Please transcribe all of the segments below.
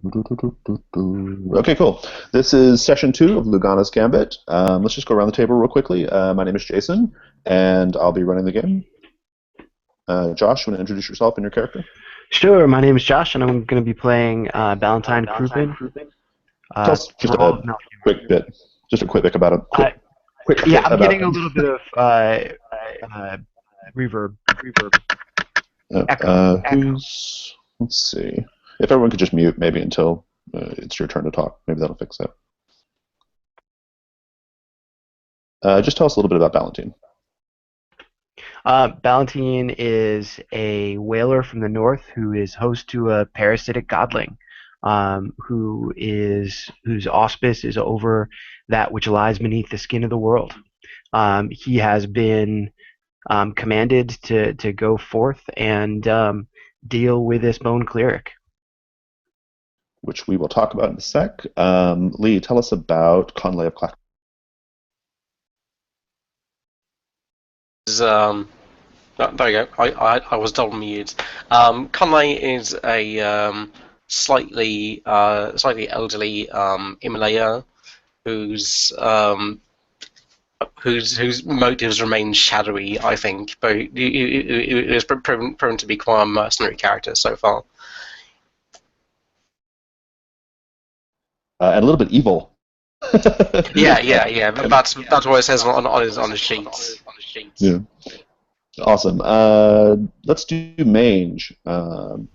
Okay, cool. This is session 2 of Lugana's Gambit. Let's just go around the table real quickly. My name is Jason, and I'll be running the game. Josh, you want to introduce yourself and your character? Sure, my name is Josh, and I'm going to be playing Valentine Krupin. Tell us just For all a no, quick bit, just a quick bit about him. uh, Quick yeah, bit I'm about getting a him. little bit of reverb, echo. Let's see. If everyone could just mute maybe until it's your turn to talk, maybe that'll fix it. Just tell us a little bit about Valentine. Valentine is a whaler from the north who is host to a parasitic godling, whose auspice is over that which lies beneath the skin of the world. He has been commanded to go forth and deal with this bone cleric. Which we will talk about in a sec. Lee, tell us about Conley of Clack. Um, there you go. I was double muted. Conley is a slightly elderly Himalaya whose motives remain shadowy. I think, but he is proven to be quite a mercenary character so far. And a little bit evil. Yeah. That's what it says on his sheets. Yeah. Awesome. Let's do Mange. I'm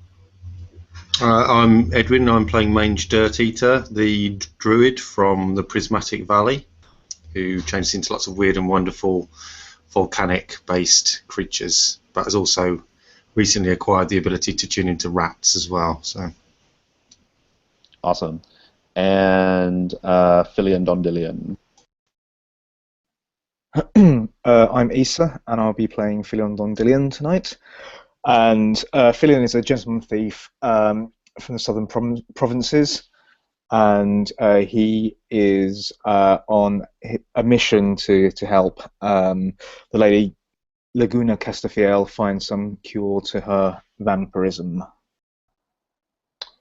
Edwin. I'm playing Mange Dirt Eater, the druid from the Prismatic Valley, who changes into lots of weird and wonderful volcanic-based creatures, but has also recently acquired the ability to tune into rats as well. So, Awesome. And Filian Dondilian. I'm Issa, and I'll be playing Filion Dondilian tonight. And Filion is a gentleman thief from the southern provinces, and he is on a mission to help the lady Laguna Castafiel find some cure to her vampirism.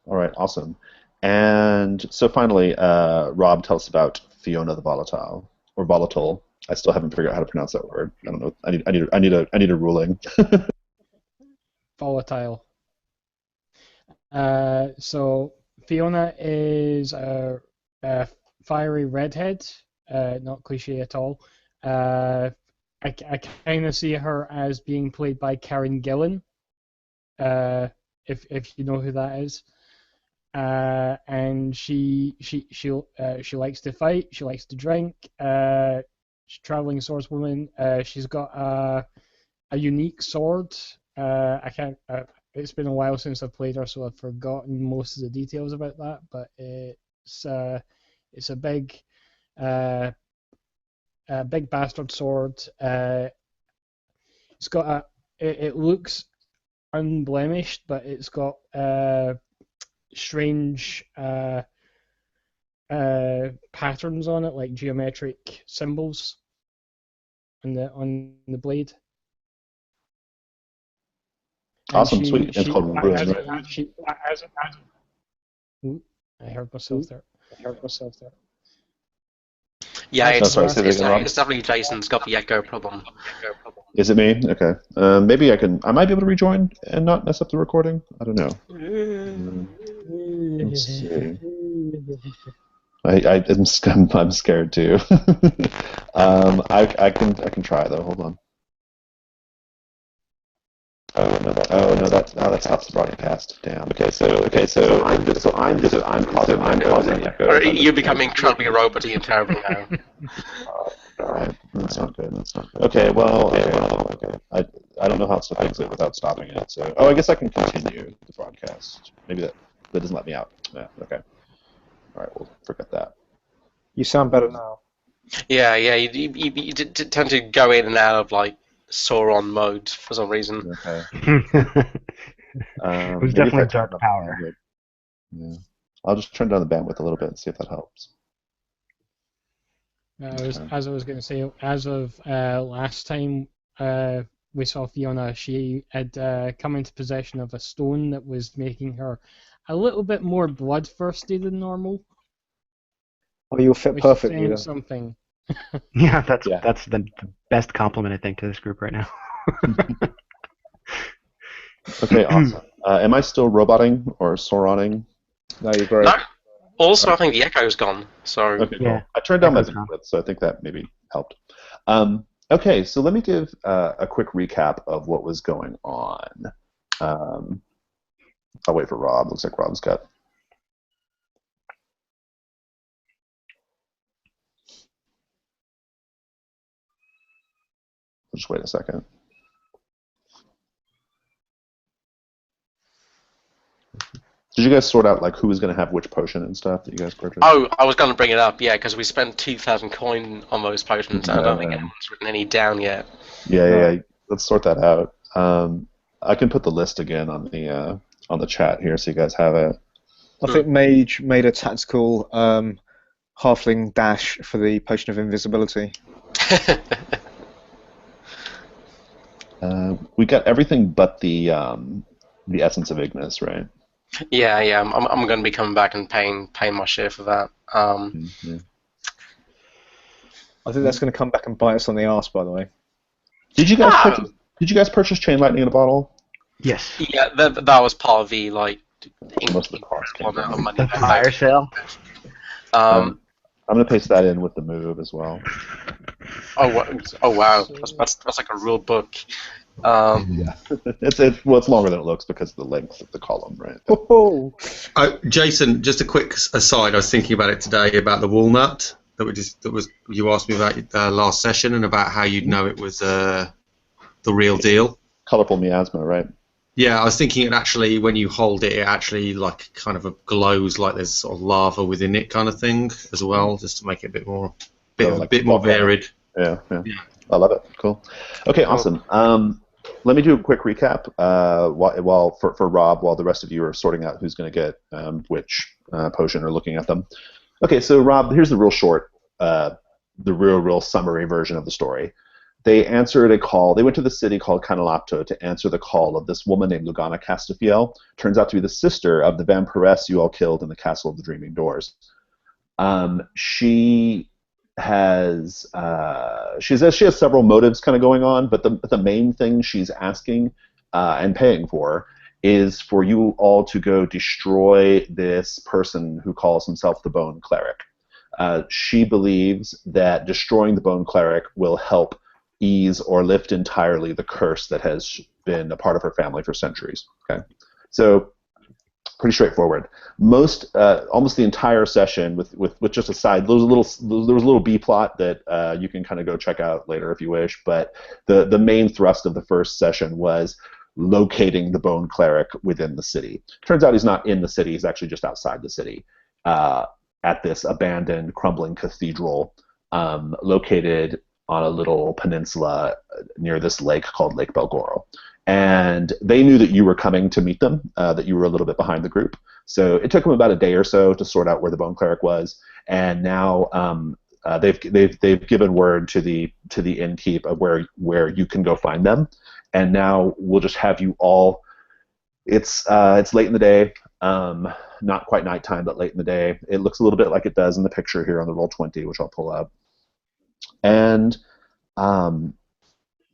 All right, awesome. And so finally, Rob, tell us about Fiona the Volatile, or Volatile. I still haven't figured out how to pronounce that word. I don't know. I need a ruling. Volatile. So Fiona is a fiery redhead, not cliche at all. I kind of see her as being played by Karen Gillan, if you know who that is. And she likes to fight. She likes to drink. She's a traveling swordswoman. She's got a unique sword. I can't. It's been a while since I've played her, so I've forgotten most of the details about that. But it's a big bastard sword. It's got it looks unblemished, but it's got strange patterns on it, like geometric symbols on the blade. And Awesome, sweet. It's called Ruin, right? I heard myself there. Yeah, Oh, sorry, say that again, Rob. it's definitely Jason's got the echo problem. Is it me? Okay. Maybe I might be able to rejoin and not mess up the recording. I don't know. Let's see. I'm scared too. I can try though. Hold on. Oh no, that stops the broadcast. Damn. I'm causing the echo. You're becoming incredibly roboty and terrible now. Alright, that's not good. Okay, well, okay. I don't know how to fix it without stopping it. So, I guess I can continue the broadcast. Maybe that doesn't let me out. Yeah. Okay. All right, we'll forget that. You sound better now. Yeah. You tend to go in and out of like Sauron mode for some reason. Okay. It was definitely dark power. Yeah. I'll just turn down the bandwidth a little bit and see if that helps. As I was going to say, as of last time we saw Fiona, she had come into possession of a stone that was making her a little bit more bloodthirsty than normal, Oh, you'll fit which is perfectly saying then. something. Yeah, that's Yeah. that's the best compliment I think to this group right now. Okay, awesome. Am I still roboting or Sauroning? No, you're great. No. Also, I think the echo's gone. So Okay, cool. Yeah, I turned down my echo's gone. bandwidth, so I think that maybe helped. Okay, so let me give a quick recap of what was going on. I'll wait for Rob. Looks like Rob's got. Just wait a second. Did you guys sort out like who was going to have which potion and stuff that you guys purchased? Oh, I was going to bring it up, yeah, because we spent 2,000 coin on those potions, and I don't think anyone's written any down yet. Yeah. Let's sort that out. I can put the list again on the chat here, so you guys have it. I think Mage made a tactical halfling dash for the potion of invisibility. We got everything but the essence of Ignis, right? Yeah. I'm going to be coming back and paying my share for that. Yeah. I think that's going to come back and bite us on the arse, by the way. Did you guys purchase Chain Lightning in a bottle? Yes. Yeah, that was part of the Most of the cost came amount from of money. The fire sale. I'm gonna paste that in with the move as well. Oh wow, that's like a real book. Yeah, it's longer than it looks because of the length of the column, right? Oh, Jason, just a quick aside. I was thinking about it today about the walnut you asked me about last session and about how you'd know it was the real deal. Colorful miasma, right? Yeah, I was thinking it actually, when you hold it, it actually like kind of glows like there's sort of lava within it, kind of thing as well, just to make it a bit more varied. Yeah. I love it. Cool. Okay, awesome. Let me do a quick recap while for Rob, while the rest of you are sorting out who's going to get which potion or looking at them. Okay, so Rob, here's the real short, the real summary version of the story. They answered a call. They went to the city called Canalapto to answer the call of this woman named Lugana Castafiel. Turns out to be the sister of the vampiress you all killed in the Castle of the Dreaming Doors. She has several motives kind of going on, but the main thing she's asking and paying for is for you all to go destroy this person who calls himself the Bone Cleric. She believes that destroying the Bone Cleric will help ease or lift entirely the curse that has been a part of her family for centuries. Okay, so pretty straightforward. Almost the entire session, with just a side, there was a little B plot that you can kind of go check out later if you wish. But the main thrust of the first session was locating the Bone Cleric within the city. Turns out he's not in the city; he's actually just outside the city, at this abandoned, crumbling cathedral located on a little peninsula near this lake called Lake Belgoro. And they knew that you were coming to meet them, that you were a little bit behind the group. So it took them about a day or so to sort out where the Bone Cleric was. And now they've given word to the innkeep of where you can go find them. And now we'll just have you all. It's late in the day, not quite nighttime, but late in the day. It looks a little bit like it does in the picture here on the Roll20, which I'll pull up. And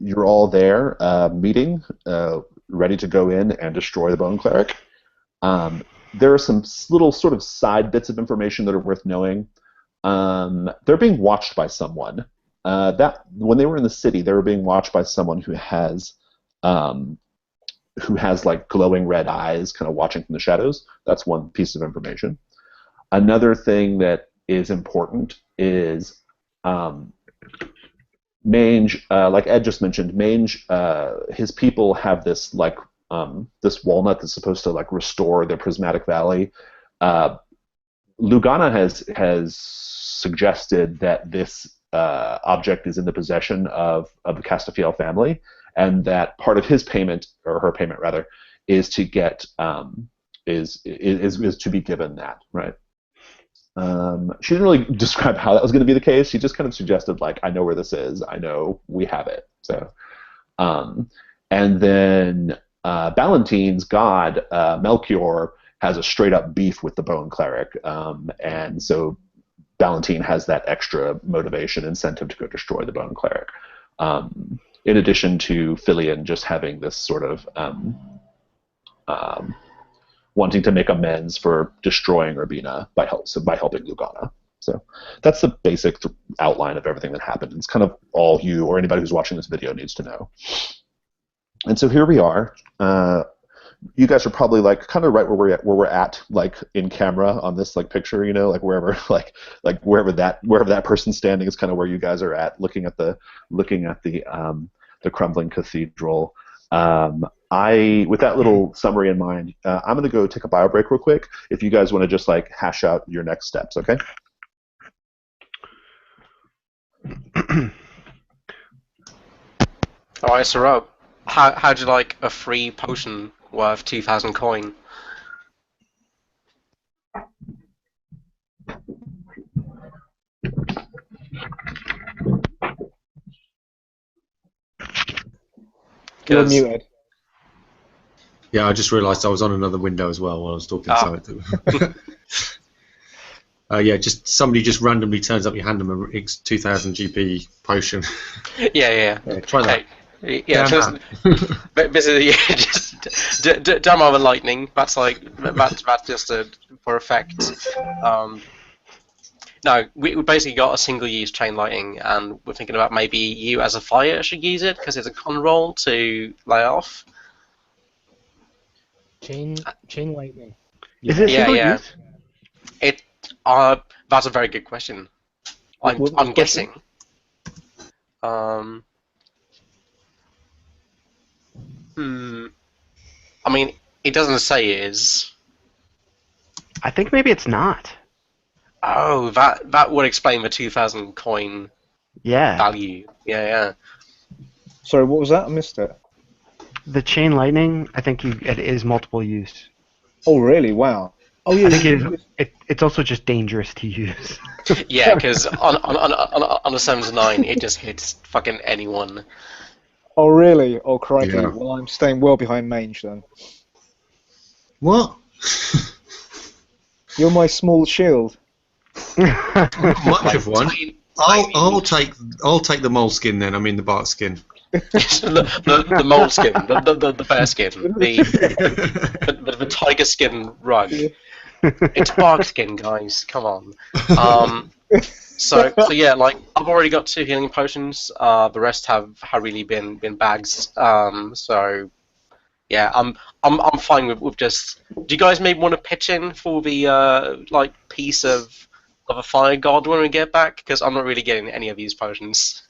you're all there, meeting, ready to go in and destroy the Bone Cleric. There are some little sort of side bits of information that are worth knowing. They're being watched by someone. That when they were in the city, they were being watched by someone who has like glowing red eyes, kind of watching from the shadows. That's one piece of information. Another thing that is important is Mange, like Ed just mentioned, Mange, his people have this this walnut that's supposed to like restore the prismatic valley. Lugana has suggested that this object is in the possession of the Castafiel family, and that part of his payment, or her payment rather, is to get is to be given that, right? She didn't really describe how that was going to be the case. She just kind of suggested, like, I know where this is. I know we have it. So, and then Ballantine's god, Melchior, has a straight up beef with the Bone Cleric, and so Valentine has that extra motivation incentive to go destroy the Bone Cleric. In addition to Filion just having this sort of wanting to make amends for destroying Urbina by helping Lugana. So that's the basic outline of everything that happened. It's kind of all you or anybody who's watching this video needs to know. And so here we are. You guys are probably like kind of right where we're at, like in camera on this like picture, you know, like wherever wherever that person's standing is kind of where you guys are at, looking at the crumbling cathedral. With that little summary in mind, I'm going to go take a bio break real quick. If you guys want to just like hash out your next steps, okay? All right, so Rob, how'd you like a free potion worth 2,000 coin? You're muted. Yeah, I just realised I was on another window as well while I was talking. Yeah, just somebody just randomly turns up, you hand them a 2,000 GP potion. Yeah. Try that. Yeah, basically, just damn over lightning. That's just for effect. No, we basically got a single-use chain lightning, and we're thinking about maybe you as a fire should use it because it's a con roll to lay off. Chain lightning. Is it single use? That's a very good question. I'm guessing. I mean, it doesn't say it is. I think maybe it's not. Oh, that would explain the 2,000 coin value. Yeah. Sorry, what was that? I missed it. The chain lightning, I think it is multiple use. Oh, really? Wow. Oh, yeah. I think it's also just dangerous to use. Yeah, because on a 7-9, it just hits fucking anyone. Oh, really? Oh, crikey. Yeah. Well, I'm staying well behind mange then. What? You're my small shield. Much of one. I'll take the mole skin then. I mean the bark skin. the mole skin, the bear skin, the tiger skin rug. It's bark skin, guys. Come on. So yeah, like I've already got 2 healing potions. The rest have really been bags. So yeah, I'm fine with just. Do you guys maybe want to pitch in for the like piece of a fire god when we get back? Because I'm not really getting any of these potions.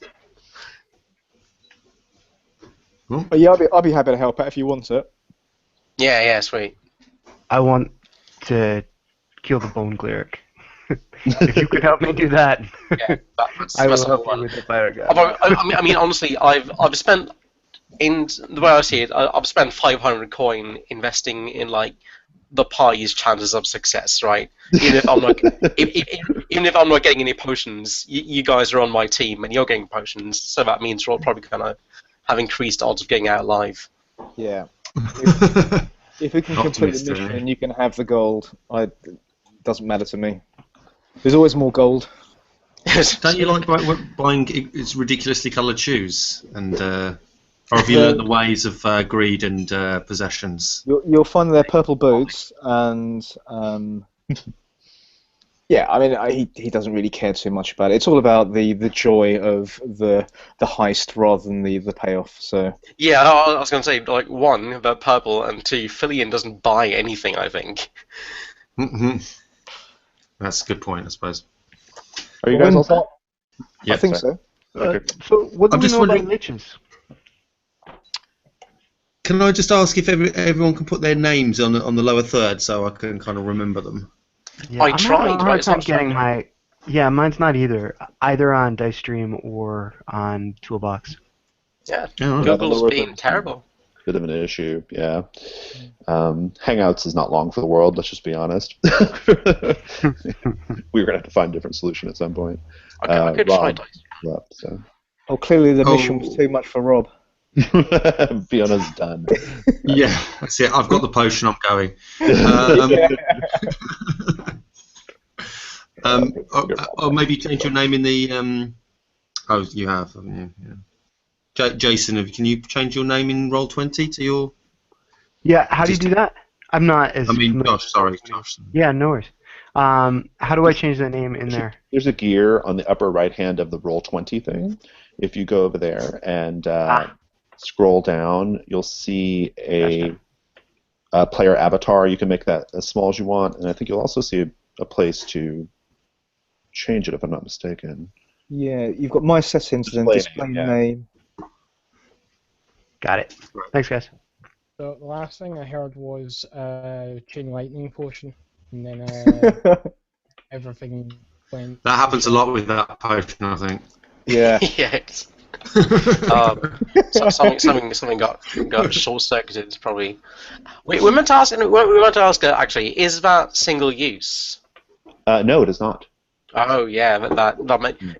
Oh, yeah, I'll be happy to help out if you want it. Yeah, sweet. I want to kill the Bone Cleric. If you could help me do that, Yeah, I will help you with the fire god. I mean, honestly, I've spent, in the way I see it, I've spent 500 coin investing in like the party's chances of success, right? Even if I'm not, even if I'm not getting any potions, you guys are on my team and you're getting potions, so that means we're all probably gonna have increased odds of getting out alive. Yeah. If we can complete the mission and you can have the gold, it doesn't matter to me. There's always more gold. Don't you like buying its ridiculously coloured shoes? And or have you learned the ways of greed and possessions? You'll find their purple boots, and yeah, I mean, he doesn't really care too much about it. It's all about the joy of the heist rather than the payoff. So yeah, I was going to say, like, 1, the purple, and 2, Filion doesn't buy anything, I think. Mm-hmm. That's a good point, I suppose. Are you guys all set? Yeah, I think so. Okay. So what do I'm we just know about wondering- liches? Can I just ask if everyone can put their names on the lower third so I can kind of remember them? Yeah, I I'm tried, having a right? hard It's time not getting showing. my. Yeah, mine's not either on Dice Stream or on Toolbox. Yeah, Oh, Google's Yeah, being terrible. Bit of an issue, yeah. Hangouts is not long for the world, let's just be honest. We were going to have to find a different solution at some point. I could try Rob Dice. left, so. Oh, clearly the mission was too much for Rob. Fiona's done. Yeah, that's it. I've got the potion. I'm going. Or maybe change your name in the. Oh, you have, haven't you? Yeah. Jason, can you change your name in Roll20 to your? Yeah, how do you do that? I'm not as. I mean, familiar. Josh. Sorry, Josh. Yeah, no worries. How do I change the name in there? There's a gear on the upper right hand of the Roll20 thing. If you go over there and scroll down, you'll see a player avatar. You can make that as small as you want, and I think you'll also see a place to change it, if I'm not mistaken. Yeah, you've got my settings and then display name. Got it. Thanks, guys. So the last thing I heard was chain lightning potion, and then everything went. That happens a lot with that potion, I think. Yeah. Yes. Something got short circuited. It's probably. We meant to ask. Actually, is that single use? No, it is not. Oh yeah,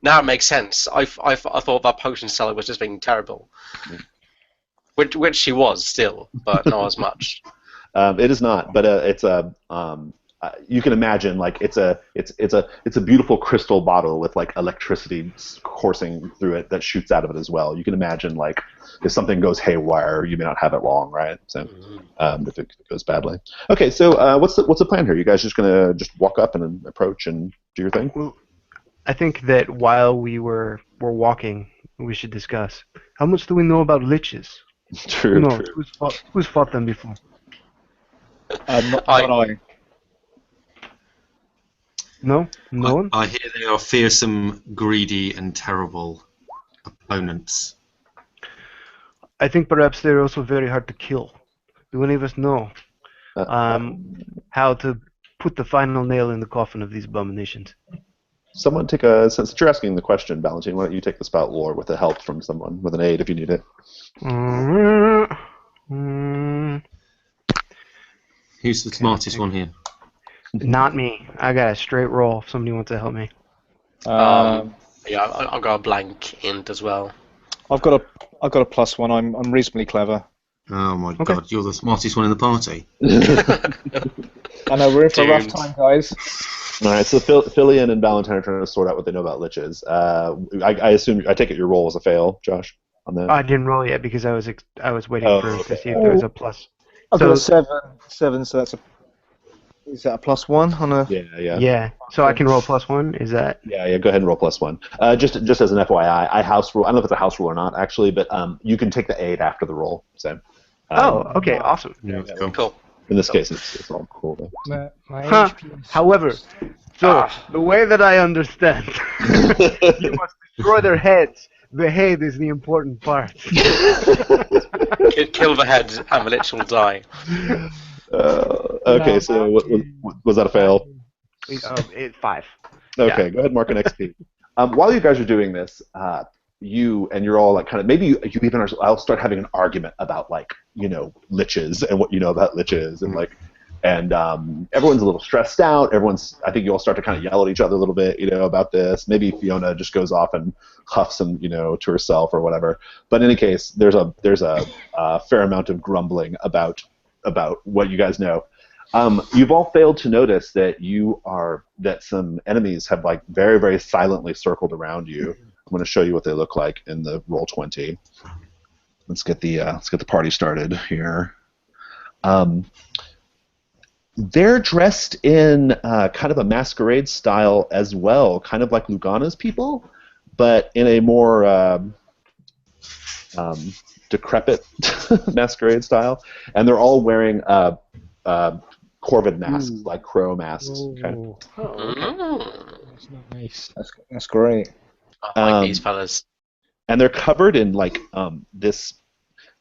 now it makes sense. I thought that potion seller was just being terrible, which she was still, but not as much. It is not, but it's a. You can imagine, like it's a beautiful crystal bottle with like electricity coursing through it that shoots out of it as well. You can imagine, like, if something goes haywire, you may not have it long, right? So if it goes badly. Okay, so what's the plan here? You guys just gonna walk up and approach and do your thing? Well, I think that while we're walking, we should discuss how much do we know about liches. True. Who's fought them before? Not I. No? No one? I hear they are fearsome, greedy, and terrible opponents. I think perhaps they're also very hard to kill. Do any of us know how to put the final nail in the coffin of these abominations? Someone since you're asking the question, Valentine, why don't you take the spout lore with the help from someone, with an aid if you need it. Who's the smartest one here? Not me. I got a straight roll if somebody wants to help me. Yeah, I've got a blank int as well. I've got a +1. I'm reasonably clever. Oh my god, you're the smartest one in the party. I know, we're in for a rough time, guys. All right, so Filian and Valentine are trying to sort out what they know about liches. I take it your roll was a fail, Josh, on that. I didn't roll yet because I was waiting to see if there was a plus. I've got a 7, so that's is that a +1 on a? Yeah. Yeah. So I can roll +1. Is that? Yeah. Go ahead and roll +1. Just as an FYI, I house rule. I don't know if it's a house rule or not, actually, but you can take the aid after the roll. So. Okay. Awesome. Yeah, Cool. In this case, it's all cool though. My HP is... However, the way that I understand, you must destroy their heads. The head is the important part. Kill the head and the lich will die. Okay, so was that a fail? 5. Okay, Go ahead and mark an XP. While you guys are doing this, you're all like kind of, maybe you even I'll start having an argument about, like, liches and what you know about liches, and like, and everyone's a little stressed out. I think you all start to kind of yell at each other a little bit, about this. Maybe Fiona just goes off and huffs and to herself or whatever. But in any case, there's a fair amount of grumbling about what you guys know. You've all failed to notice that some enemies have, like, very, very silently circled around you. I'm going to show you what they look like in the Roll20. Let's get the party started here. They're dressed in kind of a masquerade style as well, kind of like Lugana's people, but in a more decrepit masquerade style, and they're all wearing corvid masks, like crow masks. Okay. That's not nice. That's great. I like these fellas. And they're covered in, like, this.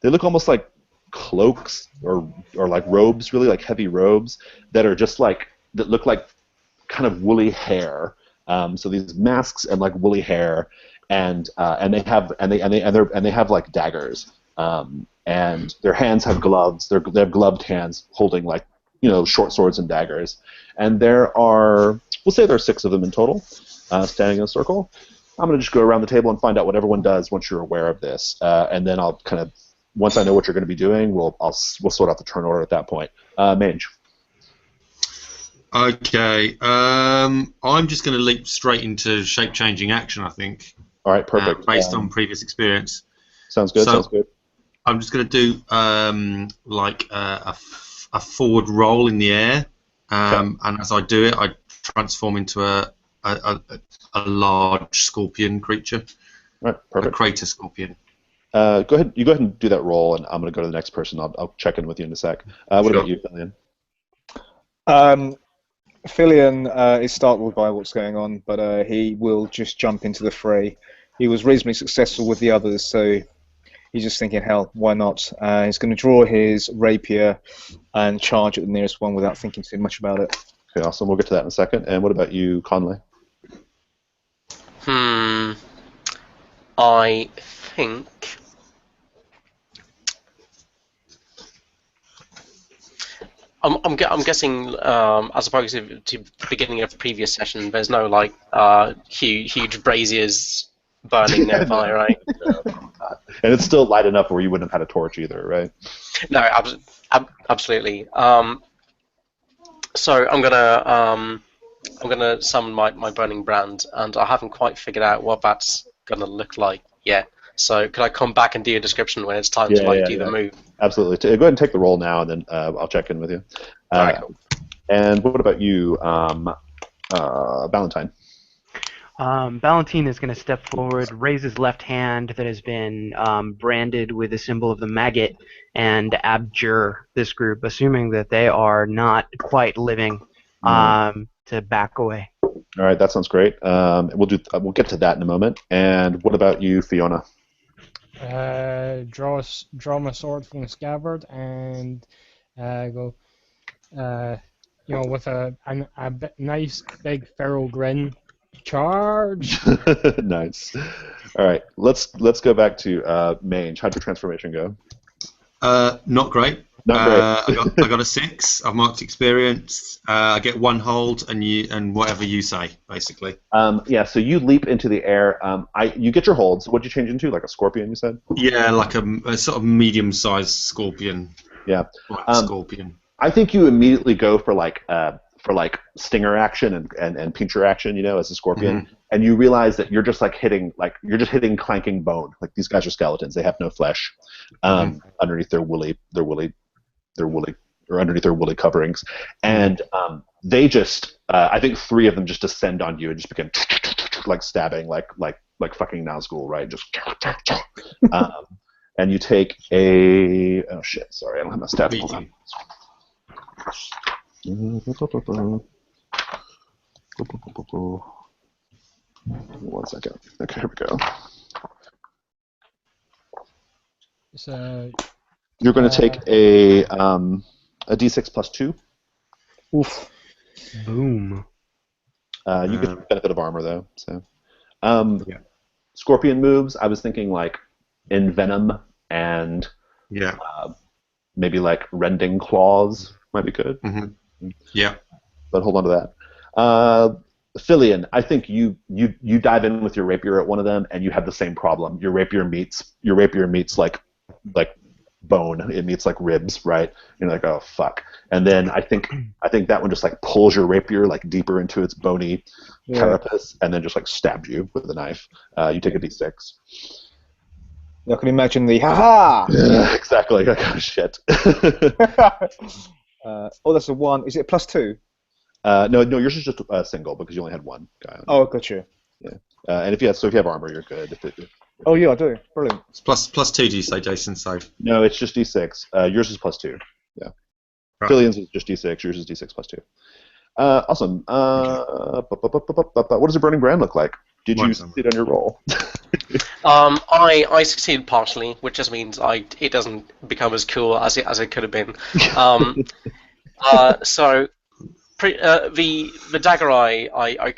They look almost like cloaks or like robes, really, like heavy robes that are just that look like kind of woolly hair. So these masks and, like, woolly hair, and they have like daggers. And their hands have gloves. They have gloved hands holding, like, short swords and daggers. And we'll say there are 6 of them in total, standing in a circle. I'm going to just go around the table and find out what everyone does once you're aware of this, and then I'll kind of, once I know what you're going to be doing, we'll sort out the turn order at that point. Mange. Okay. I'm just going to leap straight into shape-changing action, I think. All right, perfect. Based on previous experience. Sounds good. So, sounds good. I'm just going to do like a forward roll in the air, and as I do it, I transform into a large scorpion creature. Right, perfect. A crater scorpion. Go ahead. You go ahead and do that roll, and I'm going to go to the next person. I'll check in with you in a sec. What Sure. about you, Filion? Filion is startled by what's going on, but he will just jump into the fray. He was reasonably successful with the others, so he's just thinking, hell, why not? He's going to draw his rapier and charge at the nearest one without thinking too much about it. Okay, awesome. We'll get to that in a second. And what about you, Conley? I think I'm guessing, as opposed to the beginning of the previous session, there's no like huge braziers burning nearby, right? And it's still light enough where you wouldn't have had a torch either, right? No, absolutely. So I'm gonna summon my burning brand, and I haven't quite figured out what that's gonna look like yet. So could I come back and do a description when it's time to do the move? Absolutely. Go ahead and take the roll now, and then I'll check in with you. All right, cool. And what about you, Valentine? Valentine is going to step forward, raise his left hand that has been branded with the symbol of the maggot, and abjure this group, assuming that they are not quite living, to back away. All right, that sounds great. We'll get to that in a moment. And what about you, Fiona? Draw my sword from the scabbard and go, with a nice big feral grin. Charge. Nice. All right, let's go back to Mange. How'd your transformation go? Not great. Not great. I got a 6. I've marked experience. I get 1 hold, and whatever you say, basically. Yeah. So you leap into the air. You get your hold. So what'd you change into? Like a scorpion, you said? Yeah, like a sort of medium-sized scorpion. Yeah. Scorpion. I think you immediately go for like stinger action and pincher action, as a scorpion, and you realize that you're just hitting clanking bone. Like, these guys are skeletons; they have no flesh underneath their woolly coverings, and they just I think 3 of them just descend on you and just begin like stabbing like fucking Nazgul, right? Just and you take a sorry, I don't have my stats. Hold on. 1 second. Okay, here we go. So you're going to take a d6 plus 2. Oof. Boom. You get the benefit of armor though. So, Scorpion moves. I was thinking like envenom and maybe like rending claws might be good. Yeah. But hold on to that. Filion, I think you dive in with your rapier at one of them, and you have the same problem. Your rapier meets like bone. It meets like ribs, right? You're like, oh fuck. And then I think that one just like pulls your rapier like deeper into its bony carapace, and then just like stabs you with a knife. You take a d6. I can imagine the ha-ha! Yeah, exactly. Like, oh shit. That's a 1. Is it plus 2? No, yours is just a single because you only had 1 guy on. Oh, gotcha. Yeah. And if you have armor, you're good. Oh yeah, I do. Brilliant. It's plus 2, do you say, Jason? So no, it's just d6. Yours is plus 2. Yeah. Right. Fillion's is just d6. Yours is d6 plus 2. Awesome. What does a burning brand look like? Did you succeed on your roll? I succeeded partially, which just means it doesn't become as cool as it could have been. So the dagger I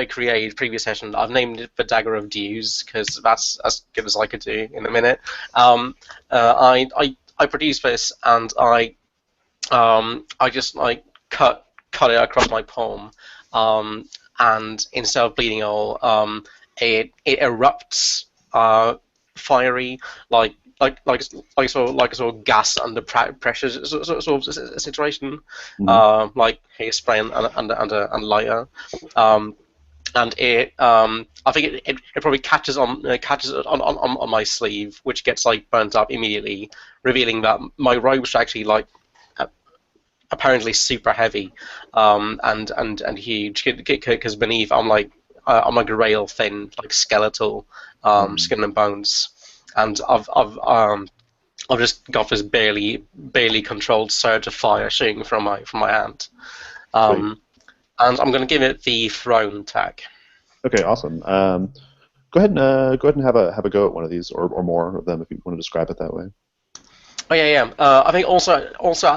created previous session, I've named it the Dagger of Dews because that's as good as I could do in a minute. I produced this, and I just like cut it across my palm, and instead of bleeding all, it erupts fiery like a sort of gas under pressure sort of situation, like hairspray and lighter. And I think it probably catches on my sleeve, which gets like burnt up immediately, revealing that my robes are actually like apparently super heavy, and huge. Because beneath I'm like a rail thin, like skeletal skin and bones, and I've just got this barely controlled surge of fire shooting from my hand. And I'm going to give it the throne tag. Okay, awesome. Go ahead and have a go at one of these, or more of them, if you want to describe it that way. Oh yeah. I think also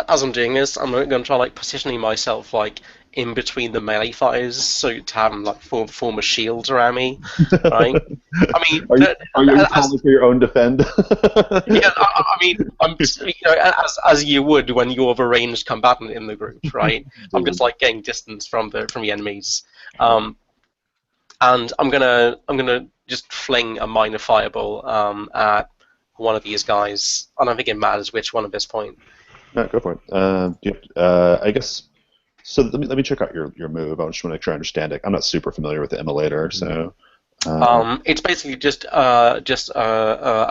as I'm doing this, I'm going to try like positioning myself like in between the melee fighters, so to have them like form a shield around me, right? I mean, are you calling for your own defend? Yeah, I mean, I'm as you would when you're the ranged combatant in the group, right? I'm just like getting distance from the enemies, and I'm gonna just fling a minor fireball at one of these guys. I don't think it matters which one at this point. No, go for it. I guess. So let me check out your move. I just want to make sure I understand it. I'm not super familiar with the immolator, so. It's basically just a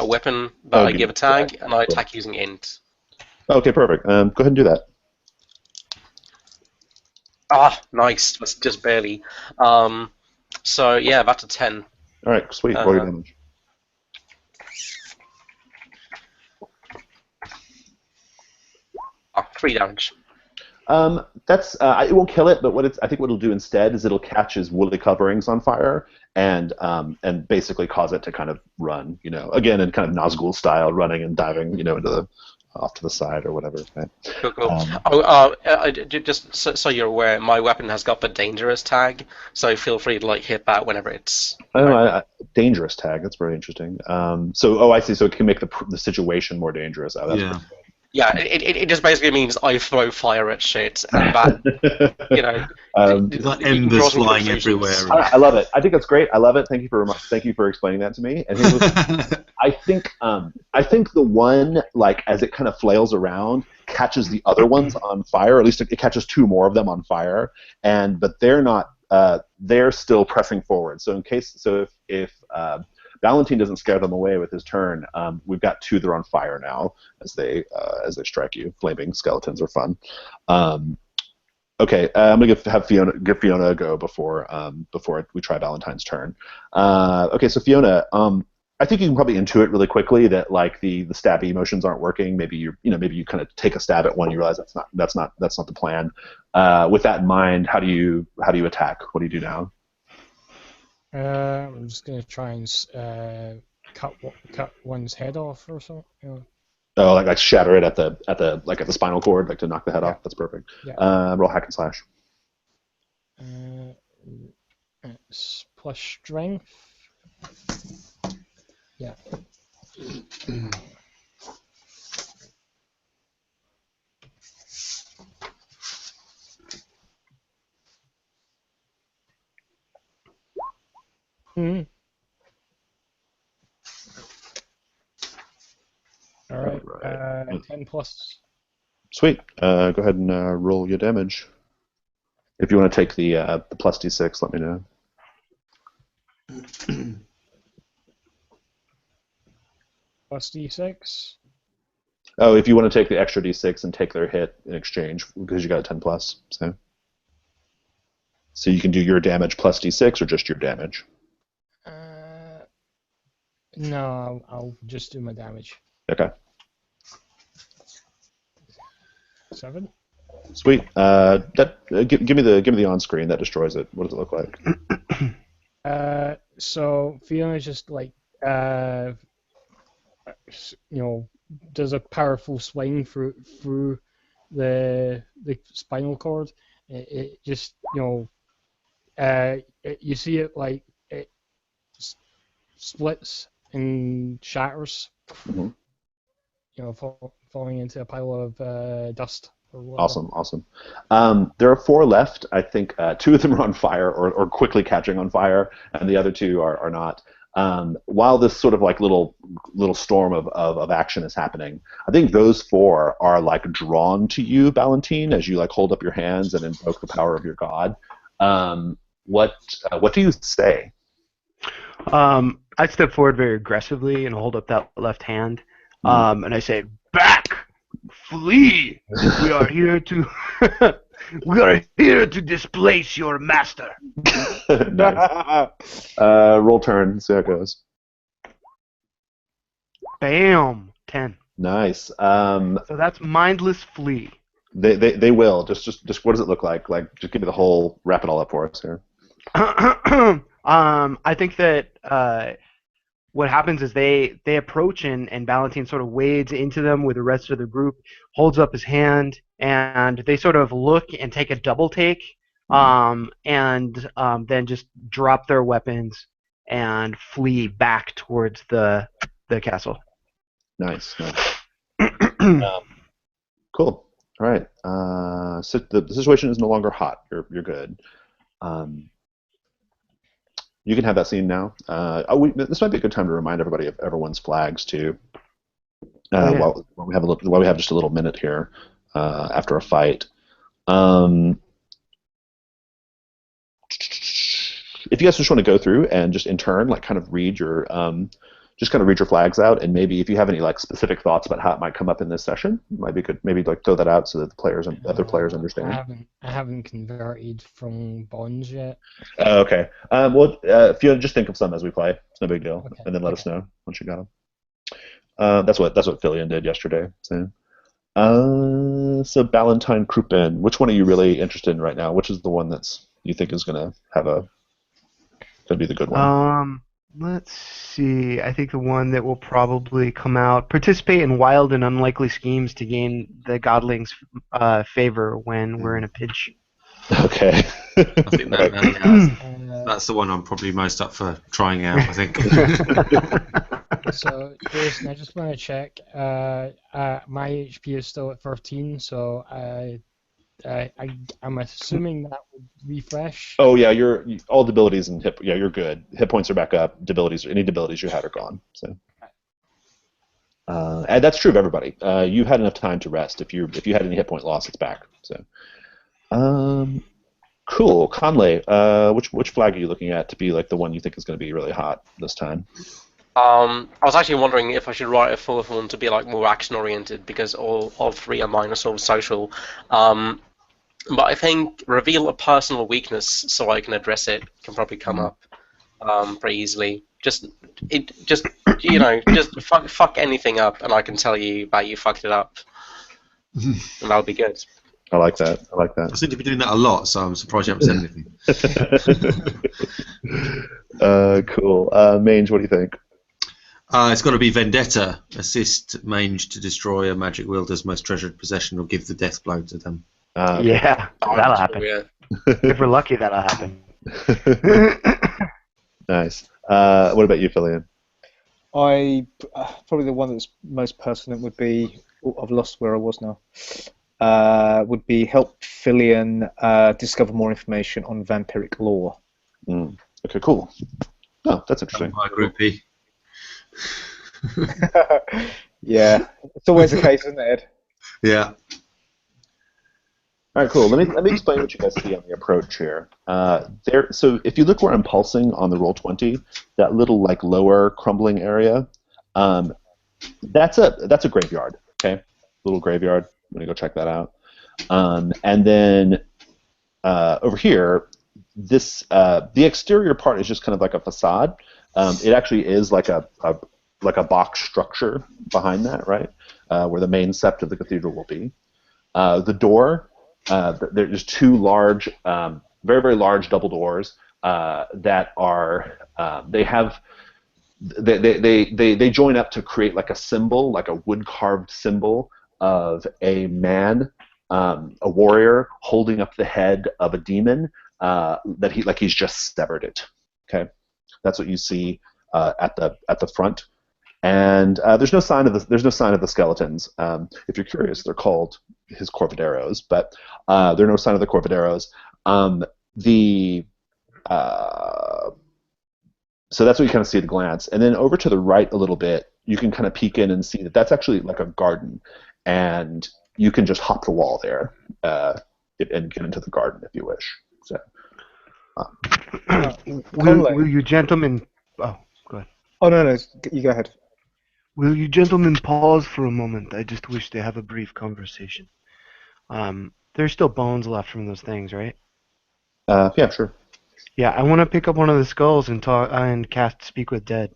weapon that I give a tag, and I attack using int. Okay, perfect. Go ahead and do that. Ah, nice. That's just barely. So yeah, that's a 10. All right, sweet. Roll your damage. Oh, 3 damage. That's it won't kill it, but I think what it'll do instead is it'll catch his woolly coverings on fire and basically cause it to kind of run, again in kind of Nazgul style, running and diving, into off to the side or whatever. Right? Cool. Just so you're aware, my weapon has got the dangerous tag, so feel free to like hit that whenever it's. Dangerous tag. That's very interesting. I see. So it can make the situation more dangerous. Oh, that's pretty good. Yeah, it just basically means I throw fire at shit, and that, like embers flying everywhere. I love it. I think that's great. I love it. Thank you for explaining that to me. And I think the one, like, as it kind of flails around, catches the other ones on fire. Or at least it catches 2 more of them on fire, but they're not. They're still pressing forward. So if Valentine doesn't scare them away with his turn, we've got 2 that are on fire now as they strike you. Flaming skeletons are fun. Okay, I'm gonna give Fiona a go before we try Valentine's turn. Okay, so Fiona, I think you can probably intuit really quickly that like the stabby motions aren't working. Maybe you kind of take a stab at one, you realize that's not the plan. With that in mind, how do you attack? What do you do now? I'm just gonna try and cut one's head off or something. Oh, like shatter it at the spinal cord, like to knock the head off. That's perfect. Yeah. Roll hack and slash. It's plus strength. Yeah. All right. 10 plus. Sweet. Go ahead and roll your damage. If you want to take the plus d6, let me know. Plus d6. Oh, if you want to take the extra d6 and take their hit in exchange, because you got a 10 plus. So you can do your damage plus d6 or just your damage. No, I'll just do my damage. Okay. 7. Sweet. Give me the on screen that destroys it. What does it look like? So Fiona's just like does a powerful swing through the spinal cord. It just you see it like it splits and shatters. Mm-hmm. Falling into a pile of dust. or whatever. Awesome. There are 4 left. I think 2 of them are on fire or quickly catching on fire, and the other 2 are not. While this sort of like little storm of action is happening, I think those 4 are like drawn to you, Valentine, as you like hold up your hands and invoke the power of your god. What do you say? I step forward very aggressively and hold up that left hand, and I say, "Back, flee! We are here to displace your master." Nice. Roll turn. See how it goes. Bam, 10. Nice. So that's mindless flee. They will. Just what does it look like? Like, just give me the whole. Wrap it all up for us here. I think that what happens is they approach and Valentine sort of wades into them with the rest of the group, holds up his hand, and they sort of look and take a double take, and then just drop their weapons and flee back towards the castle. Nice. Cool. All right. So the situation is no longer hot. You're good. You can have that scene now. This might be a good time to remind everybody of everyone's flags too. While we have just a little minute here after a fight. If you guys just want to go through and just in turn, like, kind of read your flags out, and maybe if you have any like specific thoughts about how it might come up in this session, it might be good. Maybe like throw that out so that the players and other players understand. I haven't converted from bonds yet. Okay. Well, if you just think of some as we play, it's no big deal, Okay. and then let us know once you got them. That's what Fillion did yesterday. So Valentine Kruppen, which one are you really interested in right now? Which is the one you think is gonna be the good one? Let's see. I think the one that will probably come out: participate in wild and unlikely schemes to gain the godling's favor when we're in a pinch. Okay. I think that's the one I'm probably most up for trying out, I think. So, Jason, I just want to check. My HP is still at 13, so I'm assuming that would refresh. Oh yeah, all abilities and hit. Yeah, you're good. Hit points are back up. Any abilities you had are gone. So, and that's true of everybody. You had enough time to rest. If you had any hit point loss, it's back. So, cool. Conley, which flag are you looking at to be like the one you think is going to be really hot this time? I was actually wondering if I should write a fourth one to be like more action oriented, because all 3 of mine are sort of social. But I think reveal a personal weakness so I can address it can probably come up pretty easily. Just fuck anything up, and I can tell you about you fucked it up, and that'll be good. I like that. I seem to be doing that a lot, so I'm surprised you haven't said anything. Cool. Mange, what do you think? It's got to be Vendetta. Assist Mange to destroy a magic wielder's most treasured possession or give the death blow to them. Yeah, that'll happen. Yeah. If we're lucky, that'll happen. Nice. What about you, Fillion? Probably the one that's most pertinent would be. I've lost where I was now. Would be help Fillion discover more information on vampiric lore. Okay, cool. Oh, that's interesting. My groupie. Yeah, it's always the case, isn't it, Ed? Yeah. All right, cool. Let me explain what you guys see on the approach here. So if you look where I'm pulsing on the Roll20, that little like lower crumbling area, that's a graveyard. Okay, little graveyard. I'm gonna go check that out. And then over here, the exterior part is just kind of like a facade. It actually is like a box structure behind that, right? Where the main sept of the cathedral will be. The door. There's 2 large, very, very large double doors that are. They join up to create like a symbol, like a wood carved symbol of a man, a warrior, holding up the head of a demon that he's just severed it. Okay, that's what you see at the front. And there's no sign of the skeletons. If you're curious, they're called his Corvideros, but there are no sign of the Corvideros. The So that's what you kind of see at a glance. And then over to the right a little bit, you can kind of peek in and see that that's actually like a garden. And you can just hop the wall there and get into the garden if you wish. So, will you gentlemen... Oh, go ahead. Oh, no, you go ahead. Will you gentlemen pause for a moment? I just wish to have a brief conversation. There's still bones left from those things, right? yeah, sure. Yeah, I want to pick up one of the skulls and talk and cast Speak with Dead.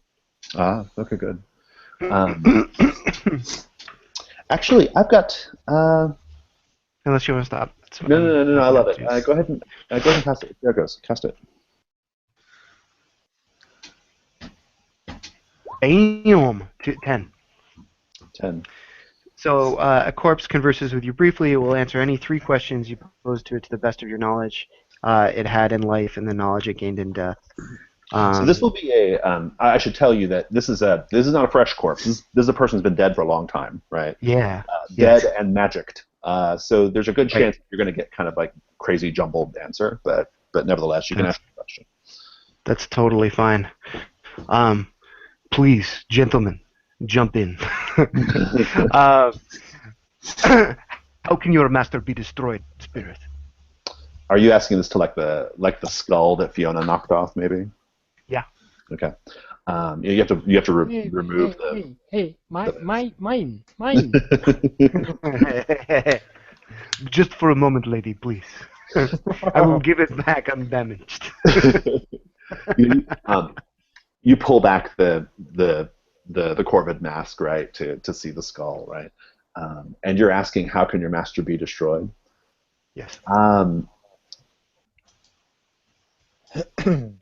Okay, good. Actually, I've got. Unless you want to stop. No, I love it. Go ahead and cast it. There it goes. Cast it. Bam! 10. 10. So a corpse converses with you briefly. It will answer any 3 questions you pose to it to the best of your knowledge it had in life and the knowledge it gained in death. So this will be a. I should tell you that this is not a fresh corpse. This is a person who's been dead for a long time, right? Yeah. Dead and magicked. So there's a good chance you're going to get kind of like crazy jumbled answer, but nevertheless you can ask the question. That's totally fine. Please, gentlemen, jump in. How can your master be destroyed, spirit? Are you asking this to like the skull that Fiona knocked off, maybe? Yeah. Okay. You have to remove the. Hey, mine. Just for a moment, lady, please. I will give it back undamaged. You pull back the Corvid mask, right, to see the skull, right? And you're asking, how can your master be destroyed? Yes.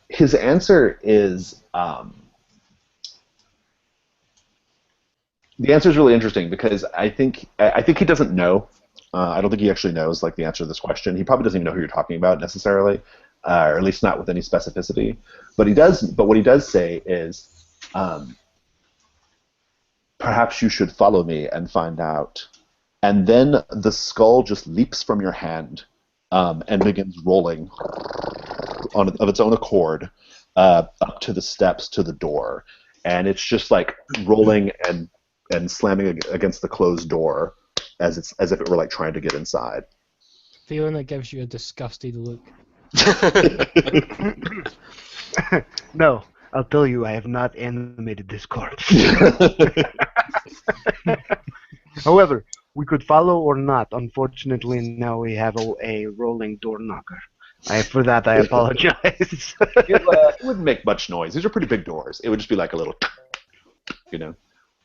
His answer is the answer is really interesting because I think he doesn't know. I don't think he actually knows like the answer to this question. He probably doesn't even know who you're talking about necessarily, or at least not with any specificity. But what he does say is, perhaps you should follow me and find out. And then the skull just leaps from your hand and begins rolling of its own accord up to the steps to the door, and it's just like rolling and slamming against the closed door as if it were like trying to get inside. Fiona gives you a disgusted look. No, I'll tell you, I have not animated this corpse. However, we could follow or not. Unfortunately, now we have a rolling door knocker. For that, I apologize. It wouldn't make much noise. These are pretty big doors. It would just be like a little, you know.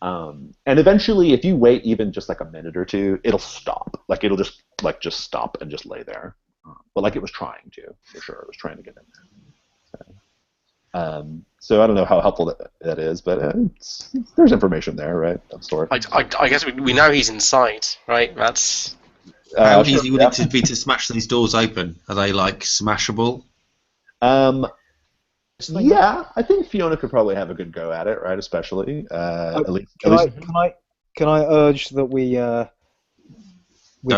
And eventually, if you wait even just like a minute or two, it'll stop. Like it'll just stop and just lay there. But like it was trying to, for sure. It was trying to get in there. So I don't know how helpful that is, but there's information there, right? Of sort. I guess we know he's inside, right? That's. How easy would it be to smash these doors open? Are they like smashable? Yeah, I think Fiona could probably have a good go at it, right? Especially at least. Can I urge that we Don't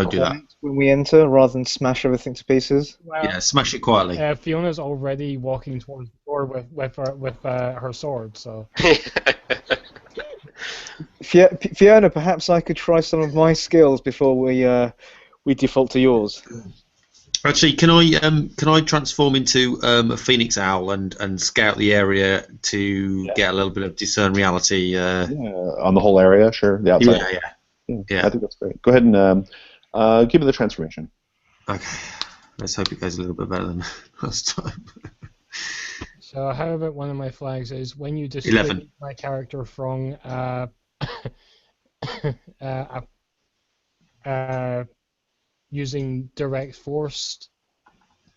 do that when we enter rather than smash everything to pieces? Well, yeah, smash it quietly. Fiona's already walking towards the door with her sword, so. Fiona, perhaps I could try some of my skills before we default to yours. Actually, can I transform into a phoenix owl and scout the area to get a little bit of discern reality? On the whole area, sure. The outside. Yeah. I think that's great. Go ahead and give me the transformation. Okay. Let's hope it goes a little bit better than last time. So how about one of my flags is when you display 11. my character from using direct force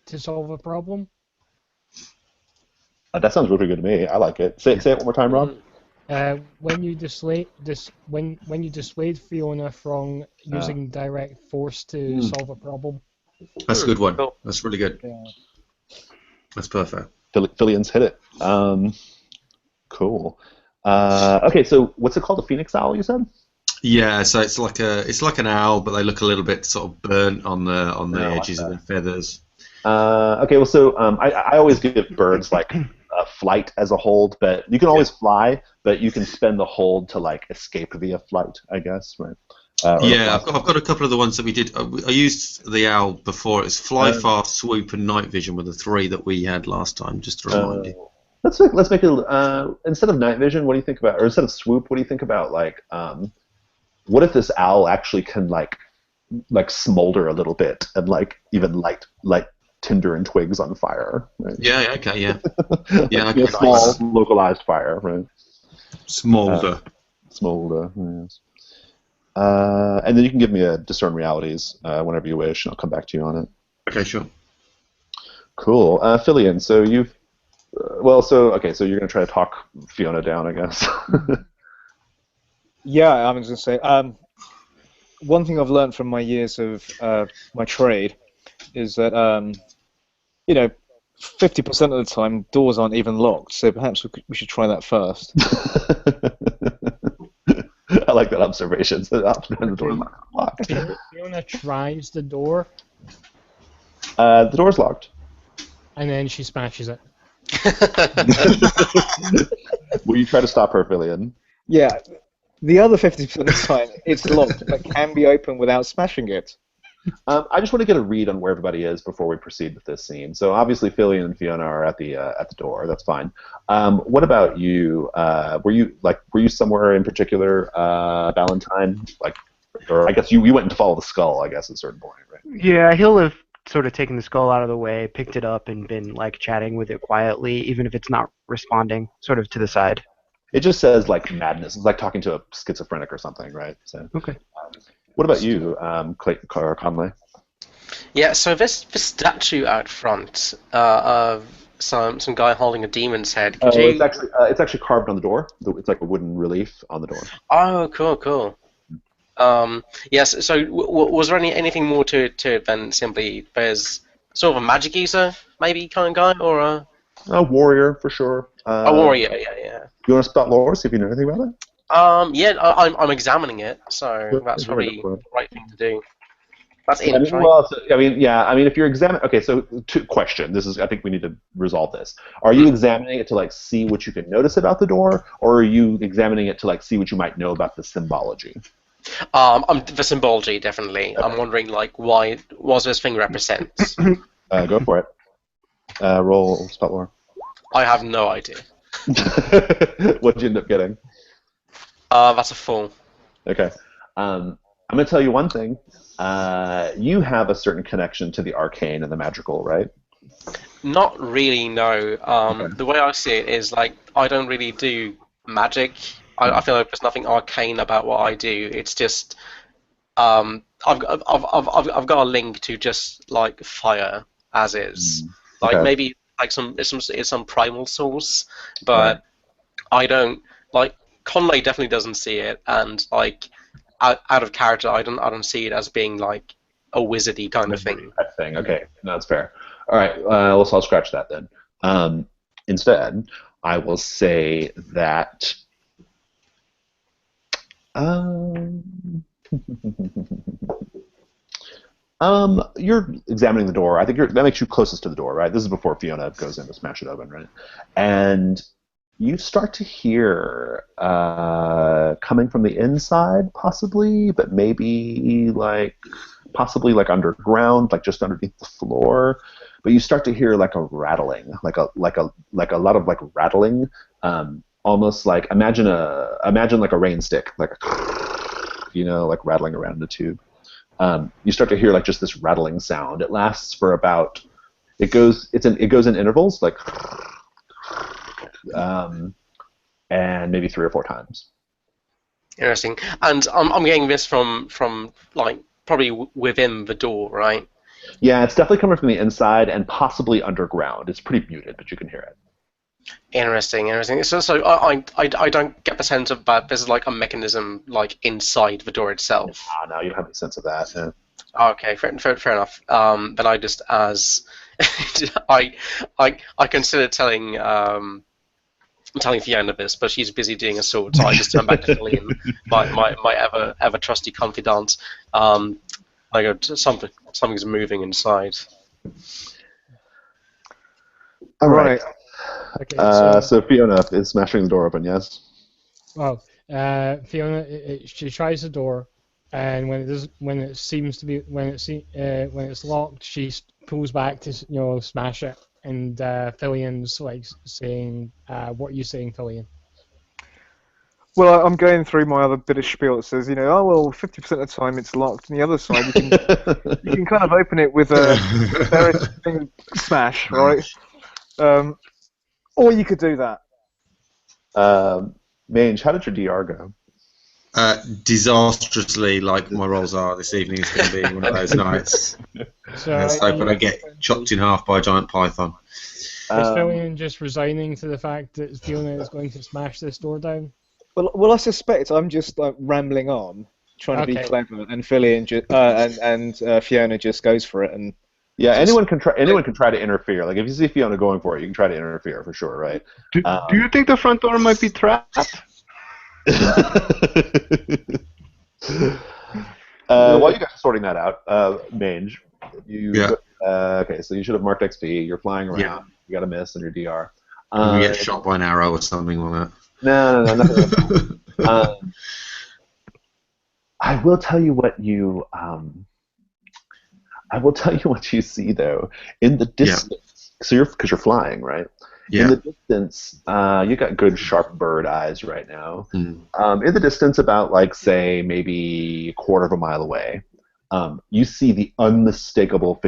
to solve a problem. That sounds really good to me. I like it. Say it one more time, Rob. When you dissuade Fiona from using direct force to solve a problem. That's a good one. That's really good. Yeah. That's perfect. Filian's hit it. Cool. Okay, so what's it called? A phoenix owl, you said? Yeah, so it's like an owl, but they look a little bit sort of burnt on the Yeah, I like edges of that. their feathers. Okay, well, so I always give birds like flight as a hold, but you can always fly, but you can spend the hold to like escape via flight, I guess, right? Or to Yeah, fly. I've got a couple of the ones that we did. I used the owl before. It's fly, Uh, fast, swoop, and night vision were the three that we had last time. Just to remind you. let's make it instead of night vision. What do you think about, or instead of swoop? What do you think about like what if this owl actually can like smolder a little bit and like even light tinder and twigs on fire, right? Yeah. Okay. Yeah. Yeah. Like, Okay. small Nice. localized fire, right? Smolder. Smolder, yes. And then you can give me a discern realities whenever you wish, and I'll come back to you on it. Okay. Sure. Cool. Filian, so you've so you're gonna try to talk Fiona down, I guess. Yeah, I was going to say, one thing I've learned from my years of my trade is that, 50% of the time doors aren't even locked, so perhaps we should try that first. I like that observation. So the door's not locked. Fiona tries the door, The door's locked. and then she smashes it. Will you try to stop her, Filian? Yeah, the other 50% of the time it's locked, but can be opened without smashing it. I just want to get a read on where everybody is before we proceed with this scene. So obviously, Filian and Fiona are at the door. That's fine. What about you? Were you somewhere in particular, Valentine? Like, or I guess you went to follow the skull. I guess at a certain point, right? Yeah, he'll have sort of taken the skull out of the way, picked it up, and been like chatting with it quietly, even if it's not responding, sort of to the side. It just says like madness. It's like talking to a schizophrenic or something, right? So, Okay. what about you, Clayton or Conley? Yeah, so this statue out front of some guy holding a demon's head. Could you? It's actually carved on the door. It's like a wooden relief on the door. Oh, cool. Yes. So, was there anything more to it than simply there's sort of a magic user, maybe kind of guy, or A warrior for sure. a warrior? Yeah. You want to spot lore? See if you know anything about it. Yeah. I'm examining it, so that's probably the right thing to do. That's in, right? Well, if you're examining, okay. So, question. I think we need to resolve this. Are you examining it to like see what you can notice about the door, or are you examining it to like see what you might know about the symbology? The symbology definitely. Okay. I'm wondering like what this thing represents. Go for it. Roll spot lore. I have no idea. What did you end up getting? That's a 4. Okay. I'm going to tell you one thing. You have a certain connection to the arcane and the magical, right? Not really, no. Okay. The way I see it is like I don't really do magic. I feel like there's nothing arcane about what I do. It's just I've got a link to just like fire as is. Like Okay. maybe like it's some primal source, but I don't like. Conley definitely doesn't see it, and like out of character, I don't see it as being like a wizardy kind of thing. That thing. Okay, no, that's fair. All right, so I'll scratch that then. Instead, I will say that. You're examining the door. I think that makes you closest to the door, right? This is before Fiona goes in to smash it open, right? And you start to hear coming from the inside, possibly, but maybe possibly underground, like just underneath the floor. But you start to hear like a rattling, like a lot of like rattling, almost like imagine like a rain stick, like like rattling around in a tube. You start to hear like just this rattling sound. It lasts for about. It goes in intervals, like. And maybe 3 or 4 times. Interesting. And I'm getting this from like probably within the door, right? Yeah, it's definitely coming from the inside and possibly underground. It's pretty muted, but you can hear it. Interesting. So I don't get the sense of that this is like a mechanism like inside the door itself. No, you don't have any sense of that. Yeah. Okay, fair enough. Then I just I consider telling I'm telling Fiona this, but she's busy doing a sword, so I just turn back to Fillion, my ever trusty confidant. I go, something's moving inside. All right. Okay, So Fiona is smashing the door open. Yes. well, Fiona, she tries the door, and when it's locked, she pulls back to smash it. And Fillion's like saying, "What are you saying, Fillion?" Well, I'm going through my other bit of spiel that says, 50% of the time it's locked, and the other side you can kind of open it with a smash, right? Or you could do that. Mange, how did your DR go? Disastrously, like my rolls are this evening. It's going to be one of those nights. So Let's hope I get chopped in half by a giant python. Is Fillion just resigning to the fact that Fiona is going to smash this door down? Well, I suspect I'm just like rambling on, trying to be clever, and Fillion and Fiona just goes for it. And yeah, anyone can try to interfere. Like if you see Fiona going for it, you can try to interfere for sure, right? Do you think the front door might be trapped? While you guys are sorting that out, Mange, okay, so you should have marked XP. You're flying around. Yeah. You got a miss on your DR. You get shot by an arrow or something like that. No, nothing like that. I will tell you what you. I will tell you what you see though in the distance. So because you're flying, right? Yeah. In the distance, you got good sharp bird eyes right now. In the distance, about like say maybe a quarter of a mile away, you see the unmistakable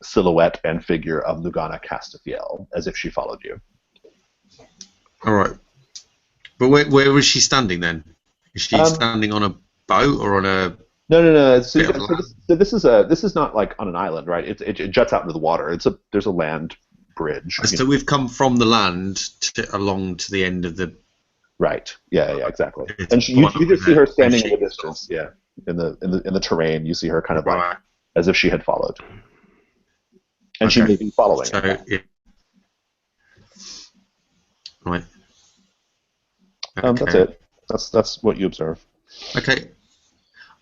silhouette and figure of Lugana Castafiel, as if she followed you. All right. But where was she standing then? Is she standing on a boat or on a? No. So this is not like on an island, right? It juts out into the water. There's a land bridge. So we've come from the land along to the end of the. Right. Yeah, exactly. And you just see her standing in the distance. Yeah, in the terrain, you see her kind of like as if she had followed, and she may be following. So, yeah. Right. Okay. That's it. That's what you observe. Okay.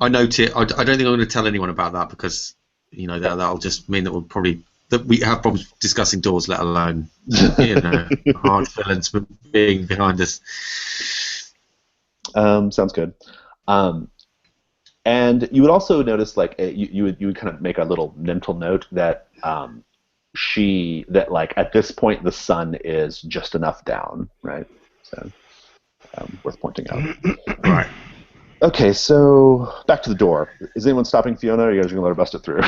I note it. I don't think I'm going to tell anyone about that because that'll just mean that we have problems discussing doors, let alone hard villains being behind us. Sounds good. And you would also notice, like, you would kind of make a little mental note that like at this point the sun is just enough down, right? So worth pointing out. Right. Okay, so back to the door. Is anyone stopping Fiona, or are you guys gonna let her bust it through?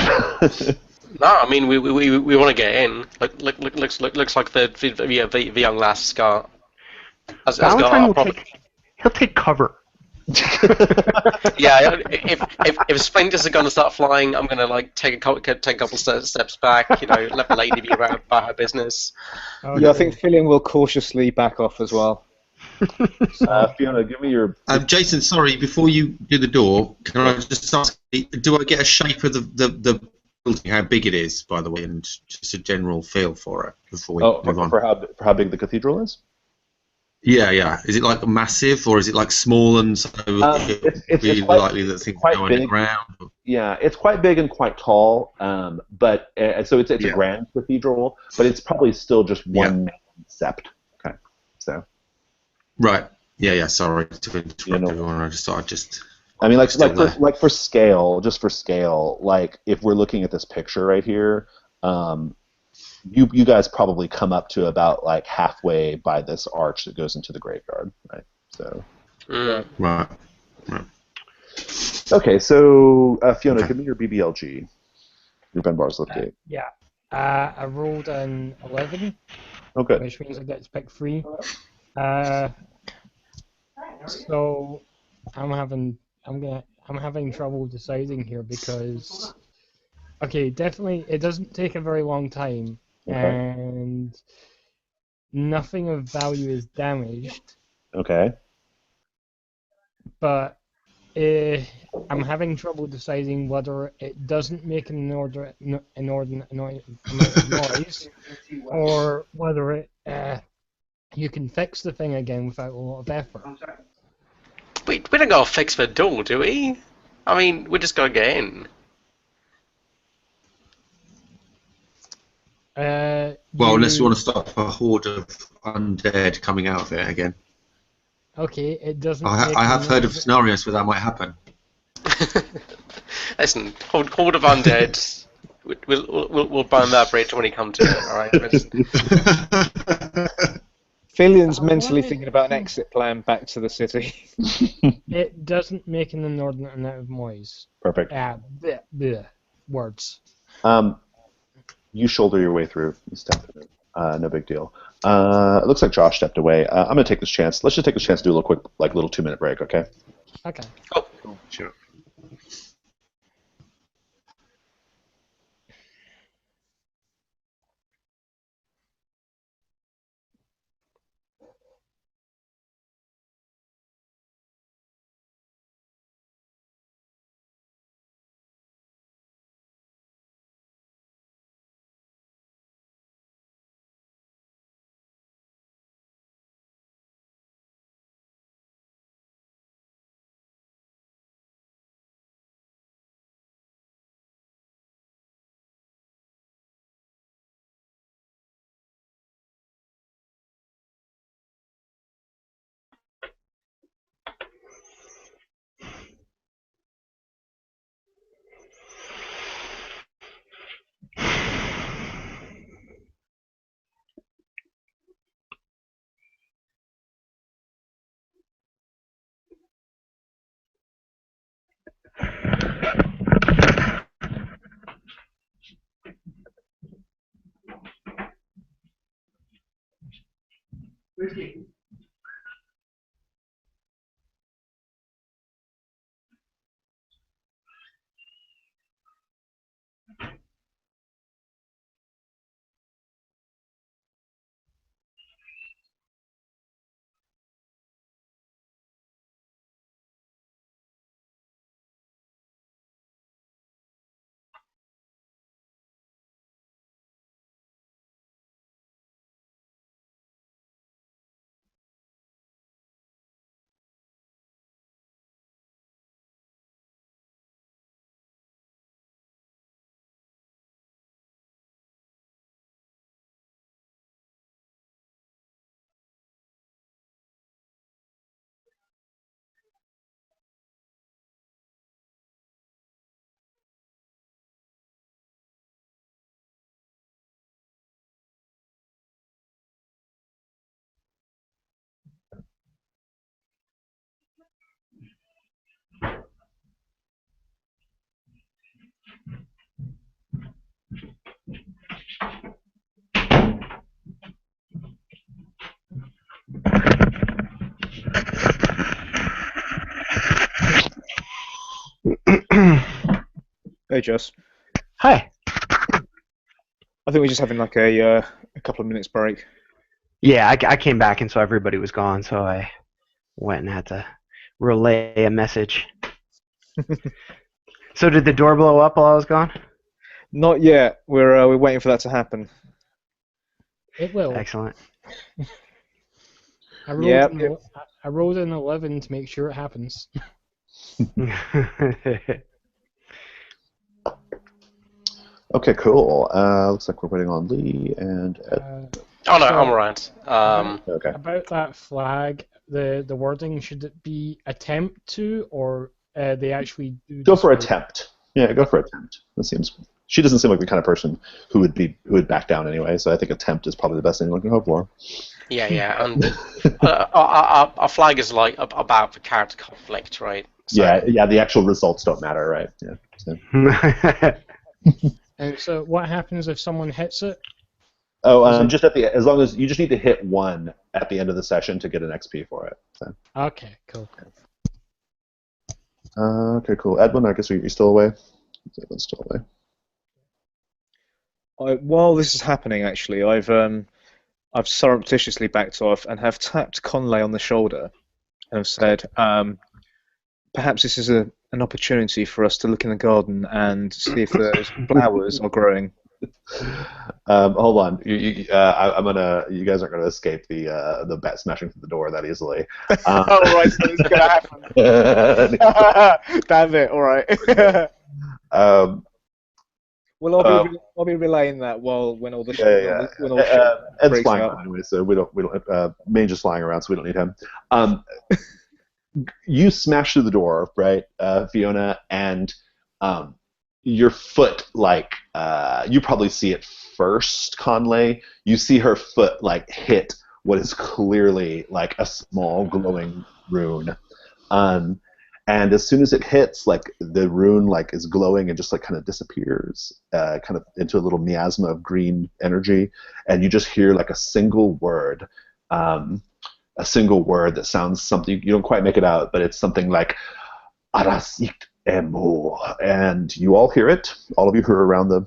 No, I mean we want to get in. Looks like the young lass got. He'll take cover. Yeah, if splinters are going to start flying, I'm going to like take a couple steps back. Let the lady be about her business. Yeah, I think Fillion will cautiously back off as well. Fiona, give me your. Jason, sorry. Before you do the door, can I just ask? Do I get a shape of the building? How big it is, by the way, and just a general feel for it before we move on. For how big the cathedral is? Yeah. Is it like massive, or is it like small and so it's really likely that things go underground? Yeah, it's quite big and quite tall. But so it's a grand cathedral, but it's probably still just one main sept. Okay, so. Right. Yeah. Sorry to interrupt everyone. I just thought I'd just. I mean, for scale, just for scale, like if we're looking at this picture right here, you guys probably come up to about like halfway by this arch that goes into the graveyard, right? So. Right. Okay, so Fiona, give me your BBLG, your Ben Bars lift gate. Yeah. I rolled an 11. Oh, good. Which means I get to pick 3. So I'm having trouble deciding here because definitely it doesn't take a very long time and nothing of value is damaged. Okay. But I'm having trouble deciding whether it doesn't make an inordinate noise or whether it You can fix the thing again without a lot of effort. We don't gotta fix the door, do we? I mean, we just gotta get in. Well, unless you want to stop a horde of undead coming out of it again. Okay, it doesn't. I have heard of scenarios where that might happen. Listen, horde of undead. We'll burn that bridge when we come to it. All right. Fillion's mentally thinking about an exit plan back to the city. It doesn't make an inordinate amount of noise. Perfect. Bleh, bleh, words. You shoulder your way through. You step through. No big deal. It looks like Josh stepped away. I'm gonna take this chance. Let's just take this chance to do a little quick, like, little 2-minute break, okay? Okay. Oh, Sure. Hey, Jess. Hi. I think we're just having like a couple of minutes break. Yeah, I came back and so everybody was gone, so I went and had to relay a message. So did the door blow up while I was gone? Not yet. We're waiting for that to happen. It will. Excellent. I rolled, Yep. I rolled an 11 to make sure it happens. Okay, cool. Looks like we're waiting on Lee and Ed. Oh no, So- I'm alright. Okay. About that flag, the wording, should it be attempt to, or they actually do? Go for display- attempt. Yeah, go for attempt. That seems. She doesn't seem like the kind of person who would back down anyway. So I think attempt is probably the best anyone can hope for. yeah, and our flag is like about the character conflict, right? So, Yeah. The actual results don't matter, right? Yeah. So. And so, what happens if someone hits it? Oh, just as long as you just need to hit 1 at the end of the session to get an XP for it. So. Okay, cool. Okay, cool. Edwin, I guess you're still away. Edwin's still away. While this is happening, actually, I've surreptitiously backed off and have tapped Conley on the shoulder and have said, perhaps this is an opportunity for us to look in the garden and see if those flowers are growing. Hold on. You guys aren't gonna escape the bat smashing through the door that easily. Oh, right, so it's gonna happen. Damn it! All right. um, Well, I'll be relaying that when all the when all the shit Ed's breaks flying out. around anyway, so we don't. Mange is flying around, so we don't need him. You smash through the door, right, Fiona, and your foot, you probably see it first, Conley. You see her foot hit what is clearly a small glowing rune, and as soon as it hits, the rune is glowing and just kind of disappears, kind of into a little miasma of green energy, and you just hear a single word. A single word that sounds something you don't quite make it out, but it's something like "Arasit emo," and you all hear it. All of you who are around the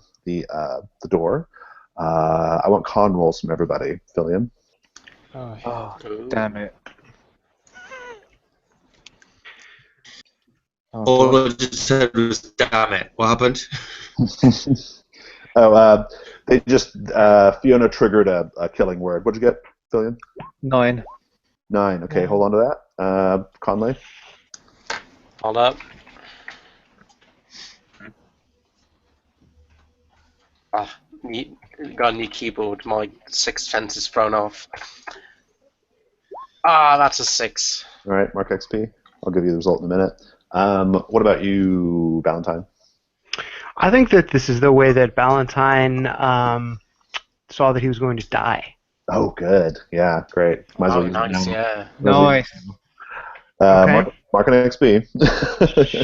door. I want con rolls from everybody. Fillion. Oh, damn it! Oh, All I just said was, damn it. What happened? They just Fiona triggered a killing word. What'd you get, Fillion? 9. 9. Okay, hold on to that. Conley. Hold up. Got a new keyboard. My sixth sense is thrown off. That's a 6. All right, mark XP. I'll give you the result in a minute. What about you, Valentine? I think that this is the way that Valentine saw that he was going to die. Oh, good. Yeah, great. Might as well use it Nice, now. yeah. Nice. Okay. Mark an XP.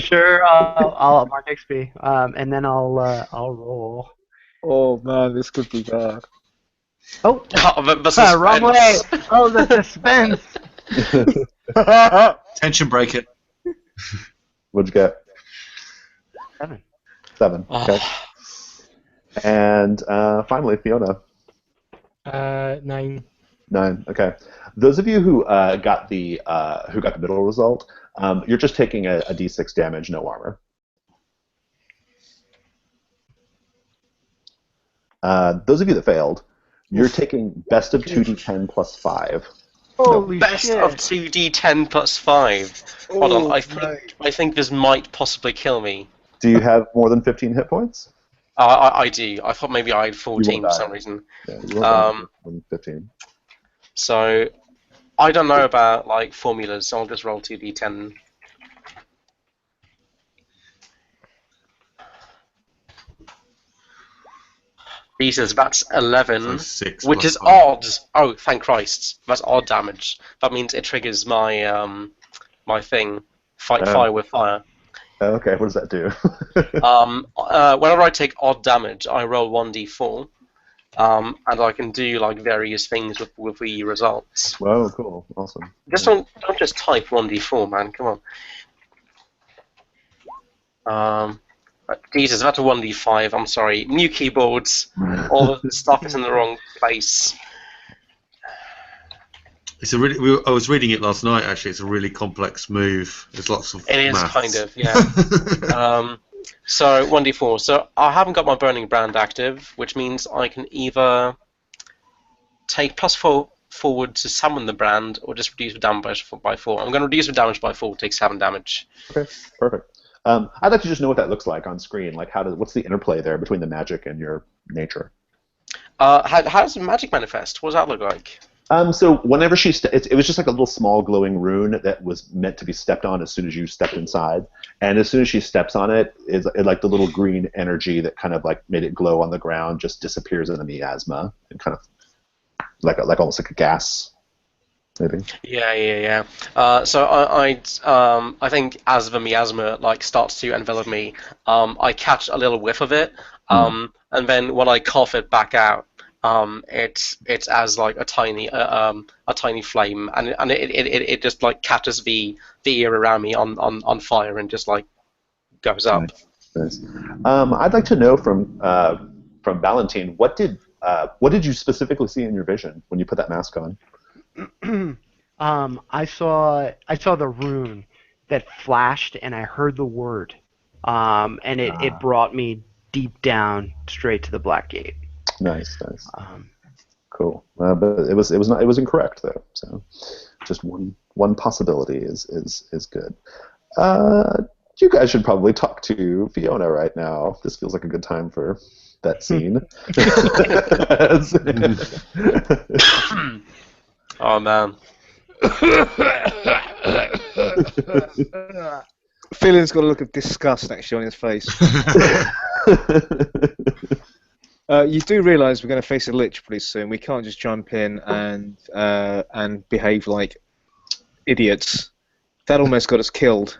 Sure, I'll mark XP, and then I'll roll. Oh man, this could be bad. Oh, The suspense. wrong way. Oh, the suspense. Tension break it. What'd you get? 7. 7. Okay. And finally, Fiona. 9. 9. Okay. Those of you who got the middle result, you're just taking a d6 damage, no armor. Those of you that failed, you're taking best of 2d10 plus 5. Holy Best shit. of 2d10 plus 5. Hold on, I think this might possibly kill me. Do you have more than 15 hit points? I do. I thought maybe I had 14 You for won't some die. reason. Yeah, you won't die more than 15. So, I don't know about formulas, so I'll just roll 2d10. Jesus, that's 11, So 6 which plus is 5. odd. Oh, thank Christ. That's odd damage. That means it triggers my my thing. Fight fire with fire. Okay, what does that do? Whenever I take odd damage, I roll 1d4. And I can do various things with the results. Whoa, cool, awesome. Just don't just type 1d4, man. Come on. Jesus, that's a 1d5. I'm sorry. New keyboards. All the stuff is in the wrong place. It's a I was reading it last night. Actually, it's a really complex move. There's lots of It is maths. kind of, yeah. So 1d4. So I haven't got my Burning Brand active, which means I can either take +4 forward to summon the brand, or just reduce the damage by 4. I'm going to reduce the damage by 4, take 7 damage. Okay, perfect. I'd like to just know what that looks like on screen. What's the interplay there between the magic and your nature? How does the magic manifest? What does that look like? So whenever it was just a little small glowing rune that was meant to be stepped on as soon as you stepped inside, and as soon as she steps on it, the little green energy that kind of made it glow on the ground just disappears in the miasma, and kind of almost like a gas, maybe. Yeah. So I think as the miasma starts to envelop me, I catch a little whiff of it, and then when I cough it back out, it's as a tiny flame, and it just catches the air around me on fire and just goes up. Nice. I'd like to know from Valentine, what did you specifically see in your vision when you put that mask on? I saw the rune that flashed, and I heard the word, and it brought me deep down, straight to the Black Gate. Nice. Um, Cool. But it was not. It was incorrect though. So just one possibility is good. You guys should probably talk to Fiona right now. This feels like a good time for that scene. Oh man. Philion's got a look of disgust actually on his face. You do realise we're going to face a lich pretty soon. We can't just jump in and behave like idiots. That almost got us killed.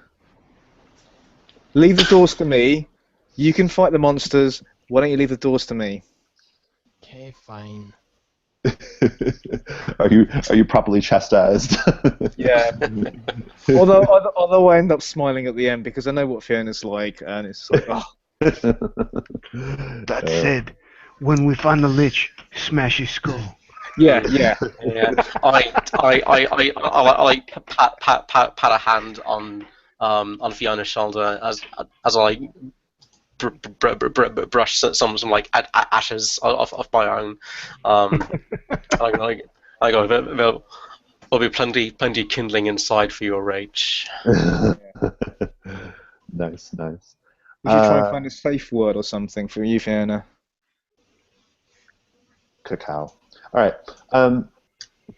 Leave the doors to me. You can fight the monsters. Why don't you leave the doors to me? Okay, fine. Are you properly chastised? Yeah. although I end up smiling at the end because I know what Fiona's like, and it's like, oh. that said, when we find the lich, smash his skull. Yeah. I like pat a hand on Fiona's shoulder as I like brush some like ashes off my own. I go, there'll be plenty kindling inside for your rage. Nice. We should try and find a safe word or something for you, Fiona. Cacao. All right.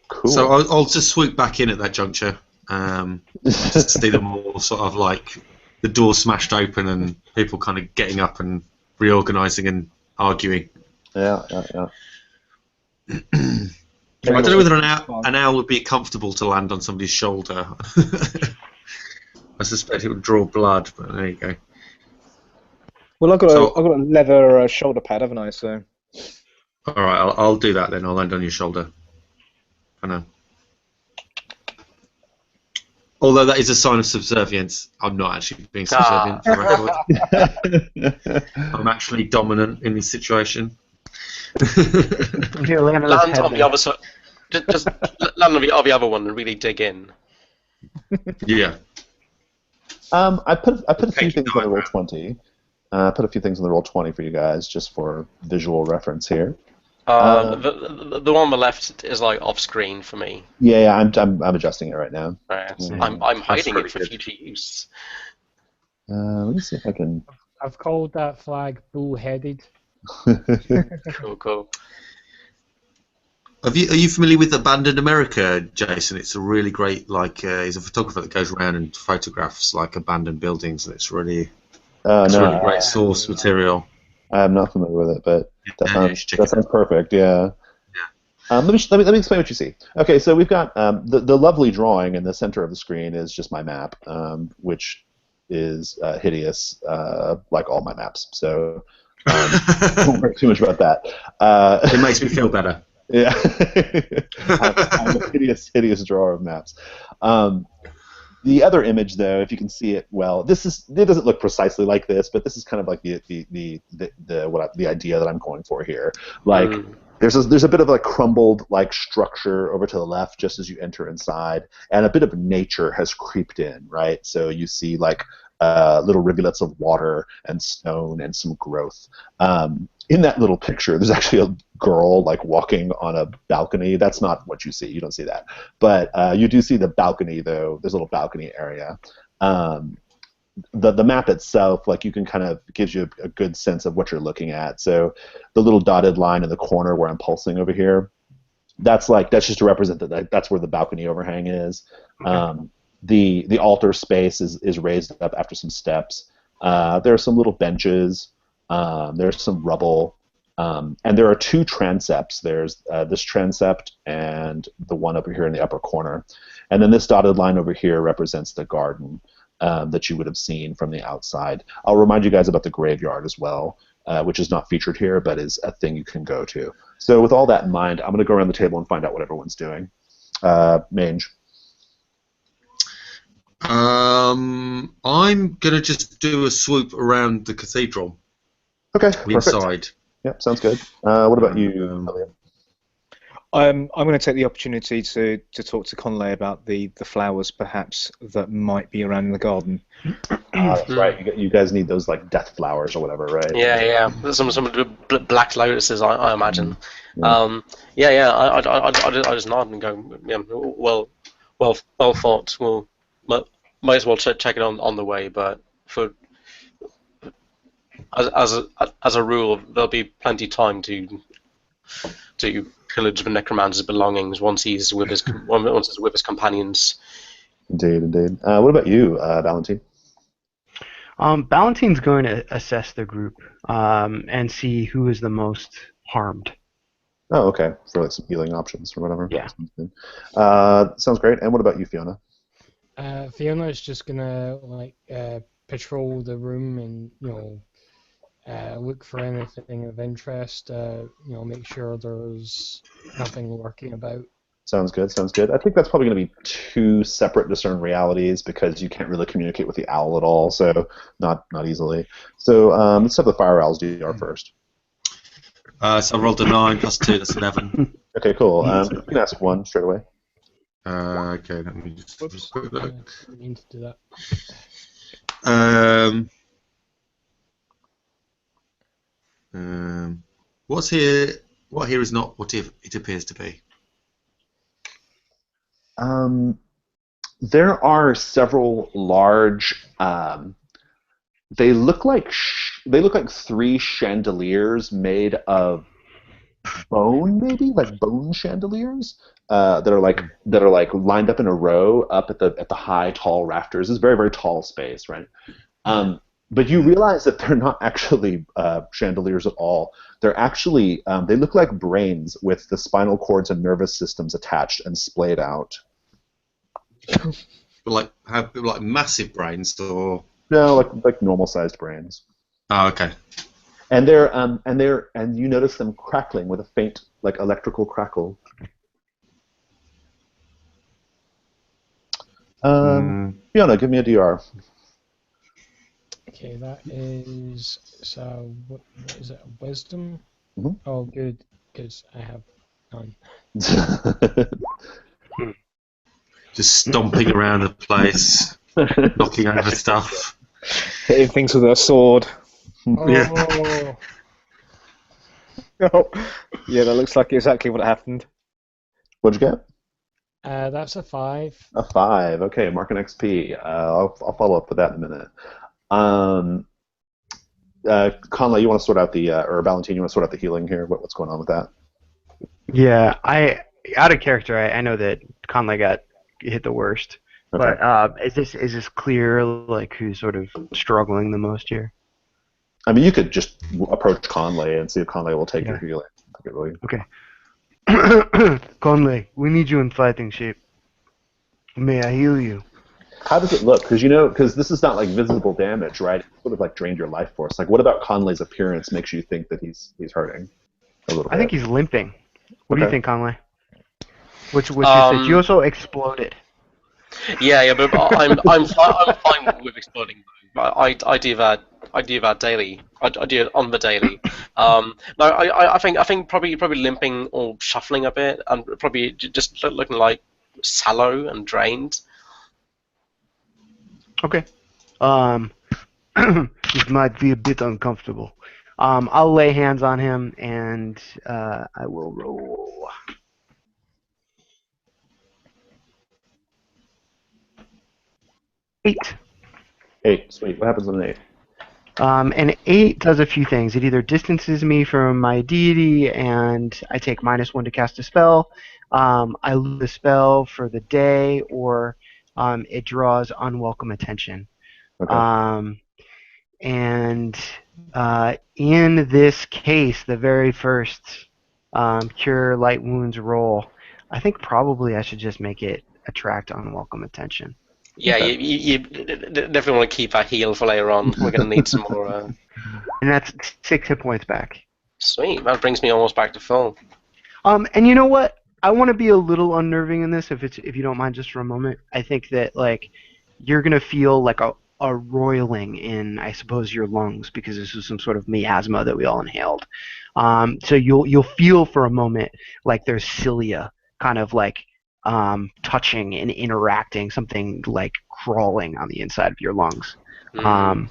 Cool. So I'll just swoop back in at that juncture. Just to see them all sort of like the door smashed open and people kind of getting up and reorganising and arguing. Yeah. I don't know whether an owl would be comfortable to land on somebody's shoulder. I suspect it would draw blood, but there you go. Well, I've got a leather shoulder pad, haven't I? So. All right, I'll do that then. I'll land on your shoulder. I know. Although that is a sign of subservience, I'm not actually being subservient. For the record. I'm actually dominant in this situation. Land on the other side. Just land on the other one and really dig in. Yeah. I put a few things on the roll 20. Put a few things on the roll 20 for you guys, just for visual reference here. The one on the left is like off screen for me. Yeah, I'm adjusting it right now. Right. I'm hiding it for future use. Let me see if I can. I've called that flag bull-headed. Cool. Are you familiar with Abandoned America, Jason? It's a really great he's a photographer that goes around and photographs like abandoned buildings, and it's really really great source material. I'm not familiar with it, but that sounds perfect. Yeah. Let me explain what you see. Okay, so we've got the lovely drawing in the center of the screen is just my map, which is hideous, like all my maps. So don't worry too much about that. It makes me feel better. Yeah, I'm a hideous drawer of maps. The other image, though, if you can see it well, it doesn't look precisely like this, but this is kind of like the idea that I'm going for here. Like there's a bit of like crumbled like structure over to the left just as you enter inside, and a bit of nature has creeped in, right? So you see like little rivulets of water and stone and some growth. In that little picture, there's actually a girl like walking on a balcony. That's not what you see. You don't see that. But you do see the balcony, though. There's a little balcony area. The map itself, like you can kind of gives you a good sense of what you're looking at. So the little dotted line in the corner where I'm pulsing over here, that's just to represent that's where the balcony overhang is. Okay. The altar space is raised up after some steps. There are some little benches. There's some rubble. And there are two transepts. There's this transept and the one over here in the upper corner. And then this dotted line over here represents the garden that you would have seen from the outside. I'll remind you guys about the graveyard as well, which is not featured here, but is a thing you can go to. So with all that in mind, I'm going to go around the table and find out what everyone's doing. Mange. I'm going to just do a swoop around the cathedral. Okay, inside. Yep, sounds good. What about you, Elliot? I'm going to take the opportunity to talk to Conley about the flowers, perhaps, that might be around in the garden. That's right. You guys need those like death flowers or whatever, right? Yeah. Some black lotuses, I imagine. Yeah. I just nod and go, yeah, well thought. Well, might as well check it on the way. But for as a rule, there'll be plenty time to pillage the necromancer's belongings once he's with his companions. Indeed. What about you, Valentine? Valentine's going to assess the group and see who is the most harmed. Oh, okay. For like some healing options or whatever. Yeah. Sounds good. Sounds great. And what about you, Fiona? Fiona is just gonna patrol the room and look for anything of interest. Make sure there's nothing lurking about. Sounds good. I think that's probably going to be two separate discern realities because you can't really communicate with the owl at all, so not easily. So let's have the fire owl's DR first. So I rolled a 9 plus 2, that's 11. Okay, cool. You can ask one straight away. Okay, let me just have a Whoops. quick look. I mean to do that. What's here? What here is not what it appears to be. There are several large. They look like three chandeliers made of bone, maybe like bone chandeliers that are like lined up in a row up at the high tall rafters. It's very very tall space, right? But you realize that they're not actually chandeliers at all. They're actually they look like brains with the spinal cords and nervous systems attached and splayed out. Like massive brains or No, like normal sized brains. Oh, okay. And you notice them crackling with a faint like electrical crackle. Fiona, give me a DR. Okay, that is what is it? Wisdom? Mhm. Oh, good, because I have none. Just stomping around the place, knocking over stuff. Hitting things with a sword. Oh, Oh, yeah, that looks like exactly what happened. What'd you get? that's a 5. A 5. Okay, mark an XP. I'll follow up with that in a minute. Conley, you want to sort out or Valentine, you want to sort out the healing here? What's going on with that? Yeah, out of character, I know that Conley got hit the worst. Okay. But is this clear, like who's sort of struggling the most here? I mean, you could just approach Conley and see if Conley will take your healing. Okay. Conley, we need you in fighting shape. May I heal you? How does it look? Because this is not like visible damage, right? It sort of like drained your life force. Like, what about Conley's appearance makes you think that he's hurting a little bit? I think he's limping. What do you think, Conley? What's your sense? You also exploded. Yeah, but I'm fine with exploding. I do that daily. I do it on the daily. No, I think probably limping or shuffling a bit, and probably just looking like sallow and drained. Okay. This might be a bit uncomfortable. I'll lay hands on him and I will roll. Eight. Sweet. What happens on an 8? An 8 does a few things. It either distances me from my deity, and I take -1 to cast a spell. I lose the spell for the day, or it draws unwelcome attention. Okay. And in this case, the very first Cure Light Wounds roll, I think probably I should just make it attract unwelcome attention. Yeah, Okay. you definitely want to keep that heal for later on. We're going to need some more. And that's 6 hit points back. Sweet, that brings me almost back to full. And you know what? I want to be a little unnerving in this, if you don't mind, just for a moment. I think that like you're gonna feel like a a roiling in, I suppose, your lungs because this was some sort of miasma that we all inhaled. So you'll feel for a moment like there's cilia kind of like touching and interacting, something like crawling on the inside of your lungs. And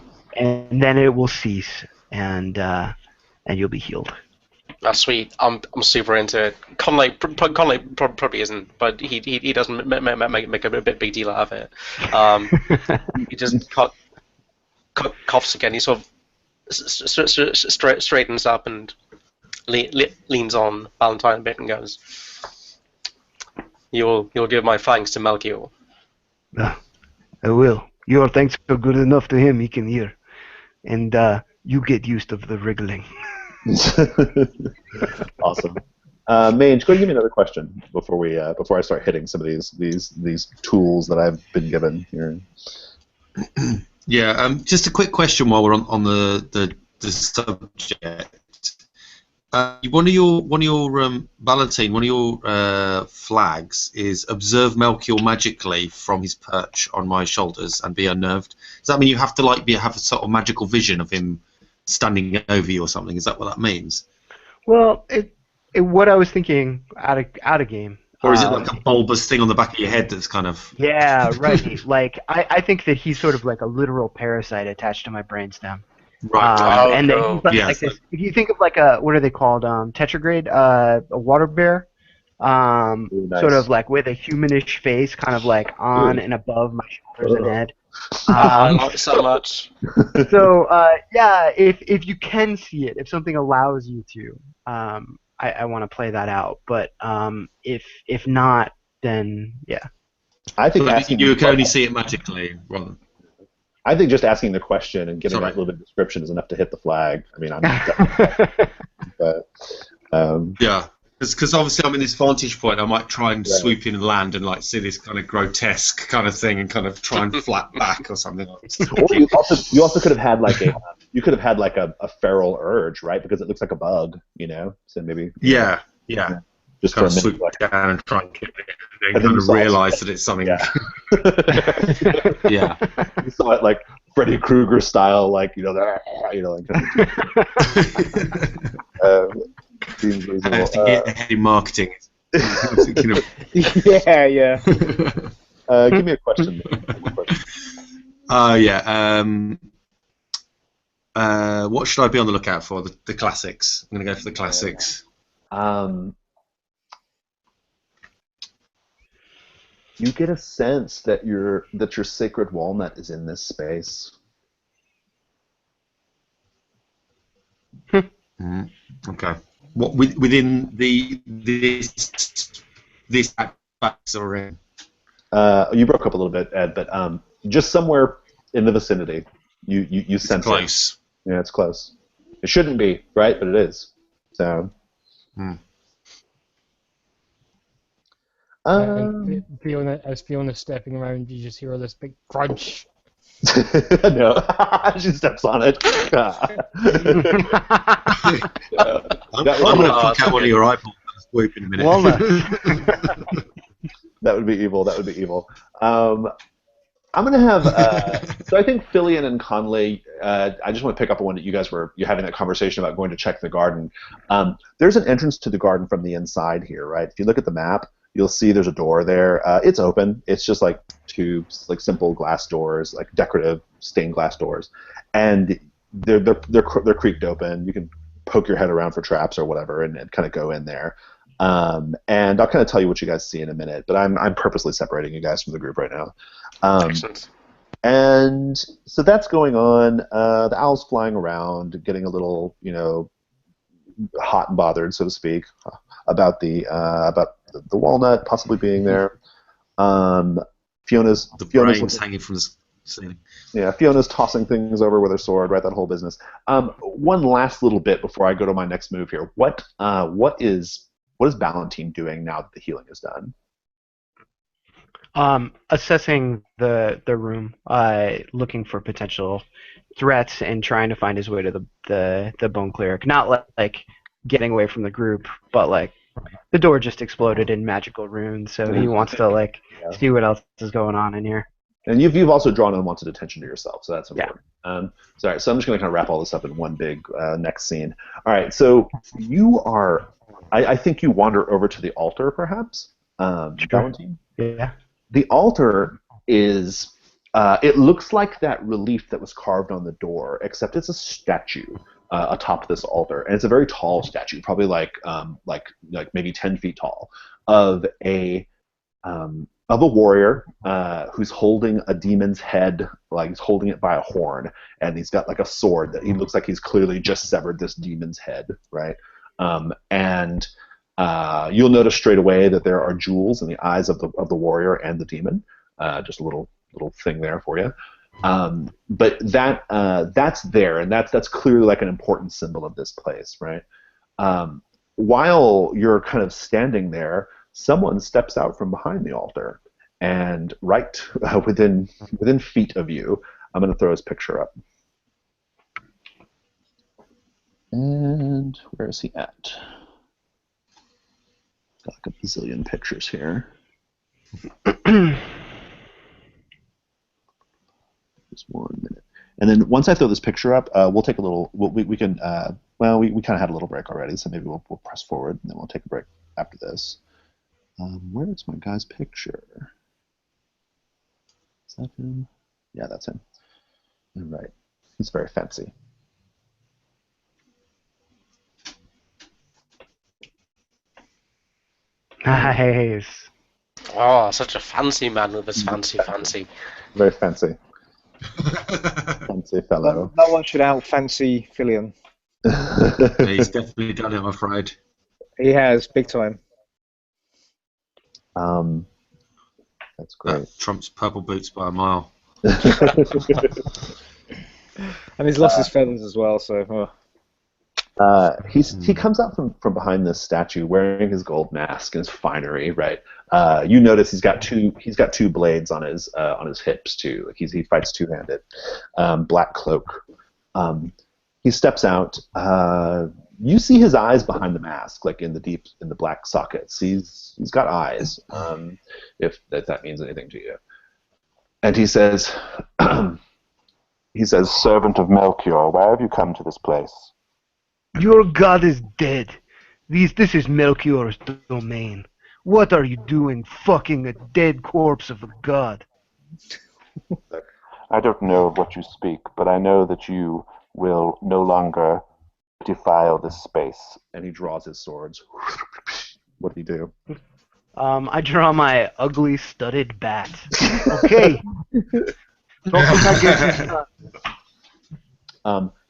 then it will cease, and you'll be healed. That's sweet. I'm super into it. Conley probably isn't, but he doesn't make a big deal out of it. He just coughs again. He sort of straightens up and leans on Valentine a bit and goes, "You'll give my thanks to Melchior." I will. Your thanks are good enough to him. He can hear, and you get used to the wriggling. Awesome. Mage, go ahead and give me another question before I start hitting some of these tools that I've been given here. Yeah, just a quick question while we're on the subject. One of your Valentine, one of your flags is observe Melchior magically from his perch on my shoulders and be unnerved. Does that mean you have to have a sort of magical vision of him standing over you or something? Is that what that means? Well, what I was thinking out of game. Or is it like a bulbous thing on the back of your head that's kind of... Yeah, right. Like I think that he's sort of like a literal parasite attached to my brainstem. Right. And then he's like this. If you think of like what are they called? Tetragrade, a water bear. Nice. Sort of like with a humanish face, kind of like on and above my shoulders and head. I love it so much. So yeah, if you can see it, if something allows you to, I want to play that out. But if not, then yeah. I think you can only see it magically, rather. I think just asking the question and giving that little bit of description is enough to hit the flag. I mean, I'm definitely, but yeah. Because obviously I'm in this vantage point, I might try and swoop in and land and like see this kind of grotesque kind of thing and kind of try and flat back or something. Or you also could have had like a feral urge, right? Because it looks like a bug, you know. So maybe yeah. Just kind for of a minute, swoop down and try and kill it, and then kind of realise that it's something. Yeah. Yeah. You saw it like Freddy Krueger style, like like. Seems reasonable. I have to get ahead in marketing. Yeah. Give me a question. What should I be on the lookout for? The classics. I'm going to go for the classics. You get a sense that your sacred walnut is in this space. Okay. What within this box or in? You broke up a little bit, Ed, but just somewhere in the vicinity, you sense close. It. Yeah, it's close. It shouldn't be, right? But it is. So. As Fiona stepping around, you just hear this big crunch. No, she steps on it. I'm going to pick out one of your eyeballs and swoop in a minute. That would be evil. I'm going to have, so I think Fillion and Conley, I just want to pick up on one that you're having that conversation about going to check the garden. There's an entrance to the garden from the inside here, right? If you look at the map, you'll see there's a door there. It's open. It's just like tubes, like simple glass doors, like decorative stained glass doors. And they're creaked open. You can poke your head around for traps or whatever and kind of go in there. And I'll kind of tell you what you guys see in a minute, but I'm purposely separating you guys from the group right now. Excellent. And so that's going on. The owl's flying around, getting a little, hot and bothered, so to speak, about the walnut possibly being there. Fiona's brains hanging from the ceiling. Yeah, Fiona's tossing things over with her sword, right? That whole business. One last little bit before I go to my next move here. What is Valentine doing now that the healing is done? Assessing the room, looking for potential threats and trying to find his way to the bone cleric. Not like getting away from the group, but like the door just exploded in magical runes, so he wants to see what else is going on in here. And you've also drawn unwanted attention to yourself, so that's Yeah. important. So I'm just going to kind of wrap all this up in one big next scene. All right, so you are. I think you wander over to the altar, perhaps, Valentine. Yeah. The altar is. It looks like that relief that was carved on the door, except it's a statue atop this altar, and it's a very tall statue, probably like maybe 10 feet tall, of a warrior who's holding a demon's head, like he's holding it by a horn, and he's got like a sword that he looks like he's clearly just severed this demon's head, right? And you'll notice straight away that there are jewels in the eyes of the warrior and the demon. Just a little thing there for you. But that's there, and that's clearly like an important symbol of this place, right? While you're kind of standing there, someone steps out from behind the altar, and right within feet of you, I'm going to throw his picture up. And where is he at? Got like a bazillion pictures here. Just 1 minute. And then once I throw this picture up, we'll take a little. We can. We kind of had a little break already, so maybe we'll press forward, and then we'll take a break after this. Where is my guy's picture? Is that him? Yeah, that's him. All right. He's very fancy. Nice. Oh, such a fancy man with his fancy. Very fancy. Fancy fellow. No one should out fancy Filion. Yeah, he's definitely done it, I'm afraid. He has, big time. That's great. Trump's purple boots by a mile. And he's lost his feathers as well, so... He comes out from behind this statue wearing his gold mask and his finery, right? You notice he's got two blades on his hips too. Like he fights two-handed. Black cloak. He steps out. You see his eyes behind the mask, like in the black sockets. He's got eyes. If that means anything to you. And he says, "Servant of Melchior, why have you come to this place?" Your god is dead. This is Melchior's domain. What are you doing, fucking a dead corpse of a god? I don't know of what you speak, but I know that you will no longer defile this space. And he draws his swords. What did he do? I draw my ugly studded bat. Okay. Don't think I get this done.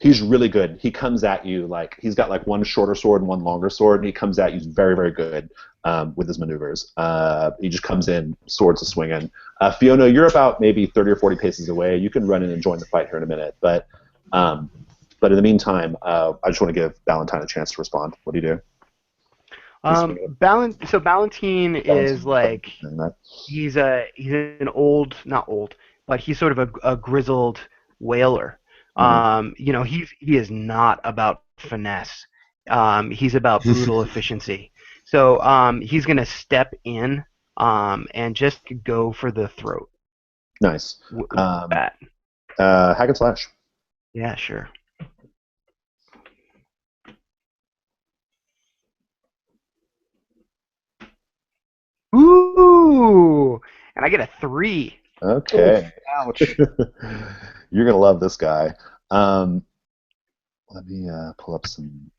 He's really good. He comes at you like he's got like one shorter sword and one longer sword, and he comes at you very, very good with his maneuvers. He just comes in, swords a swinging. Fiona, you're about maybe 30 or 40 paces away. You can run in and join the fight here in a minute, but in the meantime, I just want to give Valentine a chance to respond. What do you do? Valentine is like he's an old, not old, but he's sort of a grizzled whaler. He is not about finesse. He's about brutal efficiency. So he's gonna step in and just go for the throat. Nice. Bat. Hack and slash. Yeah, sure. Ooh, and I get a 3. Okay. Ouch. You're gonna love this guy. Let me pull up some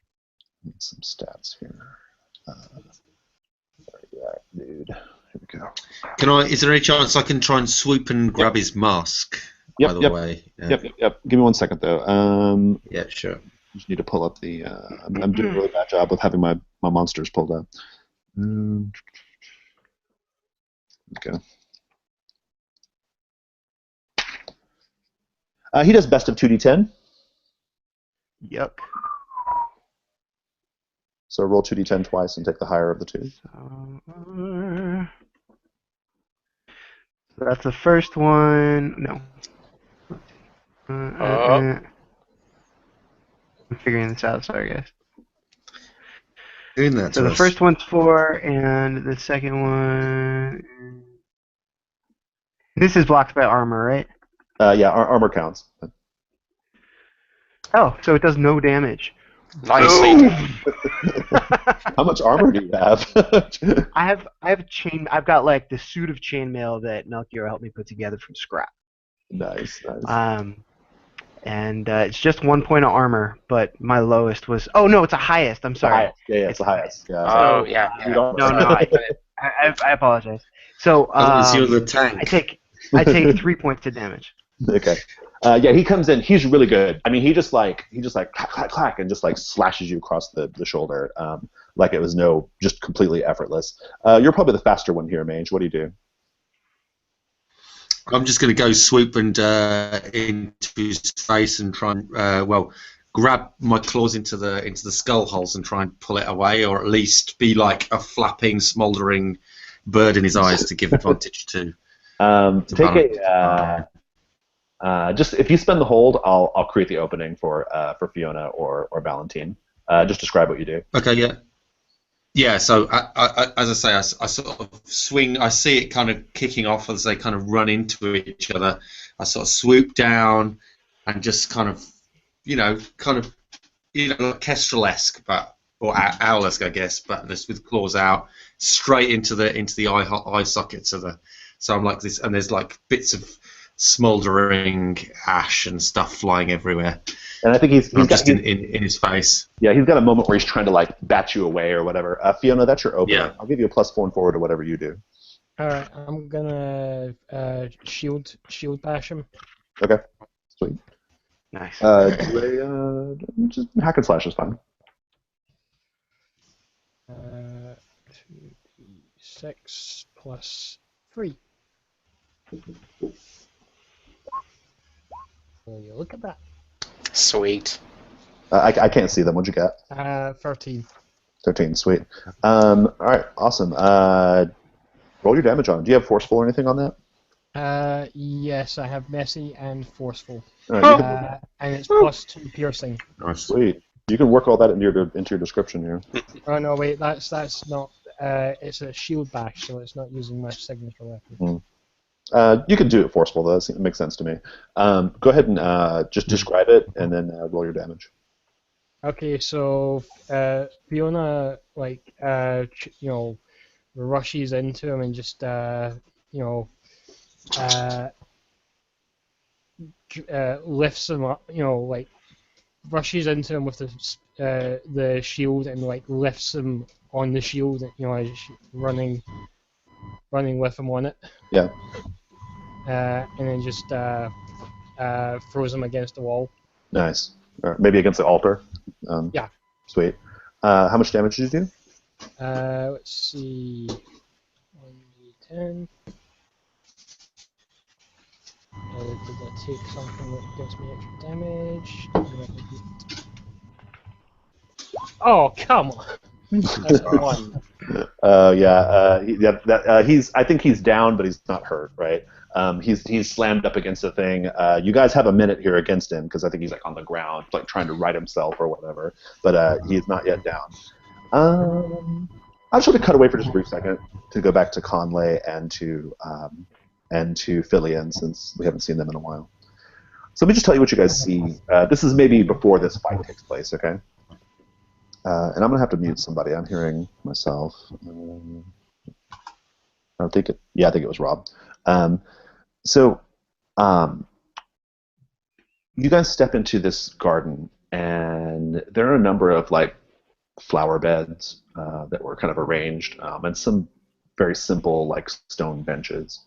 stats here. Where you at, dude? Here we go. Is there any chance I can try and swoop and grab his mask? By the way. Yep. Give me 1 second though. Yeah, sure. Just need to pull up the. I'm doing a really bad job with having my monsters pulled up. Okay. He does best of 2d10. Yuck. So roll 2d10 twice and take the higher of the two. So that's the first one. No. I'm figuring this out. Sorry, guys. Doing that. So the first one's 4, and the second one This is blocked by armor, right? Yeah, armor counts. Oh, so it does no damage. Nicely done. How much armor do you have? I have chain. I've got like the suit of chainmail that Melchior helped me put together from scrap. Nice. And it's just 1 point of armor, but my lowest was. Oh no, it's a highest. I'm The sorry. highest. Yeah, it's the highest. Yeah. Oh, So, yeah. don't- No, I get it. I apologize. So You're the tank. I take 3 points of damage. Okay. Yeah, he comes in. He's really good. I mean, he just like clack, clack, clack, and just like slashes you across the shoulder, like it was just completely effortless. You're probably the faster one here, Mange. What do you do? I'm just going to go swoop and into his face and try and grab my claws into the skull holes and try and pull it away, or at least be like a flapping, smouldering bird in his eyes to give advantage to. Take just if you spend the hold, I'll create the opening for Fiona or Valentine. Just describe what you do. Okay, yeah. Yeah, so as I say, I sort of swing. I see it kind of kicking off as they kind of run into each other. I sort of swoop down and just kind of like Kestrel-esque, or owl-esque, I guess, but just with claws out, straight into the eye sockets of the. So I'm like this, and there's like bits of smouldering ash and stuff flying everywhere. And I think he's got just in his face. Yeah, he's got a moment where he's trying to like bat you away or whatever. Fiona, that's your opening. Yeah. I'll give you a +4 and forward or whatever you do. All right, I'm gonna shield bash him. Okay, sweet. Nice. Just hack and slash is fine. 2d6 plus 3. Will you look at that? Sweet. I can't see them. What'd you get? 13. 13, sweet. All right, awesome. Roll your damage on him. Do you have forceful or anything on that? Yes, I have messy and forceful. All right, And it's +2 piercing. Nice. sweet. You can work all that into your description here. Oh no, wait, that's not. It's a shield bash, so it's not using my signature weapon. You can do it forceful though. It makes sense to me. Go ahead and just describe it, and then roll your damage. Okay, so Fiona rushes into him and just lifts him up. Rushes into him with the shield and like lifts him on the shield. Running with him on it. Yeah. And then just throws him against the wall. Nice. Maybe against the altar. Yeah. Sweet. How much damage did you do? Let's see. 1d10. Did I take something that gives me extra damage? Oh, come on! That's 1. I think he's down, but he's not hurt, right? He's slammed up against the thing. You guys have a minute here against him because I think he's like on the ground, like trying to right himself or whatever. But he's not yet down. I just want to cut away for just a brief second to go back to Conley and to Filian, since we haven't seen them in a while. So let me just tell you what you guys see. This is maybe before this fight takes place, okay? And I'm gonna have to mute somebody. I'm hearing myself. I think it was Rob. You guys step into this garden, and there are a number of like flower beds that were kind of arranged, and some very simple like stone benches.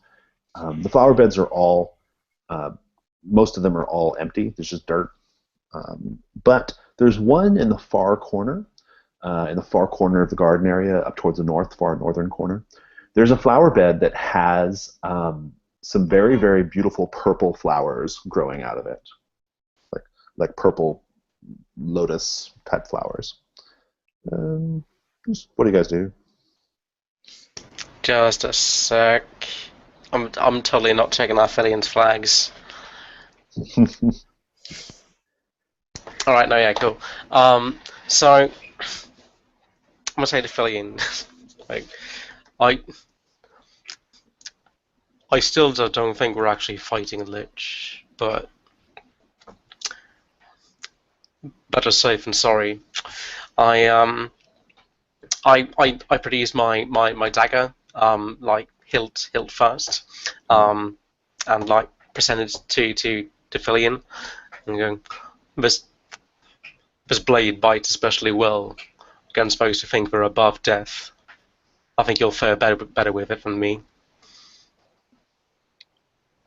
The flower beds are all, most of them are all empty. There's just dirt. But there's one in the far corner of the garden area, up towards the far northern corner. There's a flower bed that has some very, very beautiful purple flowers growing out of it, like purple lotus type flowers. What do you guys do? Just a sec. I'm totally not checking our Filian's flags. Alright, no, yeah, cool. So I'm gonna say to Filian, like, I I still don't think we're actually fighting a lich, but better safe than sorry. I produced my dagger, like hilt first, and like presented to Filion, and going, this blade bites especially well. I'm supposed to think we're above death. I think you'll fare better with it than me.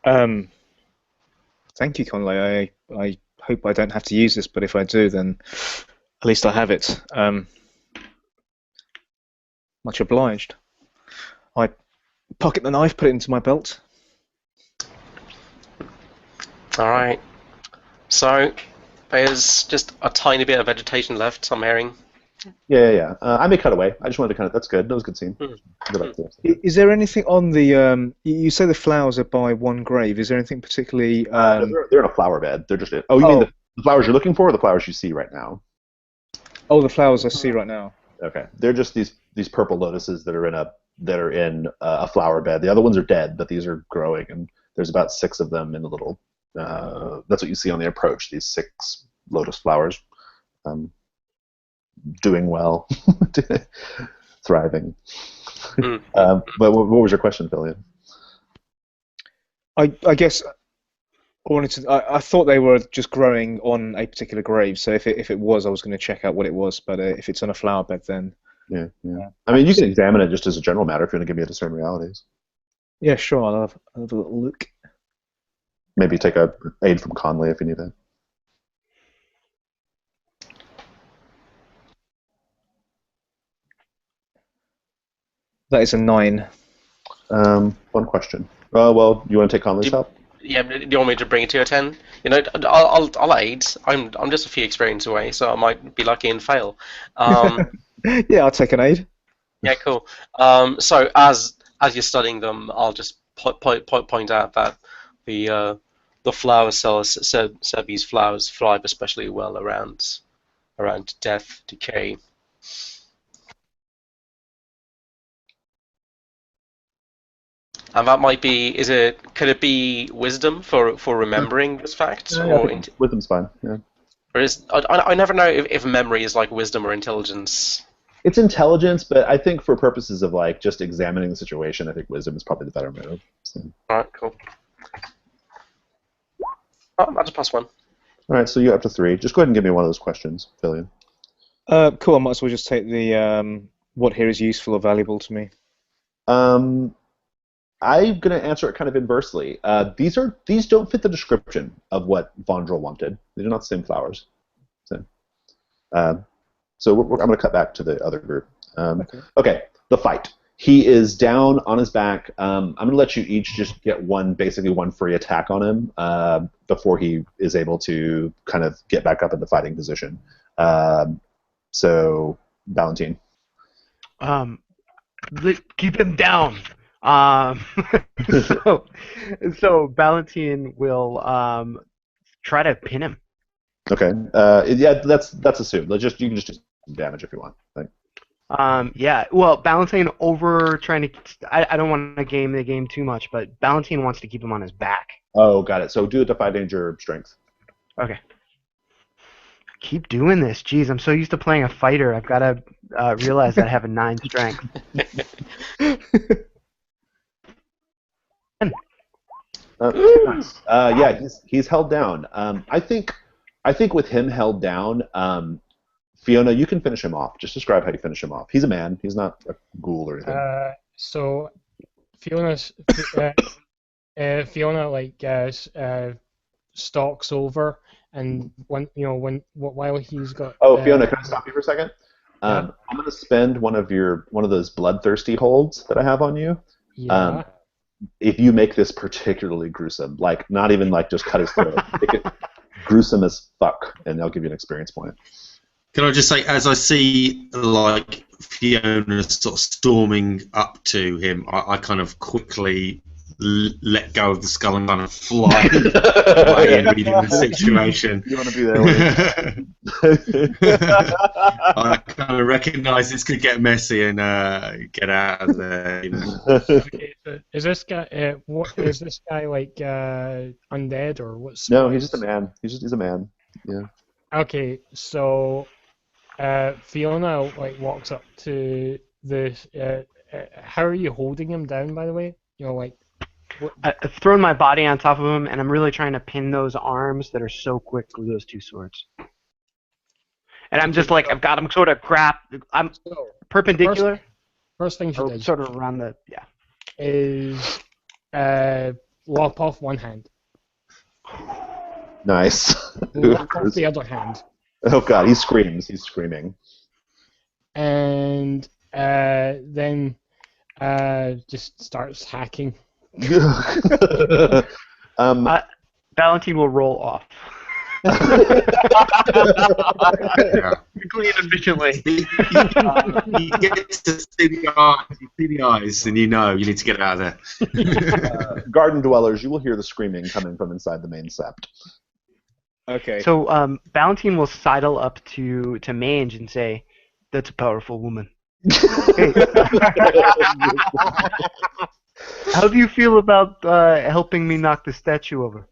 Thank you, Conley. I hope I don't have to use this, but if I do, then at least I have it. Much obliged. I pocket the knife, put it into my belt. Alright. So, there's just a tiny bit of vegetation left, I'm hearing. Yeah. I may cut away. I just wanted to kind of. That's good. That was a good scene. Go back to it. Is there anything on the? You say the flowers are by one grave. Is there anything particularly? They're in a flower bed. They're just. Oh, you mean the flowers you're looking for, or the flowers you see right now? Oh, the flowers I see right now. Okay, they're just these purple lotuses that are in a flower bed. The other ones are dead, but these are growing, and there's about 6 of them in the little. That's what you see on the approach. These 6 lotus flowers. Doing well, thriving. But what was your question, Filion? I guess I wanted to. I thought they were just growing on a particular grave. So if it was, I was going to check out what it was. But if it's on a flower bed, then yeah. I mean, you can examine it just as a general matter if you want to give me a discern realities. Yeah, sure. I'll have a little look. Maybe take a aid from Conley if you need that. That is a 9. One question. Well, you want to take Conley's help? Yeah, do you want me to bring it to a 10? You know, I'll aid. I'm just a few experience away, so I might be lucky and fail. Yeah, I'll take an aid. Yeah, cool. So as you're studying them, I'll just point out that the flower cells, so these flowers thrive especially well around death, decay. And that might be. Could it be wisdom for remembering this fact, Wisdom's fine. Yeah. Or I never know if memory is like wisdom or intelligence. It's intelligence, but I think for purposes of like just examining the situation, I think wisdom is probably the better move. So. All right, cool. Oh, that's a +1. All right, so you're up to 3. Just go ahead and give me one of those questions, Filion. Cool. I might as well just take the what here is useful or valuable to me. I'm going to answer it kind of inversely. These don't fit the description of what Vondrel wanted. These are not the same flowers. So I'm going to cut back to the other group. Okay, the fight. He is down on his back. I'm going to let you each just get basically one free attack on him before he is able to kind of get back up in the fighting position. So, Valentine. Keep him down. So Valentine will try to pin him. Okay. Yeah, that's assumed. You can just do some damage if you want. Yeah. Well, Valentine trying to. I don't want to game the game too much, but Valentine wants to keep him on his back. Oh, got it. So do a defy danger strength. Okay. Keep doing this. Jeez, I'm so used to playing a fighter. I've got to realize that I have a 9 strength. Nice. Yeah, he's held down. I think with him held down, Fiona, you can finish him off. Just describe how you finish him off. He's a man. He's not a ghoul or anything. So Fiona stalks over, and while he's got. Oh, Fiona, can I stop you for a second? I'm going to spend one of those bloodthirsty holds that I have on you. Yeah. If you make this particularly gruesome, like not even like just cut his throat, make it gruesome as fuck, and I'll give you an experience point. Can I just say, as I see like Fiona sort of storming up to him, I kind of quickly let go of the skull and kind of fly away and reading the situation. You want to be there with I kind of recognise this could get messy and get out of there. You know. Okay, so is this guy? What is this guy like? Undead or what's? No, he's just a man. He's a man. Yeah. Okay, so Fiona like walks up to the. How are you holding him down, by the way? You know, like. I've thrown my body on top of him, and I'm really trying to pin those arms that are so quick with those two swords. And I'm just like, I've got him sort of I'm perpendicular. First thing she or does sort of around the, yeah. is lop off one hand. Nice. Lop off the other hand. Oh god, he screams. He's screaming. And then just starts hacking. Valentine will roll off. Yeah. Quickly and efficiently. You get to see the eyes, and you know you need to get out of there. Garden dwellers, you will hear the screaming coming from inside the main sept. Okay. So Valentine will sidle up to Mange and say, "That's a powerful woman." Hey. How do you feel about helping me knock the statue over?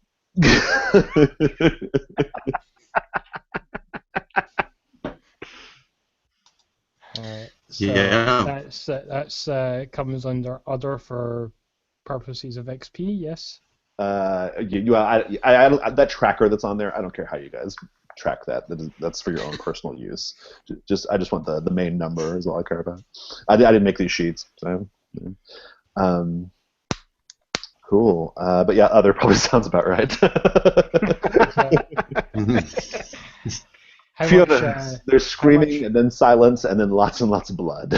So Yeah. that's comes under other for purposes of XP. Yes. That tracker that's on there, I don't care how you guys track that. That's for your own personal use. I just want the main number is all I care about. I didn't make these sheets, so. Cool. But yeah, other probably sounds about right. How Fiona, much, there's screaming and then silence and then lots and lots of blood.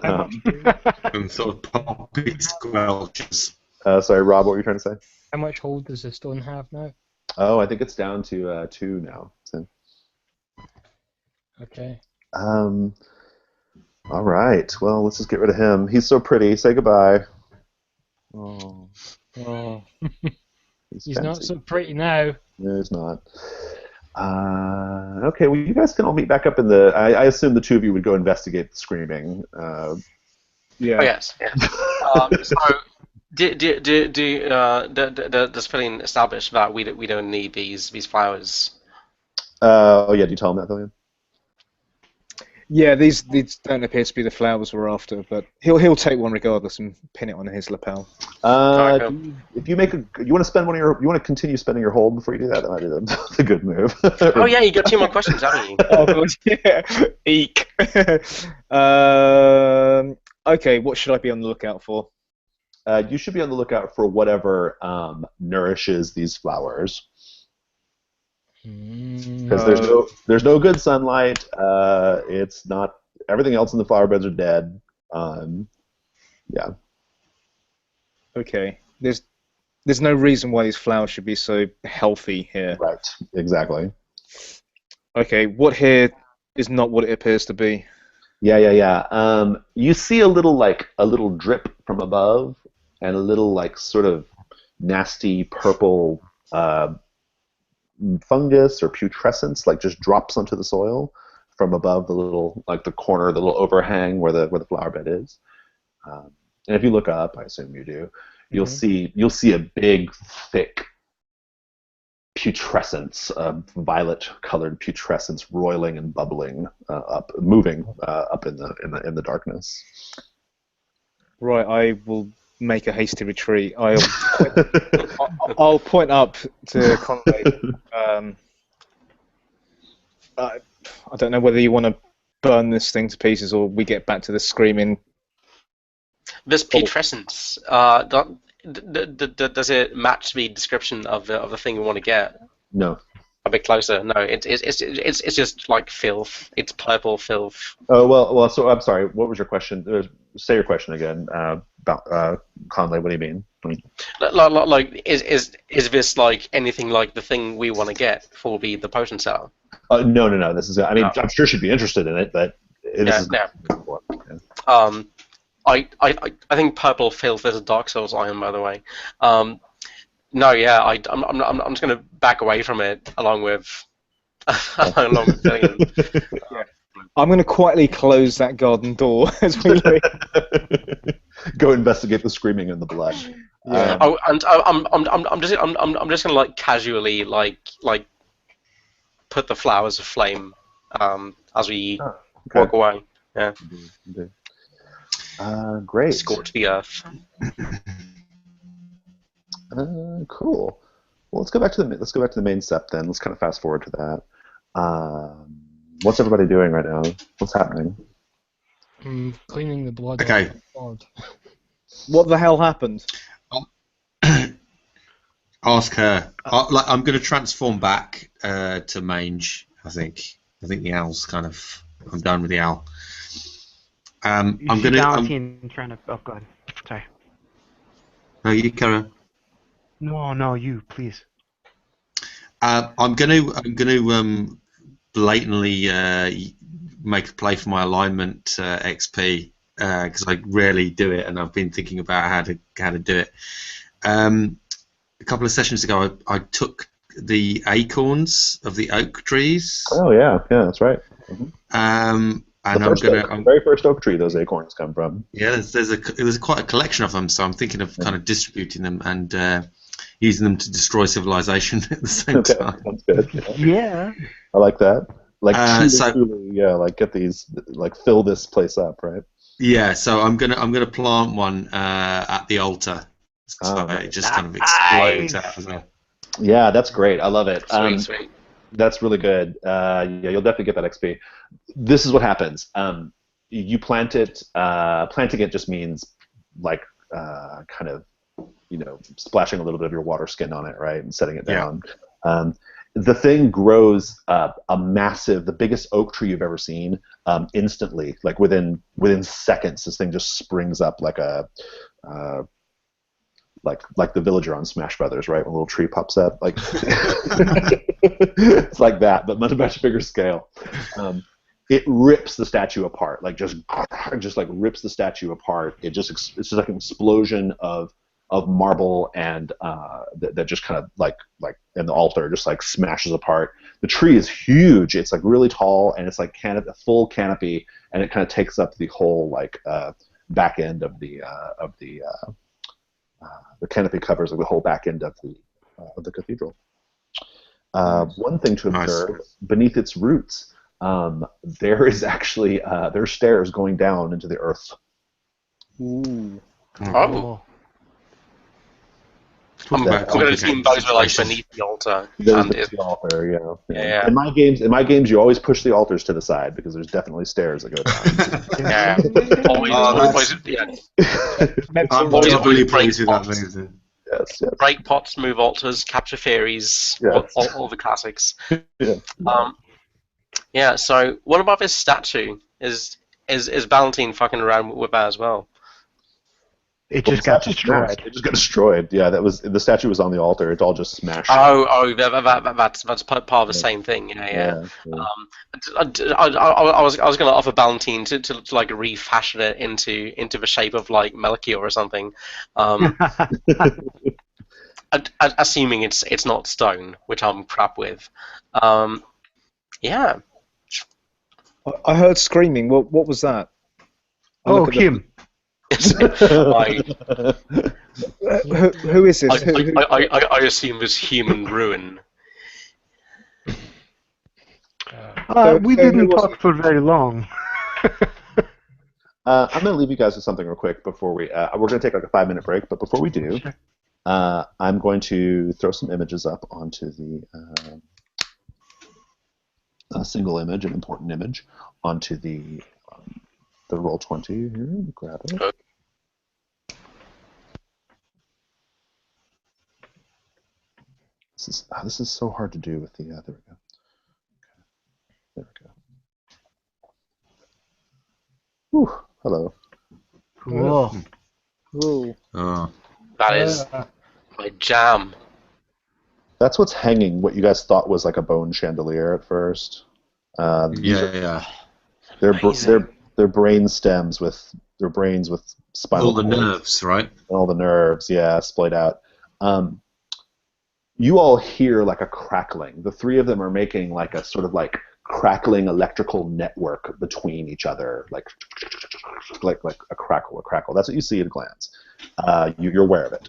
And sort of poppy squelches. Sorry, Rob, what were you trying to say? how much hold does the stone have now? Oh, I think it's down to 2 now. So. Okay. All right. Well, let's just get rid of him. He's so pretty. Say goodbye. Oh. Oh. He's fancy. not so pretty now. No, he's not. Okay, well, you guys can all meet back up in the... I assume the two of you would go investigate the screaming. Yeah. Oh, yes. So, does Fillion establish that we don't need these flowers? Oh, yeah, do you tell him that, Villian? Yeah, these don't appear to be the flowers we're after, but he'll take one regardless and pin it on his lapel. If you want to spend you want to continue spending your hold before you do that, that might be a good move. Oh yeah, you got 2 more questions, haven't you? Oh god, yeah. Eek. Okay, what should I be on the lookout for? You should be on the lookout for whatever nourishes these flowers. Because there's no good sunlight. It's not, everything else in the flower beds are dead. Yeah. Okay. There's no reason why these flowers should be so healthy here. Right. Exactly. Okay. What here is not what it appears to be. Yeah. You see a little drip from above, and a little sort of nasty purple fungus or putrescence just drops onto the soil from above the little the corner, the little overhang where the flower bed is. And if you look up, I assume you do, you'll see a big, thick putrescence, violet-colored putrescence, roiling and bubbling moving up in the darkness. Right. I will make a hasty retreat. I'll point up to Conway. I don't know whether you want to burn this thing to pieces or we get back to the screaming. This putrescence, does it match the description of the thing we want to get? No. A bit closer. No, it's just like filth. It's purple filth. Oh well. So I'm sorry. What was your question? Say your question again. About Conley. What do you mean? Like, is this like anything like the thing we want to get for the potion seller? No. This is. I mean, I'm sure she'd be interested in it, but this is. Yeah. I think Purple Filth is a Dark Souls item, by the way. No, yeah, I'm just gonna back away from it along with along with Fillion. I'm going to quietly close that garden door as we leave. Go investigate the screaming and the blood. Yeah. Oh, and I'm just gonna like casually like put the flowers of flame as we walk away. Yeah. Indeed. Great. Scorch the earth. Cool. Well, let's go back to the main step then. Let's kind of fast forward to that. What's everybody doing right now? What's happening? Cleaning the blood Okay. off the sword. What the hell happened? Ask her. I'm going to transform back to mange. I think the owl's kind of. I'm done with the owl. I'm You see going to. Valentine trying to. Oh, go ahead. Sorry. No, you carry on. No, you please. I'm going to blatantly make a play for my alignment XP because I rarely do it, and I've been thinking about how to do it. A couple of sessions ago, I took the acorns of the oak trees. Oh yeah, that's right. And the very first oak tree those acorns come from. Yeah, there's quite a collection of them, so I'm thinking of kind of distributing them and using them to destroy civilization at the same time. That's good. Yeah. I like that. Like so, like get these, like fill this place up, right? Yeah, so I'm gonna plant one at the altar, so it just kind of explodes out as well. Yeah, that's great. I love it. Sweet. That's really good. Yeah, you'll definitely get that XP. This is what happens. You plant it. Planting it just means like kind of, splashing a little bit of your water skin on it, right, and setting it down. The thing grows the biggest oak tree you've ever seen, instantly. Like within seconds, this thing just springs up like a like the villager on Smash Brothers, right? When a little tree pops up, like it's like that, but much bigger scale. It rips the statue apart, like just like rips the statue apart. It's just like an explosion of marble and that just kind of like in the altar just like smashes apart. The tree is huge. It's like really tall, and it's like a full canopy, and it kind of takes up the whole like back end of the canopy covers like the whole back end of the cathedral. One thing to observe beneath its roots, there is actually there's stairs going down into the earth. Ooh. Oh. I'm going to assume those were like beneath the altar. Beneath the altar, yeah. In my games, you always push the altars to the side because there's definitely stairs that go down. Yeah. Always, I'm totally pleased with that move. Yes. Break pots, move altars, capture fairies, all the classics. Yeah. So what about this statue? Is Valentine fucking around with that as well? It just got destroyed. It just got destroyed. Yeah, the statue was on the altar. It all just smashed. That's part of the same thing. Yeah. I was going to offer Valentine to like refashion it into the shape of like Melchior or something. Assuming it's not stone, which I'm crap with. Yeah. I heard screaming. What was that? Oh, Kim. Who is this? I assume this human ruin. We didn't talk for very long. I'm going to leave you guys with something real quick before we're going to take like a 5-minute break, but before we do, I'm going to throw some images up onto the single image, an important image, onto the Roll20 here. Grab it. This is so hard to do with the. There we go. Okay. There we go. Whew. Hello. Cool. Cool. That is my jam. That's what's hanging. What you guys thought was like a bone chandelier at first. Yeah. They're brain stems with their brains with spinal All the cords. nerves, right? All the nerves, yeah, splayed out. You all hear like a crackling. The three of them are making like a sort of like crackling electrical network between each other, like a crackle, a crackle. That's what you see at a glance. You're aware of it.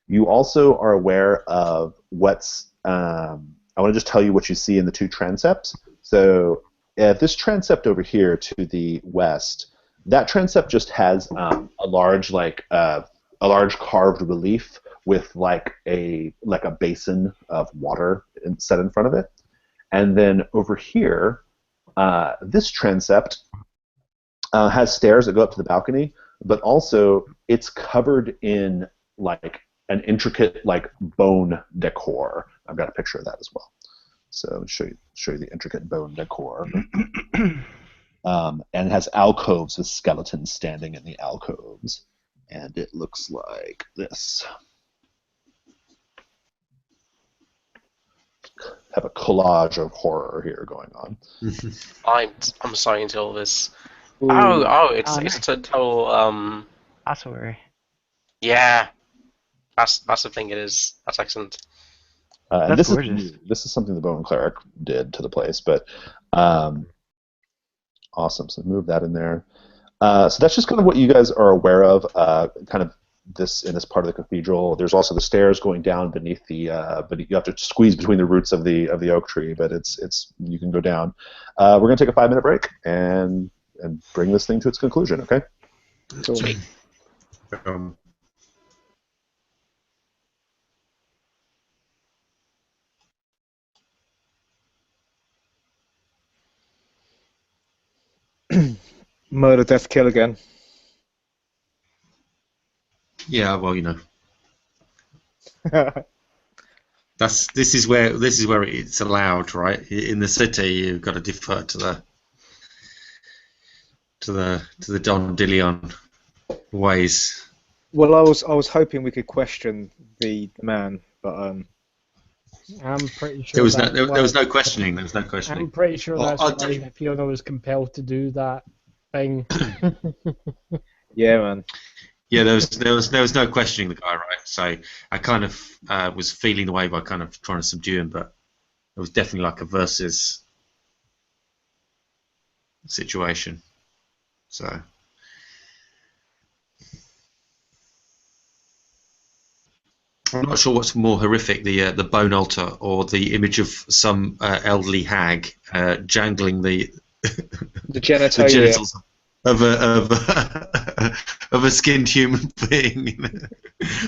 You also are aware of what's. I want to just tell you what you see in the two transepts. So this transept over here to the west, that transept just has a large carved relief with like a basin of water set in front of it. And then over here, this transept has stairs that go up to the balcony, but also it's covered in like an intricate like bone decor. I've got a picture of that as well. So I'll show you the intricate bone decor. And it has alcoves with skeletons standing in the alcoves. And it looks like this. Have a collage of horror here going on. I'm sorry into all this. Ooh. It's total Ossuary. yeah. That's the thing. It is. That's excellent. And That's this gorgeous. is something the Bone Cleric did to the place, but awesome. So move that in there. So that's just kind of what you guys are aware of. Kind of in this part of the cathedral. There's also the stairs going down beneath the. But you have to squeeze between the roots of the oak tree. But it's you can go down. We're gonna take a 5-minute break and bring this thing to its conclusion. Okay. Sweet. Murder, death, kill again. Yeah, well, you know, this is where it's allowed, right? In the city, you've got to defer to the Don Dillion ways. Well, I was hoping we could question the man, but I'm pretty sure There was that's there why- was no questioning. There was no I'm questioning. pretty sure that's I'll why take- Fiona was compelled to do that thing. yeah, man. Yeah, there was no questioning the guy, right? So I kind of was feeling the way by kind of trying to subdue him, but it was definitely like a versus situation. So I'm not sure what's more horrific, the bone altar or the image of some elderly hag jangling the The genitalia. the genitals of a skinned human being.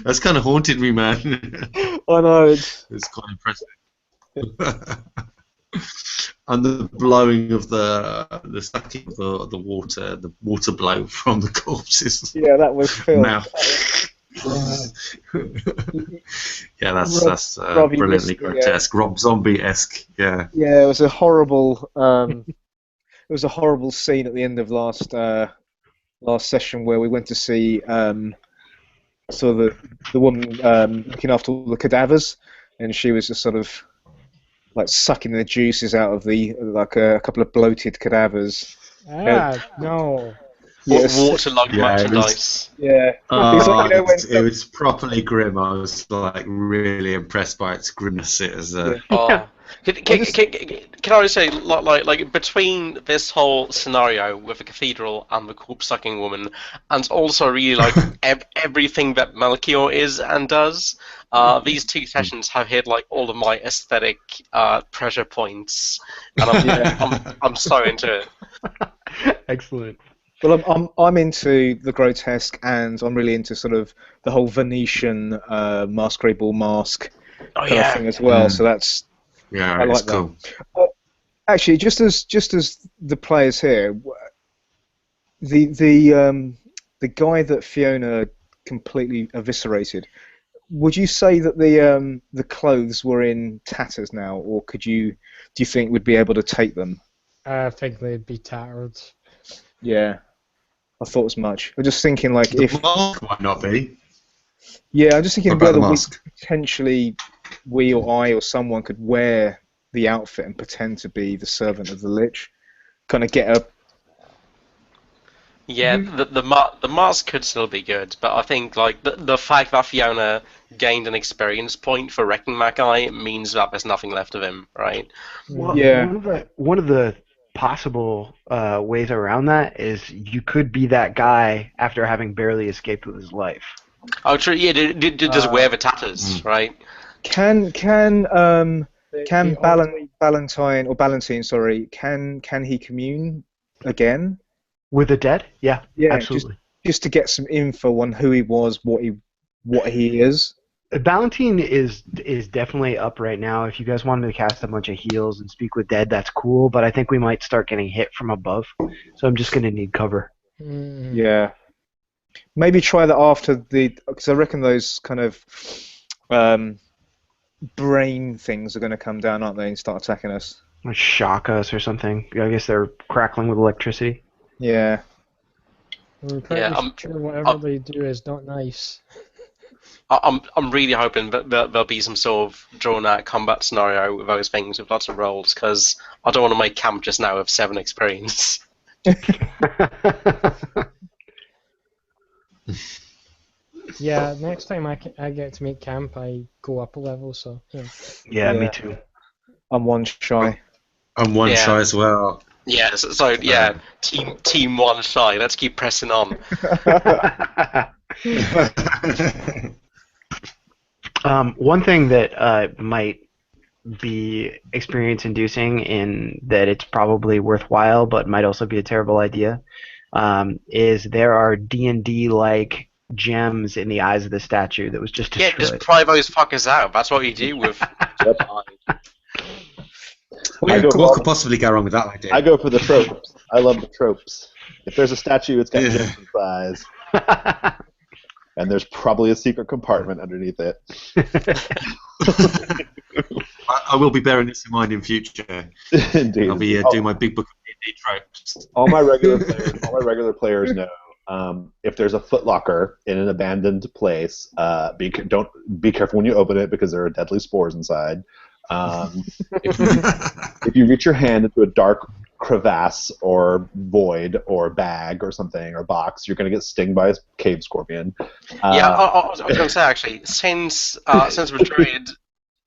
That's kind of haunted me, man. I know. It's quite impressive. And the blowing of the sucking of the water blow from the corpses. yeah, that was filmed. Mouth. Yeah, that's Robbie brilliantly missed the, grotesque, Rob Zombie-esque. Yeah. Yeah, it was a horrible. It was a horrible scene at the end of last session where we went to see sort of the woman looking after all the cadavers, and she was just sort of like sucking the juices out of a couple of bloated cadavers. No. Yes. Waterlogged Yeah, it was- merchandise. Yeah. It's like, you know, It was properly grim. I was like really impressed by its grimness. It was Oh. Can I just say, like between this whole scenario with the cathedral and the corpse-sucking woman, and also really like everything that Melchior is and does, these two sessions have hit like all of my aesthetic pressure points, and I'm so into it. Excellent. Well, I'm into the grotesque, and I'm really into sort of the whole Venetian masquerade mask kind of thing as well. So that's yeah, I it's like that. cool. actually just as the players here, the guy that Fiona completely eviscerated. Would you say that the clothes were in tatters now, or do you think we'd be able to take them? I think they'd be tattered. Yeah, I thought as much. I'm just thinking, like, The if mask might not be. yeah, I'm just thinking What about the whether mask? we or I or someone could wear the outfit and pretend to be the servant of the Lich, kind of get a Yeah, the mask could still be good, but I think like the fact that Fiona gained an experience point for wrecking Mackay means that there's nothing left of him, right? Well, Yeah. one of the possible ways around that is you could be that guy after having barely escaped with his life. Oh, true. Yeah, just wear the tatters, right? Can They Ballantine, sorry, can he commune again? With the dead? Yeah, Yeah, absolutely. just to get some info on who he was, what he is. Ballantine is definitely up right now. If you guys want me to cast a bunch of heals and speak with dead, that's cool, but I think we might start getting hit from above. So I'm just going to need cover. Yeah. Maybe try that after because I reckon those kind of brain things are going to come down, aren't they, and start attacking us. Or shock us or something. I guess they're crackling with electricity. Yeah. I'm pretty sure whatever they do is not nice. I'm really hoping that there'll be some sort of drawn-out combat scenario with those things with lots of rolls, because I don't want to make camp just now with 7 experience. Yeah, next time I get to make camp, I go up a level, so yeah. Yeah, me too. I'm one shy. I'm one shy as well. Yeah, so yeah, team 1 shy. Let's keep pressing on. One thing that might be experience-inducing in that it's probably worthwhile, but might also be a terrible idea, is there are D&D-like gems in the eyes of the statue that was just destroyed. Yeah, just pry those fuckers out. That's what you do with. What could possibly go wrong with that idea? I go for the tropes. I love the tropes. If there's a statue, it's got different size. And there's probably a secret compartment underneath it. I will be bearing this in mind in future. Indeed. I'll be doing my big book of D&D tropes. All my regular players know. If there's a footlocker in an abandoned place, don't be careful when you open it because there are deadly spores inside. If you reach your hand into a dark crevasse or void or bag or something or box, you're going to get stung by a cave scorpion. I was going to say actually, since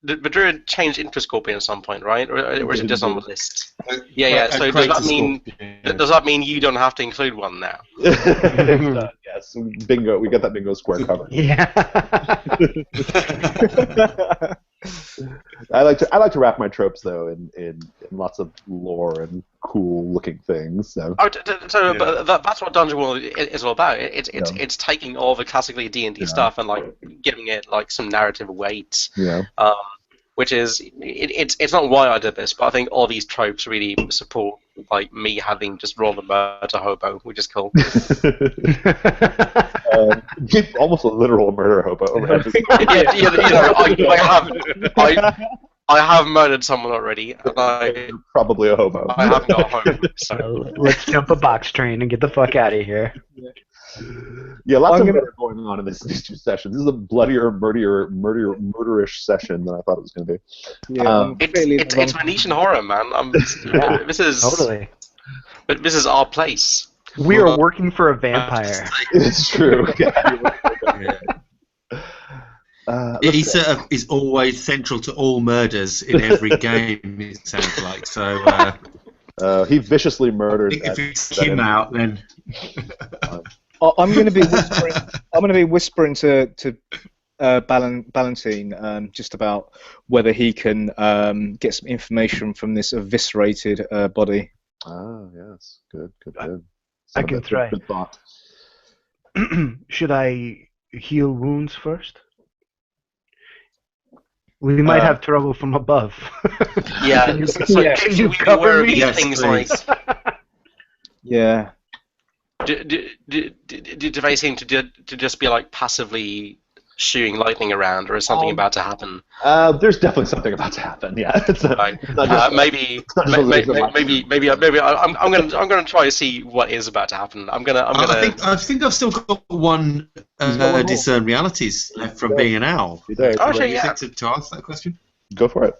the druid changed into scorpion at some point, right? Or is it just on the list? Yeah. So does that mean you don't have to include one now? Yes, bingo. We got that bingo square covered. Yeah. I like to wrap my tropes though in lots of lore and cool looking things. So, but that's what Dungeon World is all about. It's taking all the classically D&D stuff and like giving it like some narrative weight. Yeah. Which is it's not why I did this, but I think all these tropes really support like me having just rolled a murder hobo, which is cool. Almost a literal murder hobo. I have murdered someone already, and probably a hobo. I haven't got a home. So let's jump a box train and get the fuck out of here. Yeah, lots of murder going on in these 2 sessions. This is a bloodier, murderish session than I thought it was going to be. Yeah, it's Venetian horror, man. This is totally. But this is our place. We are working for a vampire. It's true. Issa is always central to all murders in every game. It sounds like so. He viciously murdered. If it's him out, then. I'm going to be whispering to Ballantine just about whether he can get some information from this eviscerated body. Ah, yes, good. I can try. Good thought. Should I heal wounds first? We might have trouble from above. Yeah. Can you cover me? Yes, things like. Yeah. Do they seem to just be like passively shooting lightning around, or is something about to happen? There's definitely something about to happen. Yeah, maybe I'm gonna try to see what is about to happen. I think I've still got one discern realities left from being an owl. Oh, sure, yeah. To answer that question. Go for it.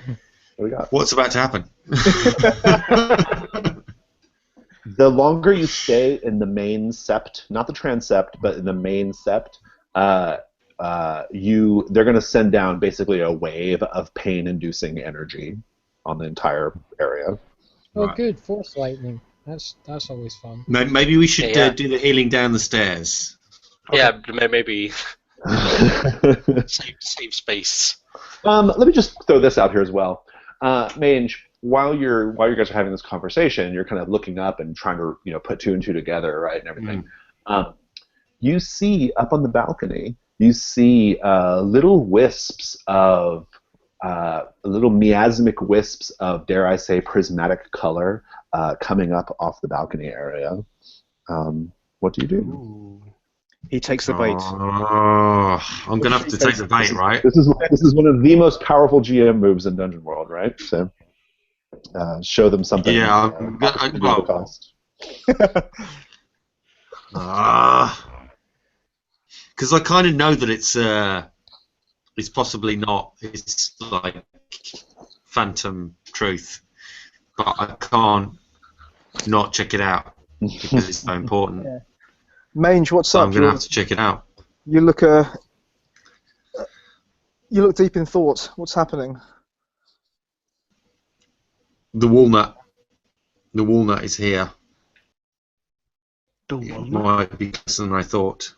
What do we got? What's about to happen? the longer you stay in the main sept, not the transept, but in the main sept, they're going to send down basically a wave of pain-inducing energy on the entire area. Oh, Right. good. Force lightning. That's always fun. Maybe we should Yeah. do the healing down the stairs. Yeah, maybe save space. Let me just throw this out here as well. Mange, while you guys are having this conversation, you're kind of looking up and trying to put two and two together, right, and everything. You see up on the balcony, you see little wisps of little miasmic wisps of, dare I say, prismatic color coming up off the balcony area. What do you do? Ooh. He takes the bait. Oh, I'm gonna have to take the bait, right? This is one of the most powerful GM moves in Dungeon World, right? So show them something. Yeah, well, cost. Because I kind of know that it's possibly not. It's like phantom truth, but I can't not check it out because it's so important. Yeah. Mange, what's So up? I'm gonna have to check it out. You look deep in thought. What's happening? The walnut is here. The It walnut? might be closer than I thought.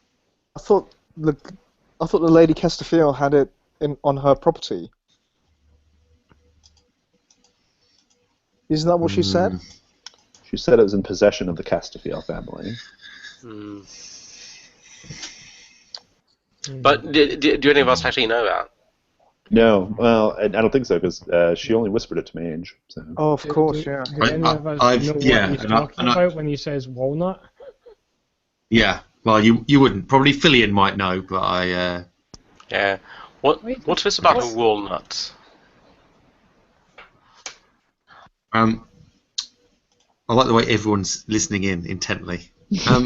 I thought the Lady Castafiel had it on her property. Isn't that what she said? She said it was in possession of the Castafiel family. But do any of us actually know that? No, well, I don't think so because she only whispered it to Mange. So. Oh, of course, yeah. Do any of us I've- know what yeah, he's and talking I- about when he says walnut? Yeah. Well, you wouldn't. Probably Fillion might know, but I. Yeah. What's this about a walnut? I like the way everyone's listening in intently. Yeah,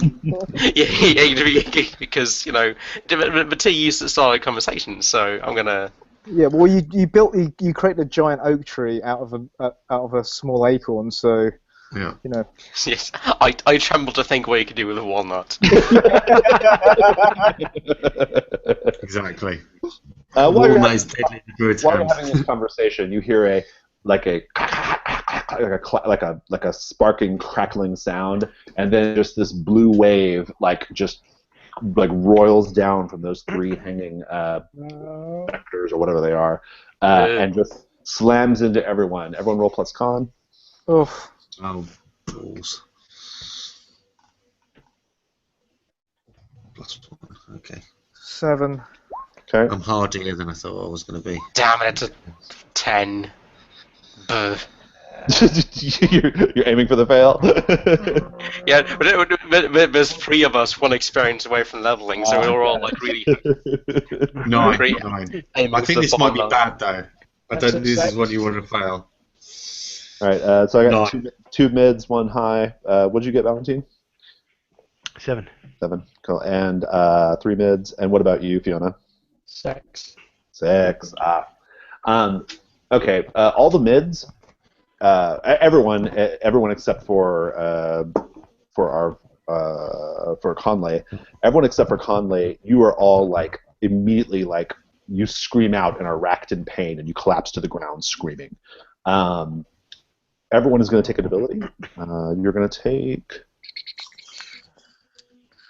because the T used to start a conversation, so I'm gonna. Yeah, well, you created a giant oak tree out of a small acorn, so Yeah. Yes, I tremble to think what you could do with a walnut. Exactly. While is deadly in the druid's you're hands. having this conversation, you hear a sparking, crackling sound, and then just this blue wave, roils down from those three hanging vectors or whatever they are, and just slams into everyone. Everyone roll plus con. oh, Oh, balls. +1. Okay. 7. Okay. I'm hardier than I thought I was going to be. Damn it, it's a 10. You're aiming for the fail. Yeah, but there's 3 of us, 1 experience away from leveling, so we're all really. 9. Great. 9. aiming I for think the this might be bottom. bad though. I don't think this is what you want to fail. All right. So I got 9. two mids, 1 high. What did you get, Valentine? 7. 7. Cool. And 3 mids. And what about you, Fiona? 6. 6. Okay. All the mids. Everyone except for Conley. Everyone except for Conley. You are all immediately you scream out and are racked in pain and you collapse to the ground screaming. Everyone is going to take an ability. You're going to take.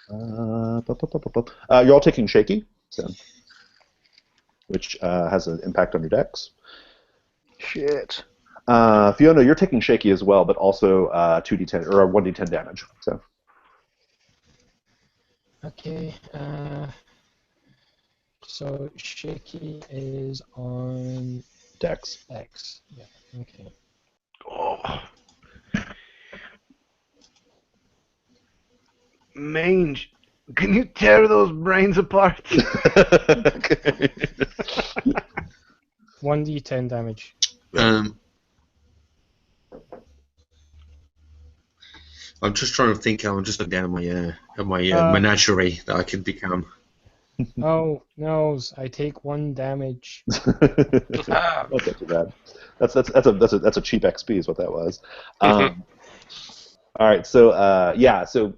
You're all taking shaky, which has an impact on your dex. shit. Fiona, you're taking shaky as well, but also 2d10 or 1d10 damage. So. Okay. So shaky is on Dex. X. Yeah. Okay. Oh. Mange, can you tear those brains apart? Okay. 1d10 damage. I'm just trying to think. I'm just looking down at my menagerie that I could become. Oh no! I take 1 damage. That's not too bad. That's a cheap XP is what that was. All All right. So yeah. So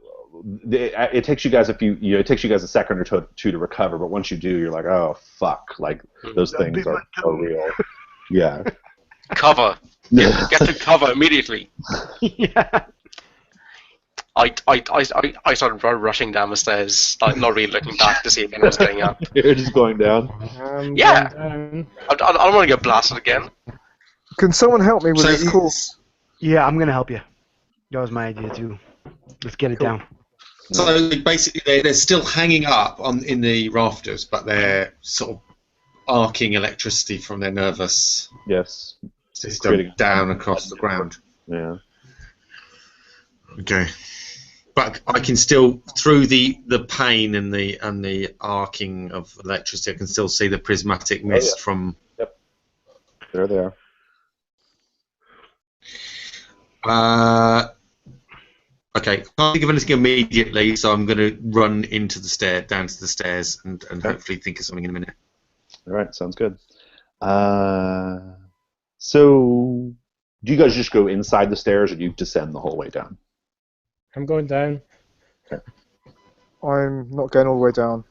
it takes you guys it takes you guys a second or two to recover, but once you do, you're like, oh fuck, like those things are real. Yeah. Cover. Get to cover immediately. Yeah. I started rushing down the stairs, like not really looking back to see if anyone's getting up. You're just going down. Yeah. Going down. I don't want to get blasted again. Can someone help me with So this you- course? Yeah, I'm gonna help you. That was my idea too. Let's get it down. So basically, they're still hanging up in the rafters, but they're sort of arcing electricity from their nervous Yes. system Creating- down across the ground. Yeah. Okay, but I can still, through the pain and the arcing of electricity, I can still see the prismatic mist yeah. from. There they are. Okay, can't think of anything immediately, so I'm going to run down to the stairs, and hopefully think of something in a minute. All right. Sounds good. So do you guys just go inside the stairs, or do you descend the whole way down? I'm going down. I'm not going all the way down.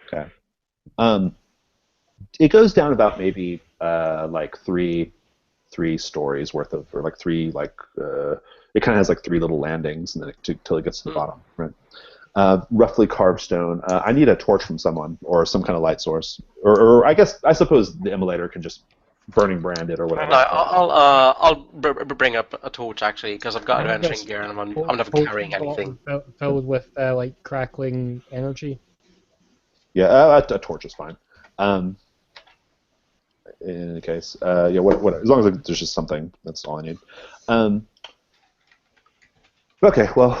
Okay. It goes down about maybe like three stories worth of, or like three like it kind of has like three little landings, and then till it gets to the bottom, right? Roughly carved stone. I need a torch from someone, or some kind of light source, or I suppose the immolator can just burning brand it or whatever. No, I'll bring up a torch actually, because I've got I've adventuring got gear and I'm never carrying anything. Filled with like crackling energy. Yeah, a torch is fine. In any case, yeah, what, as long as there's just something, that's all I need. Okay, well,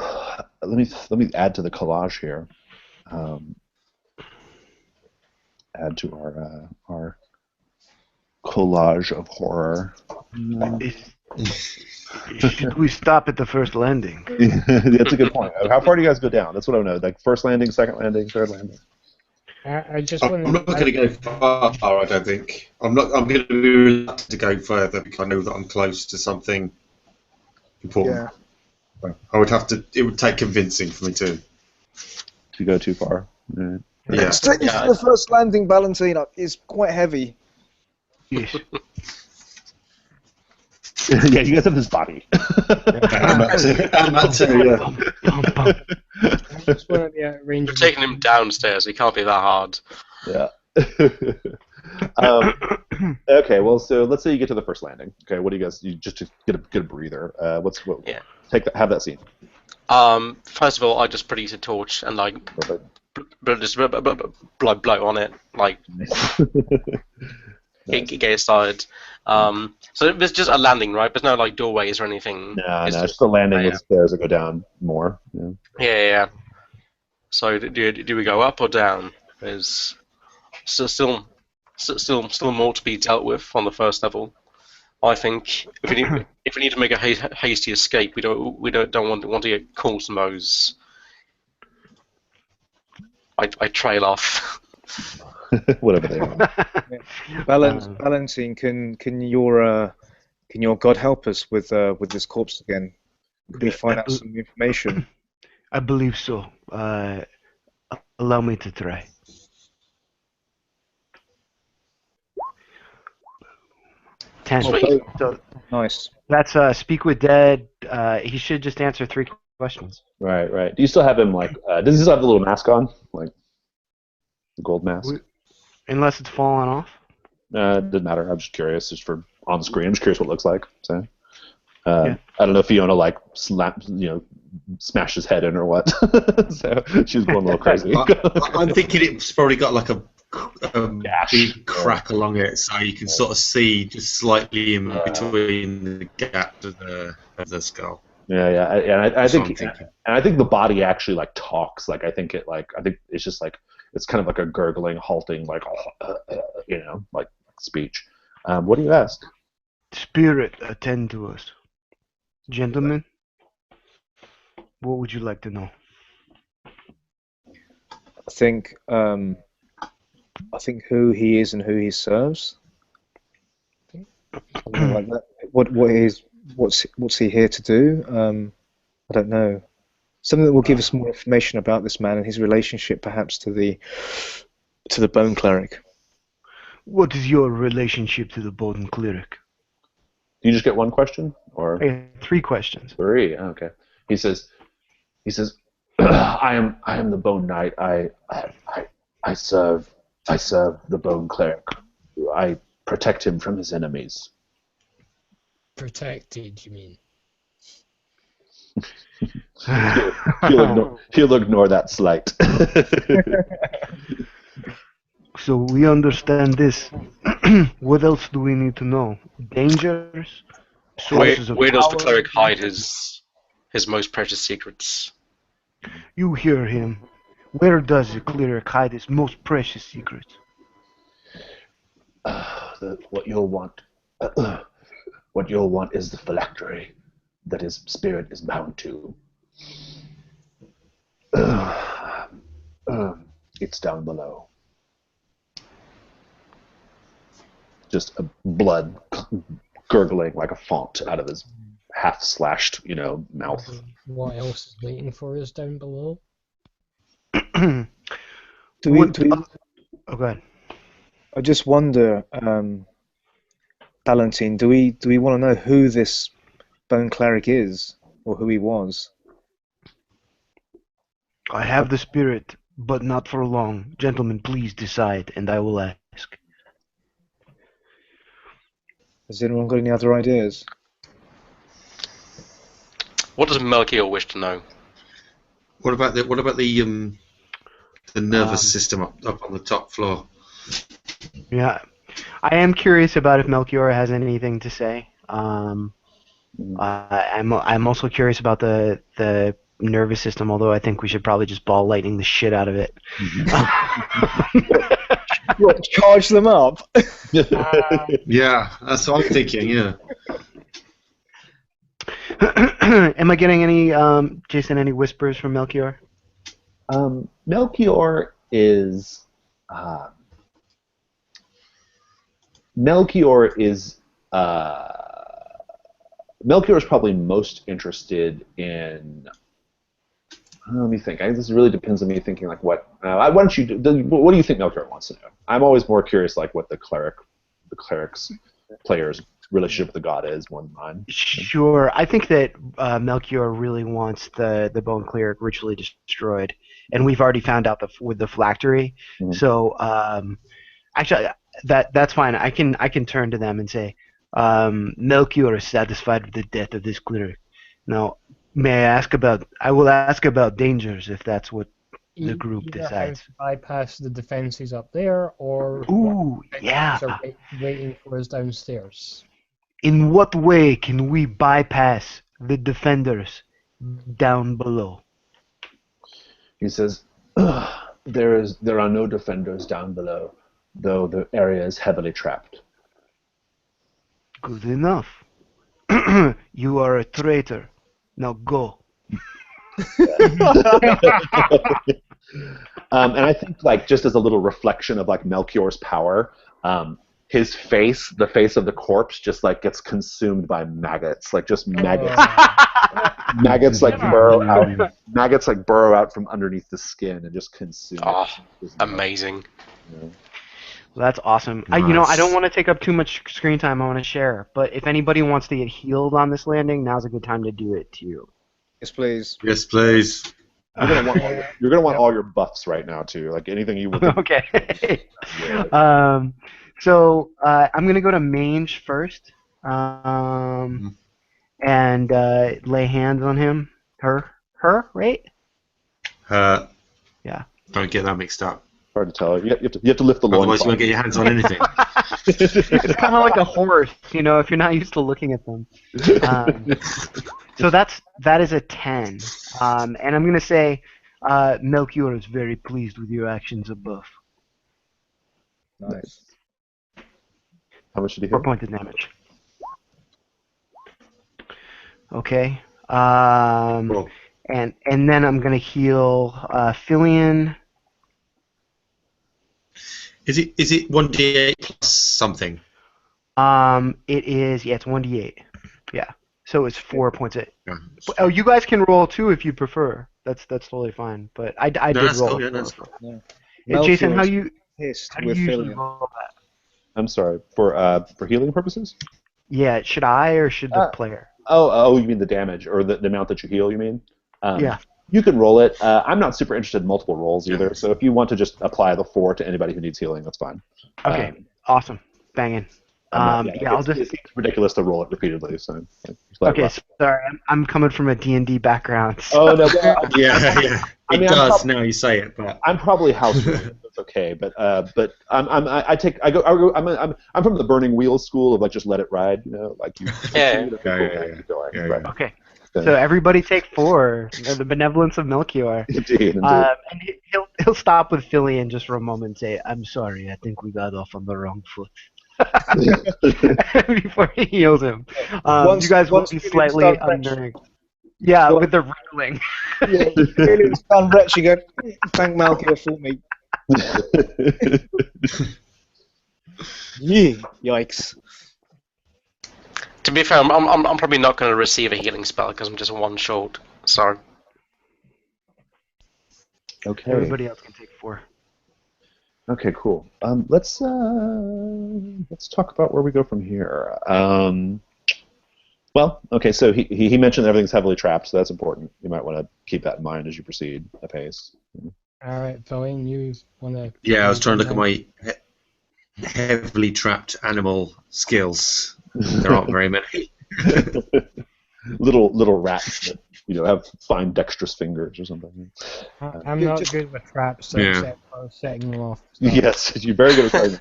let me add to the collage here. Add to our collage of horror. Should we stop at the first landing? That's a good point. How far do you guys go down? That's what I know. Like first landing, second landing, third landing. I just I'm want not going to go far, I don't think. I'm going to be reluctant to go further because I know that I'm close to something important. Yeah. I would have to. It would take convincing for me to. To go too far. Right. Yeah. Let's take this to the first landing, Valentina. It's quite heavy. Yes. Yeah, you guys have this body. And that too, yeah. I just want to range. We're taking him downstairs. It can't be that hard. Yeah. Okay, well, so let's say you get to the first landing. Okay, what do you guys? Just to get a breather. Yeah. Have that scene. First of all, I just produce a torch and like just blow on it, like get it started. So there's just a landing, right? There's no like doorways or anything. No, It's just the landing with stairs that go down more. Yeah. Yeah. So do we go up or down? There's still more to be dealt with on the first level. I think if we need to make a hasty escape, we don't want to get caught in those. I trail off. Whatever they are. Valentine, can your god help us with this corpse again? Can we find out some information? I believe so. Allow me to try. Sweet. So Nice. that's speak with dead. He should just answer 3 questions. Right. Do you still have him like? Does he still have the little mask on, like the gold mask? Unless it's fallen off. It doesn't matter. I'm just curious, just for on the screen. I'm just curious what it looks like. So, I don't know if Fiona like smashed his head in or what. So she was going a little crazy. I'm thinking it's probably got like a Gash. big crack along it, so you can sort of see just slightly in between the gaps of the skull. Yeah. And I think, what I'm thinking. and I think the body actually like talks. Like I think it's just like it's kind of like a gurgling, halting, like like speech. What do you ask? Spirit, attend to us. Gentlemen, what would you like to know? I think who he is and who he serves. Something like that. What's he here to do? I don't know. Something that will give us more information about this man and his relationship, perhaps, to the Bone Cleric. What is your relationship to the Bone Cleric? Do you just get one question, or I have 3 questions. 3? Okay. He says, I am the Bone Knight. I serve the Bone Cleric. I protect him from his enemies. Protected, you mean? He'll ignore that slight. So we understand this. What else do we need to know? Dangers? Sources of Where does the power? cleric hide his most precious secrets? You hear him. Where does the cleric hide his most precious secrets? What you'll want is the phylactery that his spirit is bound to. It's down below. Just blood gurgling like a font out of his half-slashed, mouth. What else is waiting for us down below? Do we, Oh, go ahead. I just wonder, Valentine, do we want to know who this Bone Cleric is, or who he was? I have the spirit, but not for long. Gentlemen, please decide, and I will ask. Has anyone got any other ideas? What does Melchior wish to know? What about the nervous system up on the top floor? Yeah, I am curious about if Melchior has anything to say. I'm also curious about the nervous system, although I think we should probably just ball lightning the shit out of it. What, charge them up? Yeah, that's what I'm thinking. Yeah. Am I getting any, Jason, any whispers from Melchior? Melchior is probably most interested in. Let me think. This really depends on me thinking like what. Why don't you? What do you think Melchior wants to know? I'm always more curious like what the cleric's player's relationship with the god is more than mine. Sure. I think that Melchior really wants the Bone Cleric ritually destroyed, and we've already found out with the phylactery. Mm-hmm. So actually, that's fine. I can turn to them and say, Melchior is satisfied with the death of this cleric. Now, I will ask about dangers if that's what the group Either decides. how to bypass the defenses up there, or Ooh, what yeah. are waiting for us downstairs. In what way can we bypass the defenders down below? He says, there are no defenders down below, though the area is heavily trapped. Good enough. You are a traitor. Now go. And I think, like, just as a little reflection of like Melchior's power, his face, the face of the corpse, just like gets consumed by maggots, like just maggots. Maggots like burrow out. Maggots like burrow out from underneath the skin and just consume Oh, it. amazing. You know? Well, that's awesome. Nice. I don't want to take up too much screen time. I want to share. But if anybody wants to get healed on this landing, now's a good time to do it too. Yes, please. Yes, please. You're gonna want all your buffs right now too. Like anything you would. Okay. Yeah. So I'm gonna go to Mange first, and lay hands on him. Her, right? Yeah. Don't get that mixed up. Hard to tell. You have to lift the loin. Otherwise, you won't get your hands on anything. It's kind of like a horse, if you're not used to looking at them. So that is a 10, and I'm gonna say Melchior is very pleased with your actions above. Nice. How much did he 4 hit? points of damage. Okay. Cool. And then I'm gonna heal Filion. Is it 1d8 plus something? It is, it's 1d8. Yeah. So it's 4 points. Yeah. Oh, you guys can roll too if you prefer. That's totally fine. But I No, did that's roll. cool, yeah, that's cool. Hey, Jason, how Melchior's do pissed you with usually Filion. roll that? I'm sorry, for healing purposes? Yeah, should I or should the player? Oh, you mean the damage, or the amount that you heal, you mean? Yeah. You can roll it. I'm not super interested in multiple rolls either, so if you want to just apply the 4 to anybody who needs healing, that's fine. Okay, awesome. Banging. I'll just... It's ridiculous to roll it repeatedly, so... just let it Okay, rock. sorry, I'm coming from a D&D background. Oh, no, Yeah. I mean, It does now you say it, but I'm probably house ruling. That's okay, but I'm from the Burning Wheel school of like just let it ride, you know, like you. Yeah. Keep going. Yeah. Right. Okay, so everybody take 4. The benevolence of Melchior. Indeed. And he'll stop with Filion just for a moment and say, "I'm sorry, I think we got off on the wrong foot." Before he heals him, you guys will be slightly under. Yeah, with the wriggling. Yeah, Filion's done retch, you go, thank Melchior for me. Yeah, yikes. To be fair, I'm probably not going to receive a healing spell because I'm just 1 short. So. Okay. Everybody else can take 4. Okay, cool. Let's talk about where we go from here. Well, okay, so he mentioned everything's heavily trapped, so that's important. You might want to keep that in mind as you proceed apace. All right, Philin, you want to? yeah, I was trying to look at my heavily trapped animal skills. There aren't very many. little rats that have fine dexterous fingers or something. I'm not good with traps, so except for setting them off. So. Yes, you're very good at starting.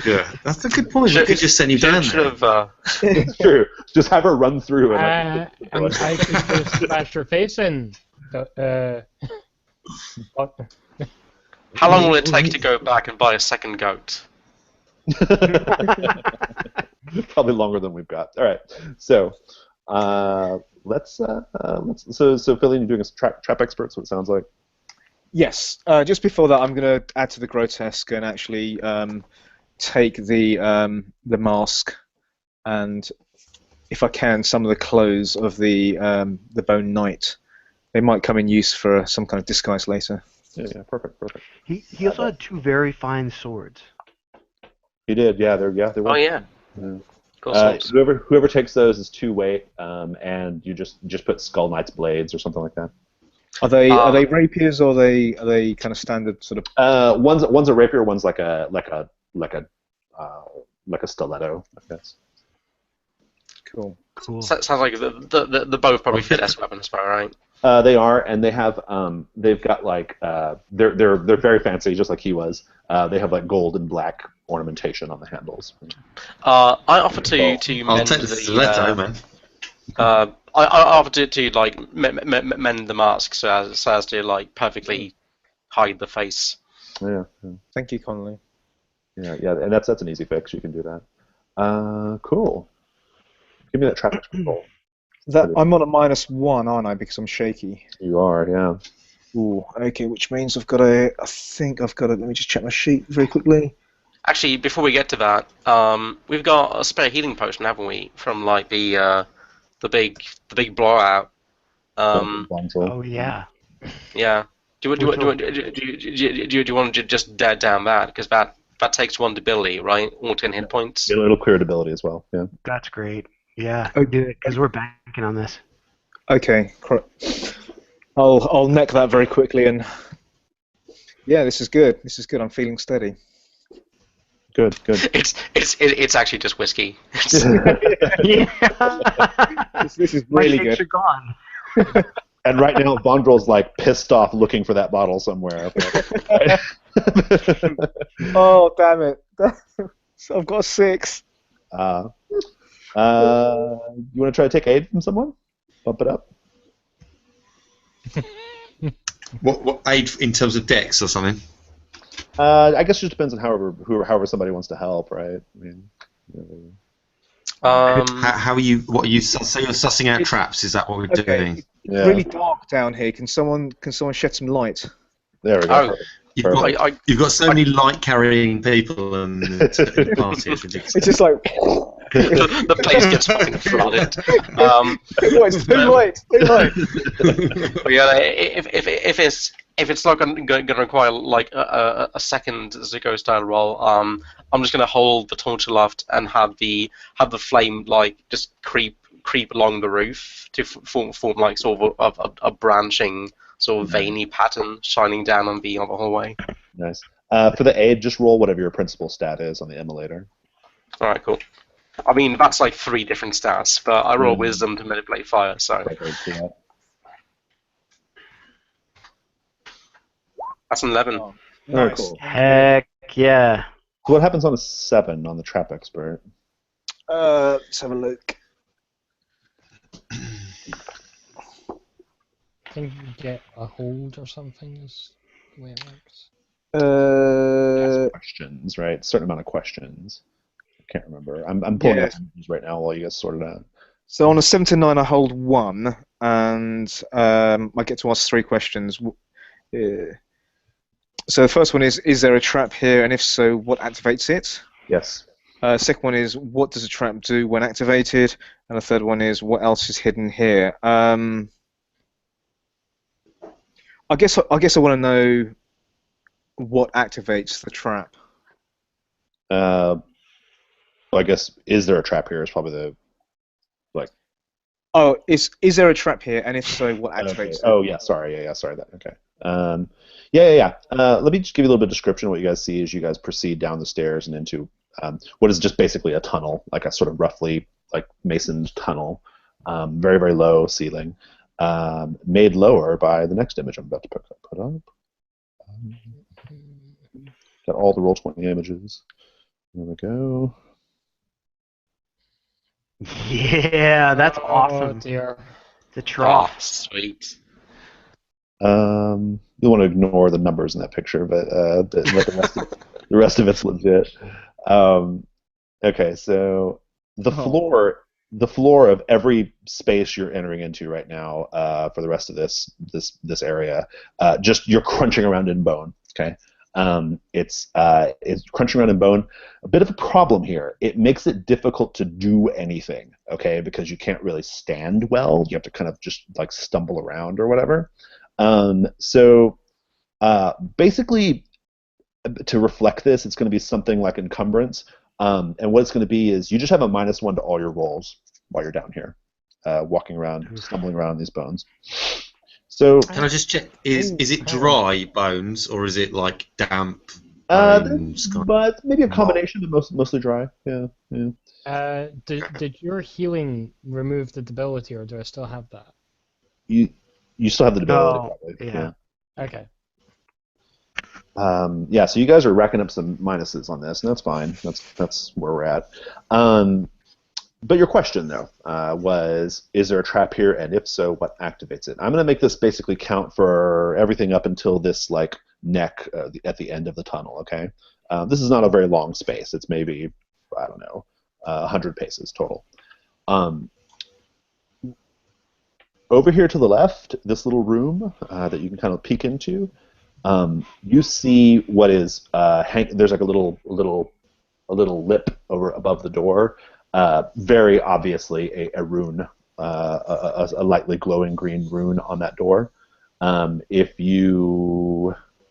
Yeah, that's a good point. You could just send you down there. It's true. Just have her run through. And I could just smash her face in. How long will it take to go back and buy a second goat? Probably longer than we've got. All right, so let's. So Philly, you're doing a trap expert, so it sounds like. Yes. Just before that, I'm going to add to the grotesque and actually take the mask and, if I can, some of the clothes of the Bone Knight. They might come in use for some kind of disguise later. Yeah, perfect. He also had 2 very fine swords. He did, yeah. They were. Oh yeah. Cool swords. Whoever takes those is 2 weight, and you just put Skull Knight's blades or something like that. Are they rapiers or are they kind of standard sort of? One's a rapier, one's like a stiletto, I guess. Cool. Sounds like the both probably fit as weapons, right? They are, and they have they've got like they're very fancy, just like he was. They have like gold and black ornamentation on the handles. I offer to I'll mend take the stiletto, man. I offer to like mend the mask so as to like perfectly hide the face. Yeah. Thank you, Connolly. Yeah, and that's an easy fix. You can do that. Cool. Give me that traffic control. I'm on a -1, aren't I? Because I'm shaky. You are, yeah. Ooh, okay, which means I've got to. I think I've got to. Let me just check my sheet very quickly. Actually, before we get to that, we've got a spare healing potion, haven't we? From like the big blowout. Oh yeah. Yeah. Do you want to just dead down that, because that takes 1 debility, right? All 10 hit points. It'll clear debility as well. Yeah. That's great. Yeah, do it because we're banking on this. Okay, I'll neck that very quickly, and yeah, this is good. I'm feeling steady. Good. It's actually just whiskey. Yeah. This is really My good. shakes are gone. And right now, Bondrel's like pissed off looking for that bottle somewhere. Oh damn it! So I've got a 6. You want to try to take aid from someone? Bump it up. What aid in terms of dex or something? I guess it just depends on however somebody wants to help, right? I mean, How are you? What are you? So you're sussing out traps? Is that what we're doing? It's Yeah. really dark down here. Can someone shed some light? There we go. You've got so many light carrying people and the party. It's ridiculous. It's just like the place gets fucking flooded. It's too late. Too late. But yeah, if it's not going to require like a second Zuko style roll, I'm just going to hold the torch aloft and have the flame like just creep along the roof to form like sort of a branching sort of veiny pattern shining down on the hallway. Nice. For the aid, just roll whatever your principal stat is on the immolator. All right, cool. I mean, that's like 3 different stats, but I roll wisdom to manipulate fire, so that's an 11. Oh, Very nice. cool. Heck yeah. So what happens on a 7 on the trap expert? Let's have a look. I think you get a hold or something is the way it works. Questions, right? A certain amount of questions. I can't remember. I'm pulling Yeah. out images right now while you guys sort it out. So on a 7 to 9, I hold 1, and I get to ask 3 questions. So the first one is there a trap here, and if so, what activates it? Yes. Second one is, what does a trap do when activated? And the third one is, what else is hidden here? I guess I want to know what activates the trap. I guess, is there a trap here is probably the... Oh, is there a trap here, and if so, what activates it? Oh, yeah, sorry. Yeah, sorry. Okay. Yeah. Let me just give you a little bit of description of what you guys see as you guys proceed down the stairs and into what is just basically a tunnel, like a sort of roughly like masoned tunnel, very, very low ceiling, made lower by the next image I'm about to put up. Got all the Roll20 images. There we go. Yeah, that's Oh awesome. dear. The trough. Oh, sweet. You want to ignore the numbers in that picture, but the rest of it's legit. Okay, so the floor of every space you're entering into right now for the rest of this area, just you're crunching around in bone. Okay, it's crunching around in bone. A bit of a problem here. It makes it difficult to do anything. Okay, because you can't really stand well. You have to kind of just like stumble around or whatever. So basically, to reflect this, it's going to be something like encumbrance. And what it's going to be is you just have a -1 to all your rolls while you're down here, walking around, stumbling around these bones. So Can I just check? Is it dry bones or is it like damp bones? but maybe a combination, but mostly dry. Yeah. Did your healing remove the debility, or do I still have that? You still have the debility, Oh, probably. yeah. Okay. Yeah, so you guys are racking up some minuses on this, and that's fine. That's where we're at. But your question, though, was, is there a trap here, and if so, what activates it? I'm going to make this basically count for everything up until this like neck at the end of the tunnel, okay? This is not a very long space. It's maybe, I don't know, 100 paces total. Over here to the left, this little room that you can kind of peek into, you see what is there's like a little lip over above the door. Very obviously a rune, a lightly glowing green rune on that door. I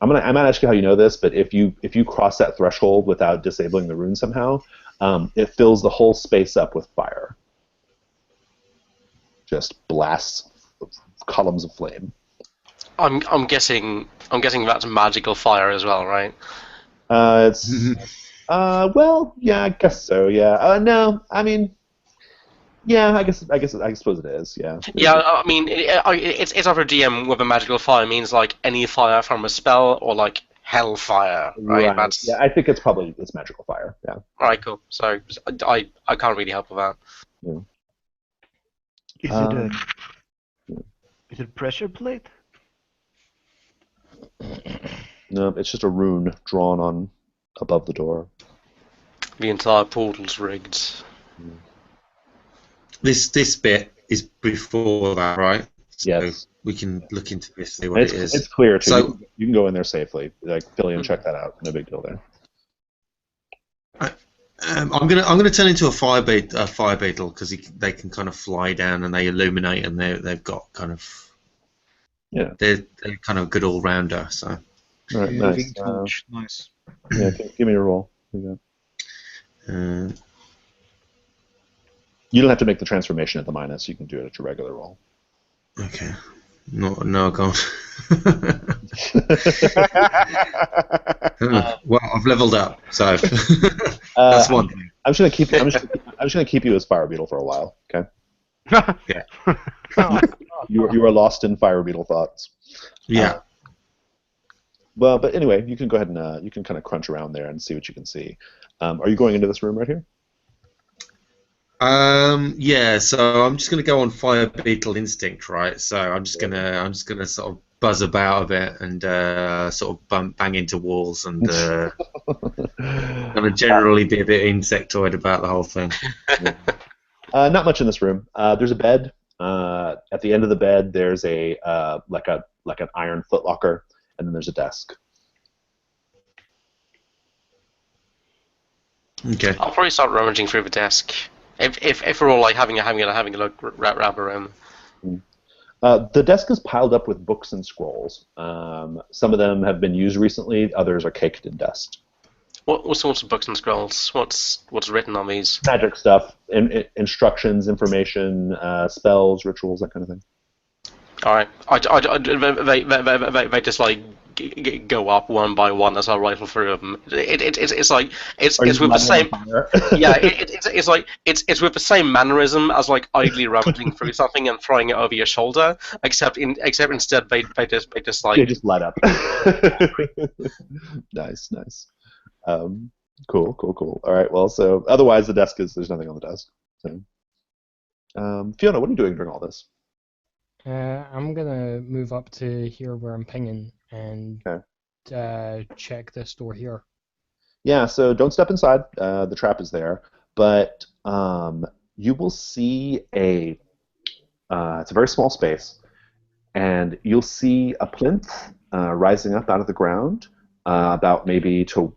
might ask you how you know this, but if you cross that threshold without disabling the rune somehow, it fills the whole space up with fire. Just blasts columns of flame. I'm guessing that's magical fire as well, right? Well, yeah, I guess so. Yeah. No, I mean, yeah, I suppose it is. Yeah. Yeah, I mean, it's either DM with a magical fire means like any fire from a spell or like hellfire, right? That's... Yeah, I think it's magical fire. Yeah. All right, cool. So I can't really help with that. Yeah. Is it a pressure plate? No, it's just a rune drawn on above the door. The entire portal's rigged. This bit is before that, right? So Yes. we can look into this, see what it is. It's clear too. So You can go in there safely. Like Billy and check that out. No big deal there. I'm gonna turn into a fire beetle because they can kind of fly down and they illuminate and they've got kind of they're kind of a good all rounder. So All right, Moving nice. torch, nice. Yeah, give me a roll. There you go. uh, You don't have to make the transformation at the minus. You can do it at your regular roll. okay, no, I can't. Well, I've leveled up, so that's one thing. I'm just gonna keep you as fire beetle for a while. Okay. Yeah. You are lost in fire beetle thoughts. Yeah. Well, but anyway, you can go ahead and you can kind of crunch around there and see what you can see. Are you going into this room right here? Yeah, so I'm just gonna go on fire beetle instinct, right? So I'm just gonna sort of buzz about a bit and sort of bang into walls and gonna generally be a bit insectoid about the whole thing. Not much in this room. There's a bed. At the end of the bed, there's a like an iron footlocker, and then there's a desk. Okay. I'll probably start rummaging through the desk. If we're all like having a look wrap around. The desk is piled up with books and scrolls. Some of them have been used recently. Others are caked in dust. What sorts of books and scrolls? What's written on these? Magic stuff, instructions, information, spells, rituals, that kind of thing. All right. They just like go up one by one as I rifle through them. It's like it's with the same. Yeah, it's with the same mannerism as like idly rummaging through something and throwing it over your shoulder. Except instead they just like they just light up. Nice. Cool. All right. Well, so otherwise there's nothing on the desk. So, Fiona, what are you doing during all this? I'm gonna move up to here where I'm pinging and check this door here. Yeah, so don't step inside. The trap is there, but you will see it's a very small space, and you'll see a plinth rising up out of the ground, about maybe to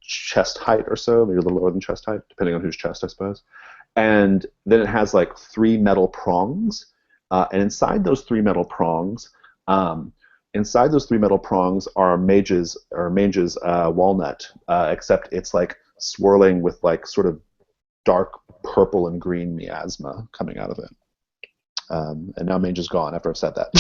chest height or so, maybe a little lower than chest height, depending on whose chest, I suppose. And then it has like 3 metal prongs. And inside those 3 metal prongs, are mage's walnut, except it's like swirling with like sort of dark purple and green miasma coming out of it. And now mage is gone after I've said that.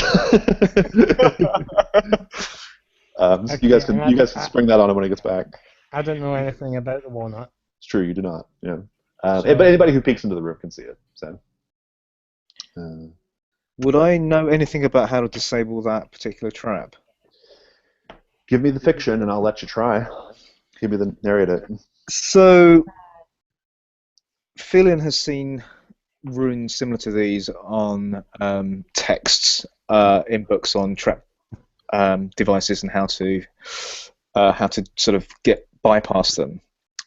So you guys can spring that on him when he gets back. I don't know anything about the walnut. It's true, you do not. Yeah. But anybody who peeks into the room can see it. So. Would I know anything about how to disable that particular trap? Give me the fiction and I'll let you try. Give me the narrator. So, Philin has seen runes similar to these on texts in books on trap devices and how to sort of bypass them.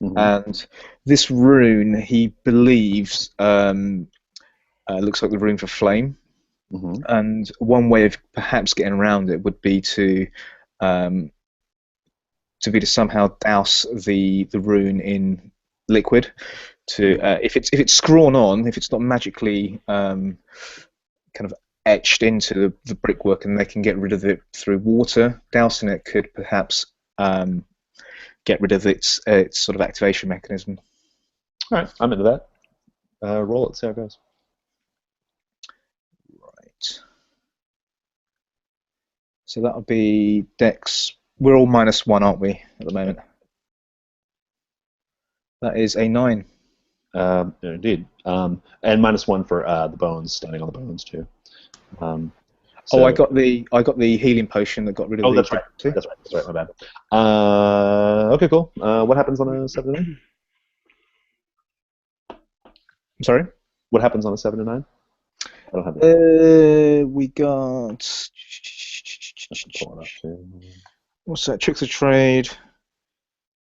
Mm-hmm. And this rune, he believes, looks like the rune for flame. Mm-hmm. And one way of perhaps getting around it would be to somehow douse the rune in liquid. If it's scrawn on, if it's not magically kind of etched into the brickwork, and they can get rid of it through water, dousing it could perhaps get rid of its sort of activation mechanism. All right, I'm into that. Roll it, see how it goes. So that would be Dex. We're all -1, aren't we, at the moment? That is a 9. Indeed. And -1 for the bones, standing on the bones too. I got the healing potion that got rid of the. Oh, that's right. That's right. My bad. Okay, cool. What happens on a 7 to 9? I'm sorry. What happens on a 7 to 9? I don't have that. We got. What's that? Tricks of trade.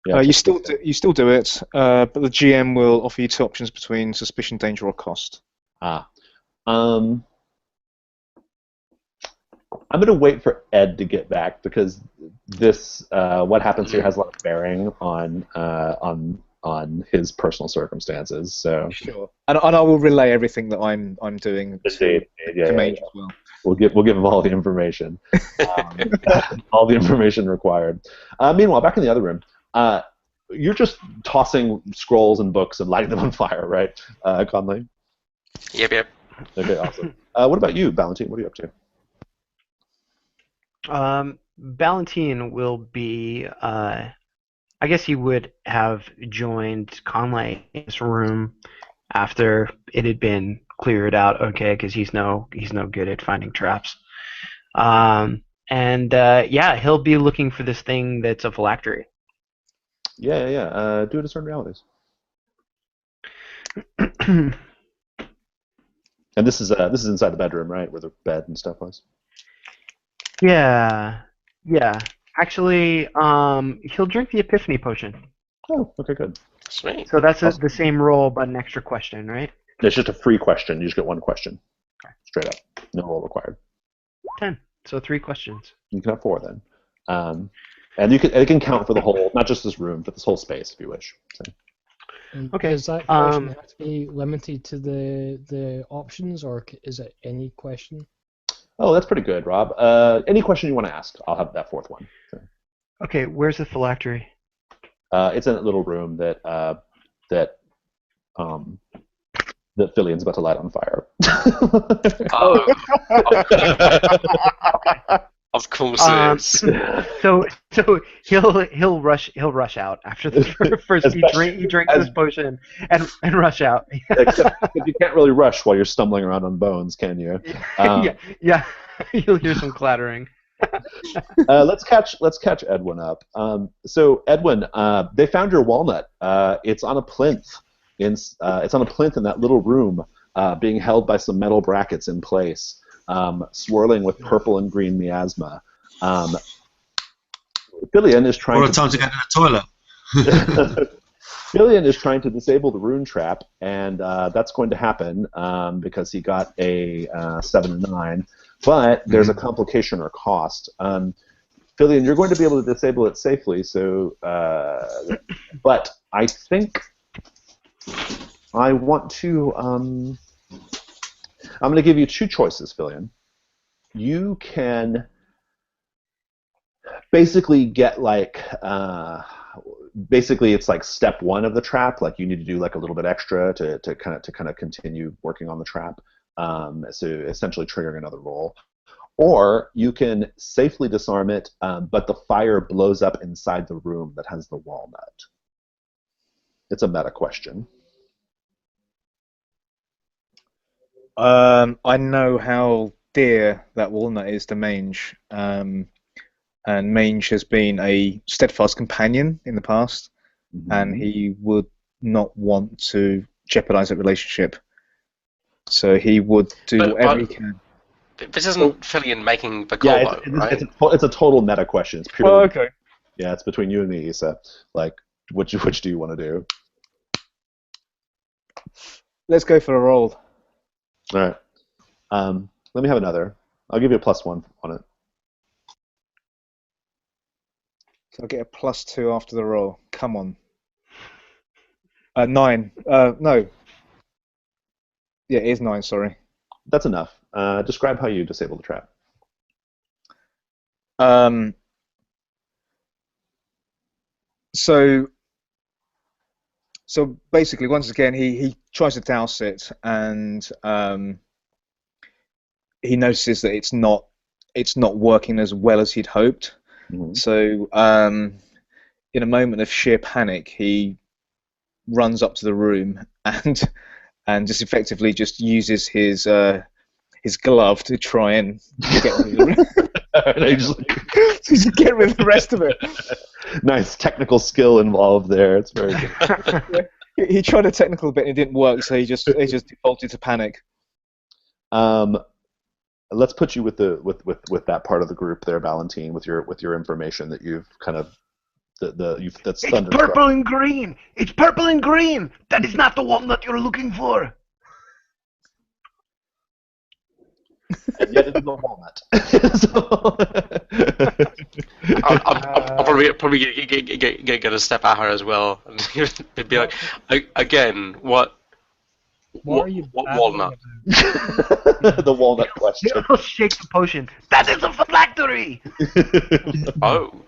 Yeah, you still do it, but the GM will offer you 2 options between suspicion, danger, or cost. I'm going to wait for Ed to get back because this what happens here has a lot of bearing on on his personal circumstances. So Sure. And I will relay everything that I'm doing to Mange as well. We'll give him all the information, all the information required. Meanwhile, back in the other room, you're just tossing scrolls and books and lighting them on fire, right, Conley? Yep. Okay, awesome. What about you, Valentine? What are you up to? Valentine will be. I guess he would have joined Conley in this room after it had been cleared out. Okay, because he's no good at finding traps. He'll be looking for this thing that's a phylactery. Yeah. Do discern realities. And this is inside the bedroom, right, where the bed and stuff was. Yeah. Actually, he'll drink the Epiphany potion. Oh, okay, good. Sweet. So that's the same roll, but an extra question, right? It's just a free question. You just get one question. Okay. Straight up. No roll required. 10. So 3 questions. You can have 4 then. And it can count for the whole, not just this room, but this whole space if you wish. So. Okay. Does that question have to be limited to the options, or is it any question? Oh, that's pretty good, Rob. Any question you want to ask, I'll have that 4th one. So. Okay, where's the phylactery? It's in that little room that Fillion's about to light on fire. Of course it is. So he'll rush out after the first he drinks this potion and rush out. Except you can't really rush while you're stumbling around on bones, can you? Yeah. You'll hear some clattering. Let's catch Edwin up. So Edwin, they found your walnut. It's on a plinth. It's on a plinth in that little room, being held by some metal brackets in place. Swirling with purple and green miasma. Fillion is trying. What a time to get to the toilet. Fillion is trying to disable the rune trap, and that's going to happen because he got a 7 and 9. But there's a complication or cost. Fillion, you're going to be able to disable it safely. So, but I think I want to. I'm going to give you 2 choices, Fillion. You can basically get basically it's like step 1 of the trap. Like you need to do like a little bit extra to kind of continue working on the trap. So essentially triggering another roll. Or you can safely disarm it, but the fire blows up inside the room that has the walnut. It's a meta question. I know how dear that walnut is to Mange, and Mange has been a steadfast companion in the past, and he would not want to jeopardize that relationship. So he would do whatever he can. This isn't Fillion making the call, right? It's a total meta question. It's purely, okay. Yeah, it's between you and me, Issa. Like, which do you want to do? Let's go for a roll. All right. Let me have another. I'll give you a +1 on it. So I'll get a +2 after the roll. Come on. 9. No. Yeah, it is 9, sorry. That's enough. Describe how you disable the trap. So basically, once again, he tries to douse it, and he notices that it's not working as well as he'd hoped. So in a moment of sheer panic, he runs up to the room and just effectively just uses his glove to try and get rid of just get rid of the rest of it. Nice technical skill involved there. It's very good. He tried a technical bit and it didn't work, so he just defaulted to panic. Let's put you with that part of the group there, Valentine, with your information that you've kind of that's It's purple and green. It's purple and green. That is not the walnut you're looking for. And yet it is a walnut. I'm probably gonna step at her as well and be like, again, what What are you walnut? babbling The walnut question. I'll shake the potion. That is a phylactery! Oh,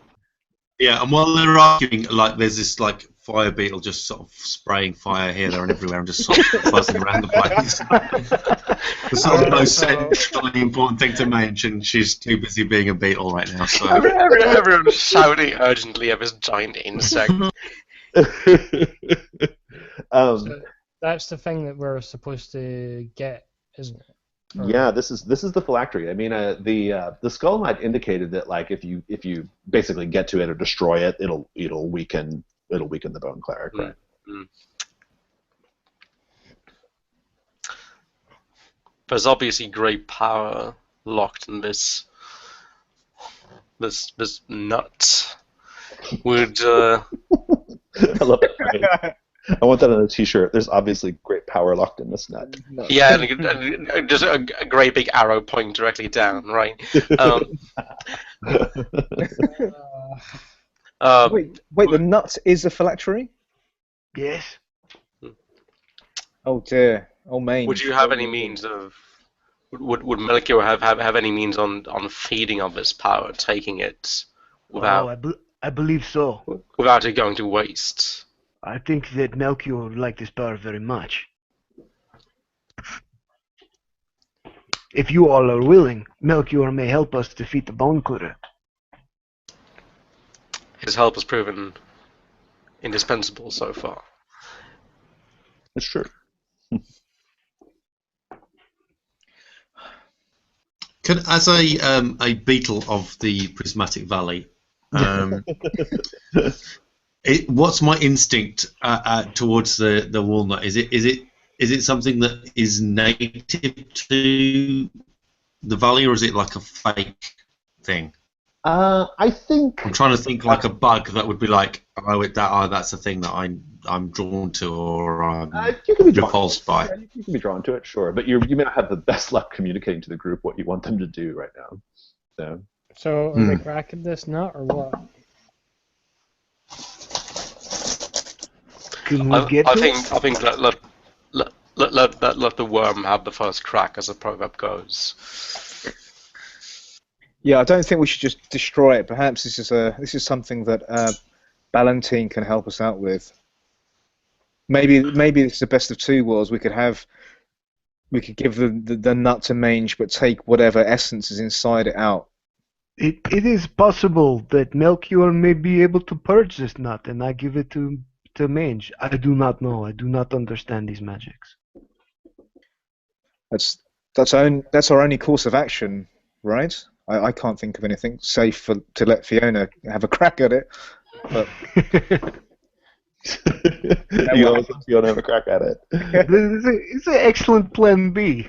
Yeah, and while they're arguing, like there's this like fire beetle just sort of spraying fire here, there, and everywhere, and just sort of buzzing around the place. The sort of most centrally important thing to mention. She's too busy being a beetle right now. So everyone's shouting urgently at this giant insect. So that's the thing that we're supposed to get, isn't it? Yeah, this is the phylactery. I mean, the Skull Knight indicated that like if you basically get to it or destroy it, it'll weaken the Bone Cleric, right? Mm. There's obviously great power locked in this nut. Would I love it. I want that on a T-shirt. There's obviously great power locked in this nut. yeah, and just a great big arrow pointing directly down, right? Wait, the nut is a phylactery? Yes. Oh dear. Oh mange. Would you have any means of? Would Melchior have any means on feeding on this power, taking it without I believe so. without it going to waste? I think that Melchior would like this power very much. If you all are willing, Melchior may help us defeat the Bone Cleric. His help has proven indispensable so far. It's true. as a beetle of the Prismatic Valley, what's my instinct towards the walnut? Is it something that is native to the valley, or is it like a fake thing? I think I'm trying to think like a bug that would be like, that's a thing that I'm drawn to, or you can be repulsed by. Yeah, you can be drawn to it, sure, but you may not have the best luck communicating to the group what you want them to do right now. So are they cracking this nut or what? I think let the worm have the first crack, as the proverb goes. Yeah, I don't think we should just destroy it. Perhaps this is something that Ballantine can help us out with. Maybe this is the best of two worlds. We could give the nut to Mange, but take whatever essence is inside it out. It is possible that Melchior may be able to purge this nut, and I give it to Mange. I do not know. I do not understand these magics. That's our only course of action, right? I can't think of anything safe to let Fiona have a crack at it. But you always let Fiona have a crack at it. It's an excellent plan B.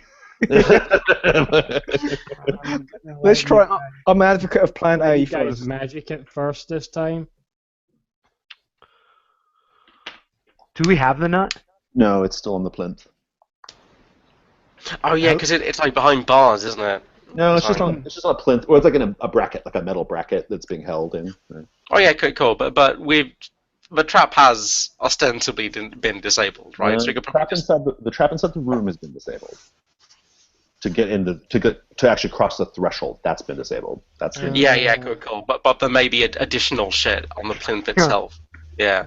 Let's try. I'm an advocate of Plan A. You guys magic it first this time. Do we have the nut? No, it's still on the plinth. Oh yeah, because it's like behind bars, isn't it? No, it's just on a plinth, or it's like in a bracket, like a metal bracket that's being held in. Right? Oh yeah, cool. But the trap has ostensibly been disabled, right? So you could probably the trap inside the room has been disabled. To get to actually cross the threshold, that's been disabled. That's been yeah, cool. But there may be additional shit on the plinth itself. Yeah.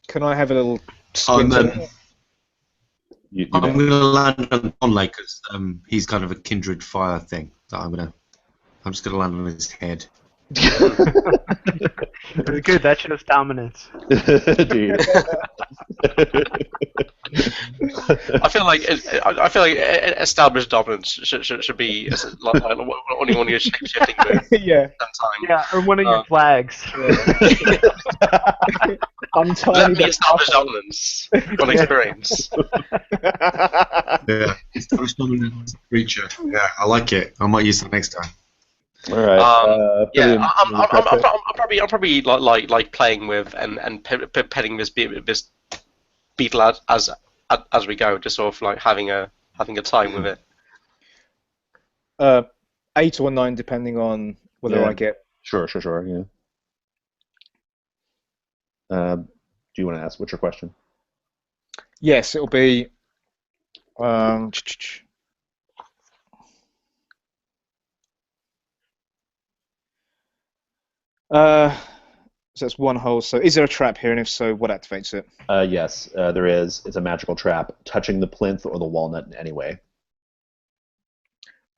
Can I have a little? I'm going may. to land on Conley because he's kind of a kindred fire thing. That I'm just going to land on his head. Good. That shows dominance. Dude. I feel like established dominance should be only one of your shifting moves. Yeah. Sometime. Yeah, or one of your flags. Let me establish dominance on experience. Yeah, established dominant creature. Yeah, I like it. I might use that next time. All right. Yeah, I'm probably like playing with and petting this beetle as we go, just sort of like having a time with it. 8 or 9, depending on whether I get. Sure. Yeah. Do you want to ask? What's your question? Yes, it'll be. So that's one hole. So is there a trap here, and if so, what activates it? Yes, there is. It's a magical trap touching the plinth or the walnut in any way.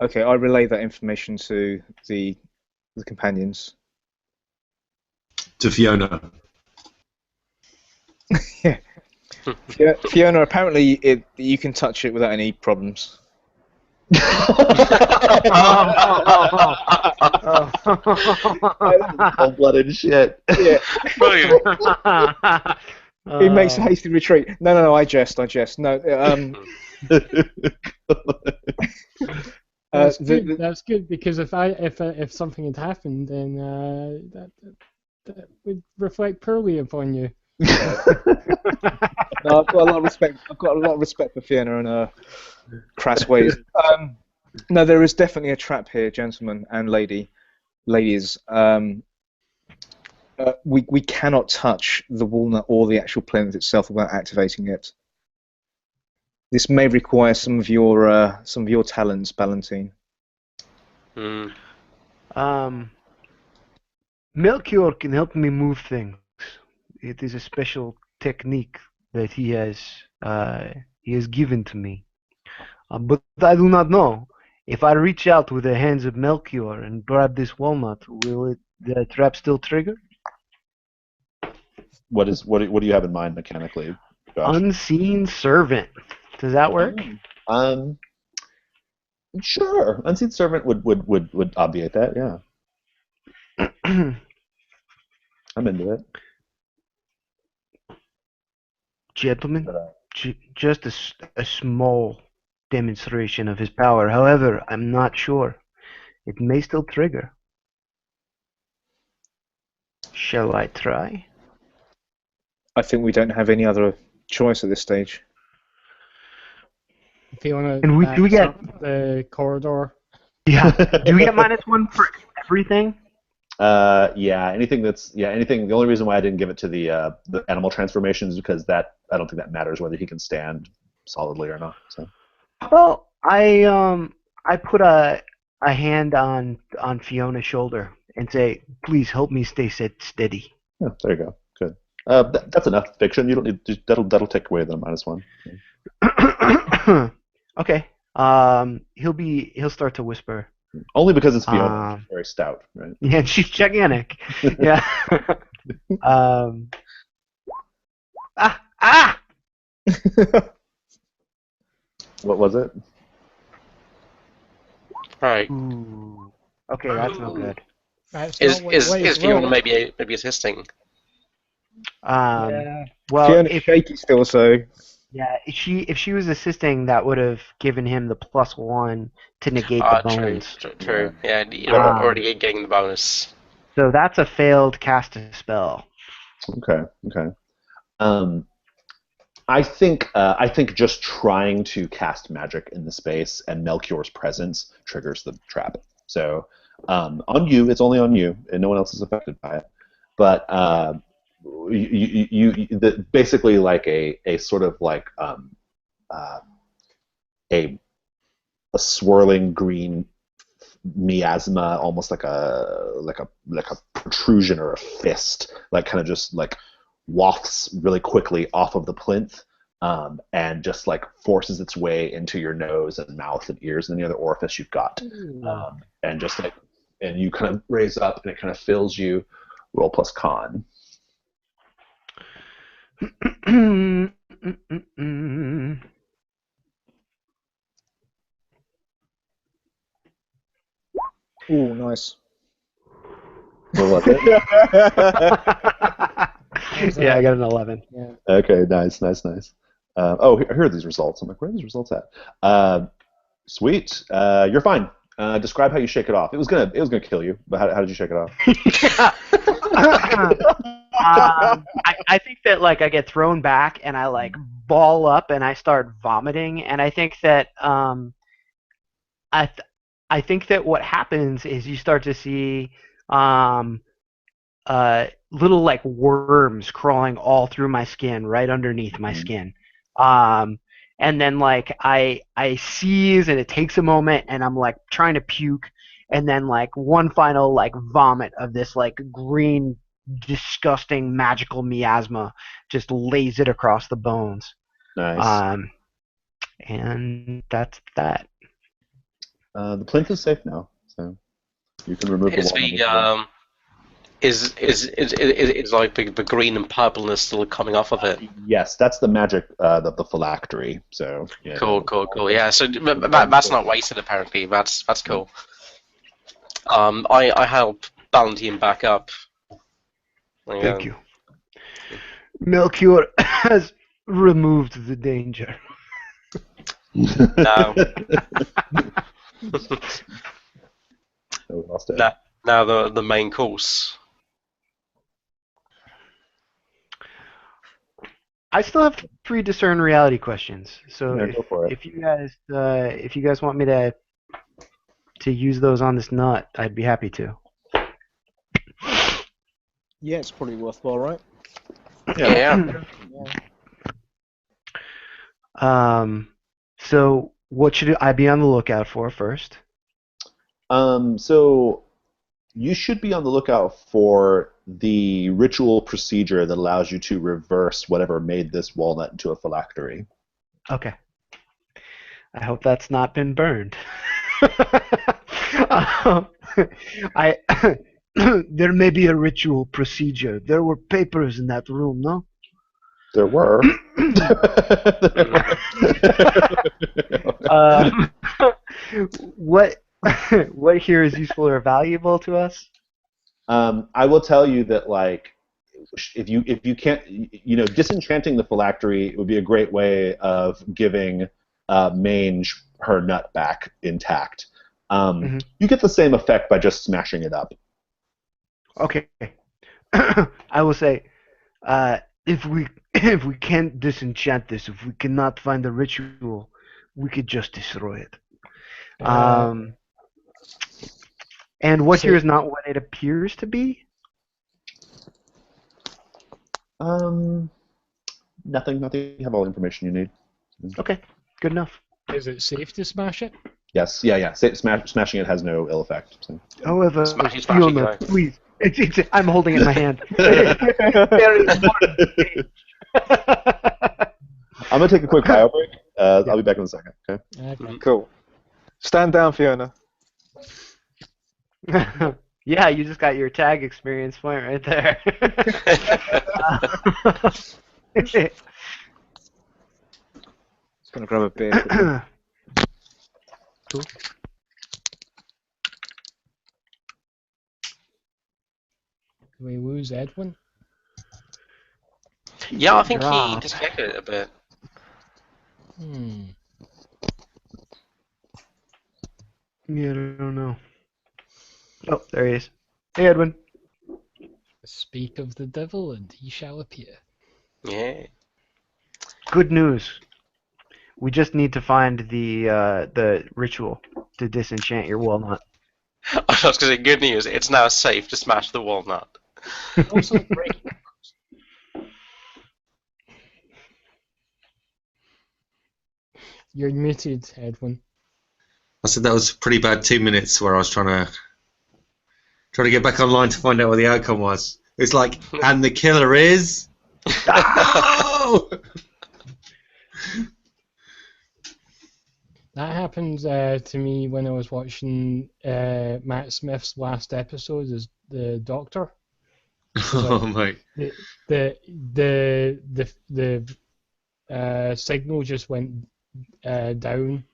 Okay, I relay that information to the companions. To Fiona. Yeah. Fiona, apparently you can touch it without any problems. Cold-blooded shit. Yeah. Brilliant. He makes a hasty retreat. No, I jest. No, That's good. That's good because if something had happened, then that would reflect poorly upon you. No, I've got a lot of respect. I've got a lot of respect for Fiona and her crass ways. No, there is definitely a trap here, gentlemen and ladies. We cannot touch the walnut or the actual plinth itself without activating it. This may require some of your talents, Ballantine. Melchior can help me move things. It is a special technique that he has given to me. But I do not know. If I reach out with the hands of Melchior and grab this walnut, will the trap still trigger? What do you have in mind mechanically, Josh? Unseen servant. Does that work? Sure. Unseen servant would obviate that. Yeah. I'm into it. Gentlemen, just a small demonstration of his power. However, I'm not sure. It may still trigger. Shall I try? I think we don't have any other choice at this stage. If you want do we get the corridor? Yeah. Do we get -1 for everything? Yeah. Anything. The only reason why I didn't give it to the animal transformation is because I don't think that matters whether he can stand solidly or not. So. Well, I put a hand on Fiona's shoulder and say, "Please help me stay steady." Yeah, there you go. Good. That's enough fiction. You don't need that'll take away the -1. Yeah. Okay. He'll start to whisper. Only because it's Fiona. She's very stout, right? Yeah, she's gigantic. Yeah. What was it? Right. Ooh. Okay, that's no good. Is Fiona maybe assisting? Well, Fiona's shaky still, so. Yeah, if she was assisting, that would have given him the +1 to negate the bones. True. Yeah, you're already getting the bonus. So that's a failed cast a spell. Okay. I think just trying to cast magic in the space and Melchior's presence triggers the trap. So on you, it's only on you, and no one else is affected by it. But basically like a sort of like a swirling green miasma, almost like a protrusion or a fist, like kind of just like wafts really quickly off of the plinth, and just like forces its way into your nose and mouth and ears and any other orifice you've got, and just like, and you kind of raise up and it kind of fills you. Roll plus con. Ooh, nice. What was it? Yeah, I got an 11. Yeah. Okay, nice. Oh, here are these results. I'm like, where are these results at? Sweet. You're fine. Describe how you shake it off. It was gonna kill you, but how did you shake it off? I think that like I get thrown back and I like ball up and I start vomiting, and I think that I think that what happens is you start to see um, little like worms crawling all through my skin, right underneath my skin. And then like I seize, and it takes a moment, and I'm like trying to puke, and then like one final like vomit of this like green, disgusting, magical miasma just lays it across the bones. Nice. And that's that. The plinth is safe now, so you can remove Is the walnut. the is like the green and purpleness still coming off of it? Yes, that's the magic, the phylactery. So yeah. Cool. Yeah, so that's not wasted apparently. That's cool. I help Valentine back up. Thank you. Melchior has removed the danger. Now, now the main course. I still have 3 discern reality questions. So Yeah, go for it. if you guys want me to use those on this nut, I'd be happy to. Yeah, it's probably worthwhile, right? Yeah. So what should I be on the lookout for first? So you should be on the lookout for the ritual procedure that allows you to reverse whatever made this walnut into a phylactery. Okay. I hope that's not been burned. I there may be a ritual procedure. There were papers in that room, no? There were. What here is useful or valuable to us? I will tell you that, like, if you can't, disenchanting the phylactery would be a great way of giving Mange her nut back intact. You get the same effect by just smashing it up. Okay. I will say, if we can't disenchant this, if we cannot find the ritual, we could just destroy it. And what here is not what it appears to be? Nothing. You have all the information you need. Okay, good enough. Is it safe to smash it? Yes. Yeah. Smashing it has no ill effect. So. However, Smash it, Fiona, guy. please. I'm holding it in my hand. Very important. I'm gonna take a quick bio break. I'll be back in a second. Okay. Okay. Cool. Stand down, Fiona. Yeah, you just got your tag experience point right there. Just gonna grab a beer. Cool. Do we lose Edwin? Yeah, I think he Drop. disconnected a bit. Yeah, I don't know. Oh, there he is. Hey, Edwin. Speak of the devil, and he shall appear. Yeah. Good news. We just need to find the ritual to disenchant your walnut. I was going to say, good news, it's now safe to smash the walnut. Also, break. You're muted, Edwin. I said that was a pretty bad 2 minutes where I was trying to get back online to find out what the outcome was. It's like, and the killer is. Oh! That happened to me when I was watching Matt Smith's last episode as the Doctor. Oh mate. The signal just went down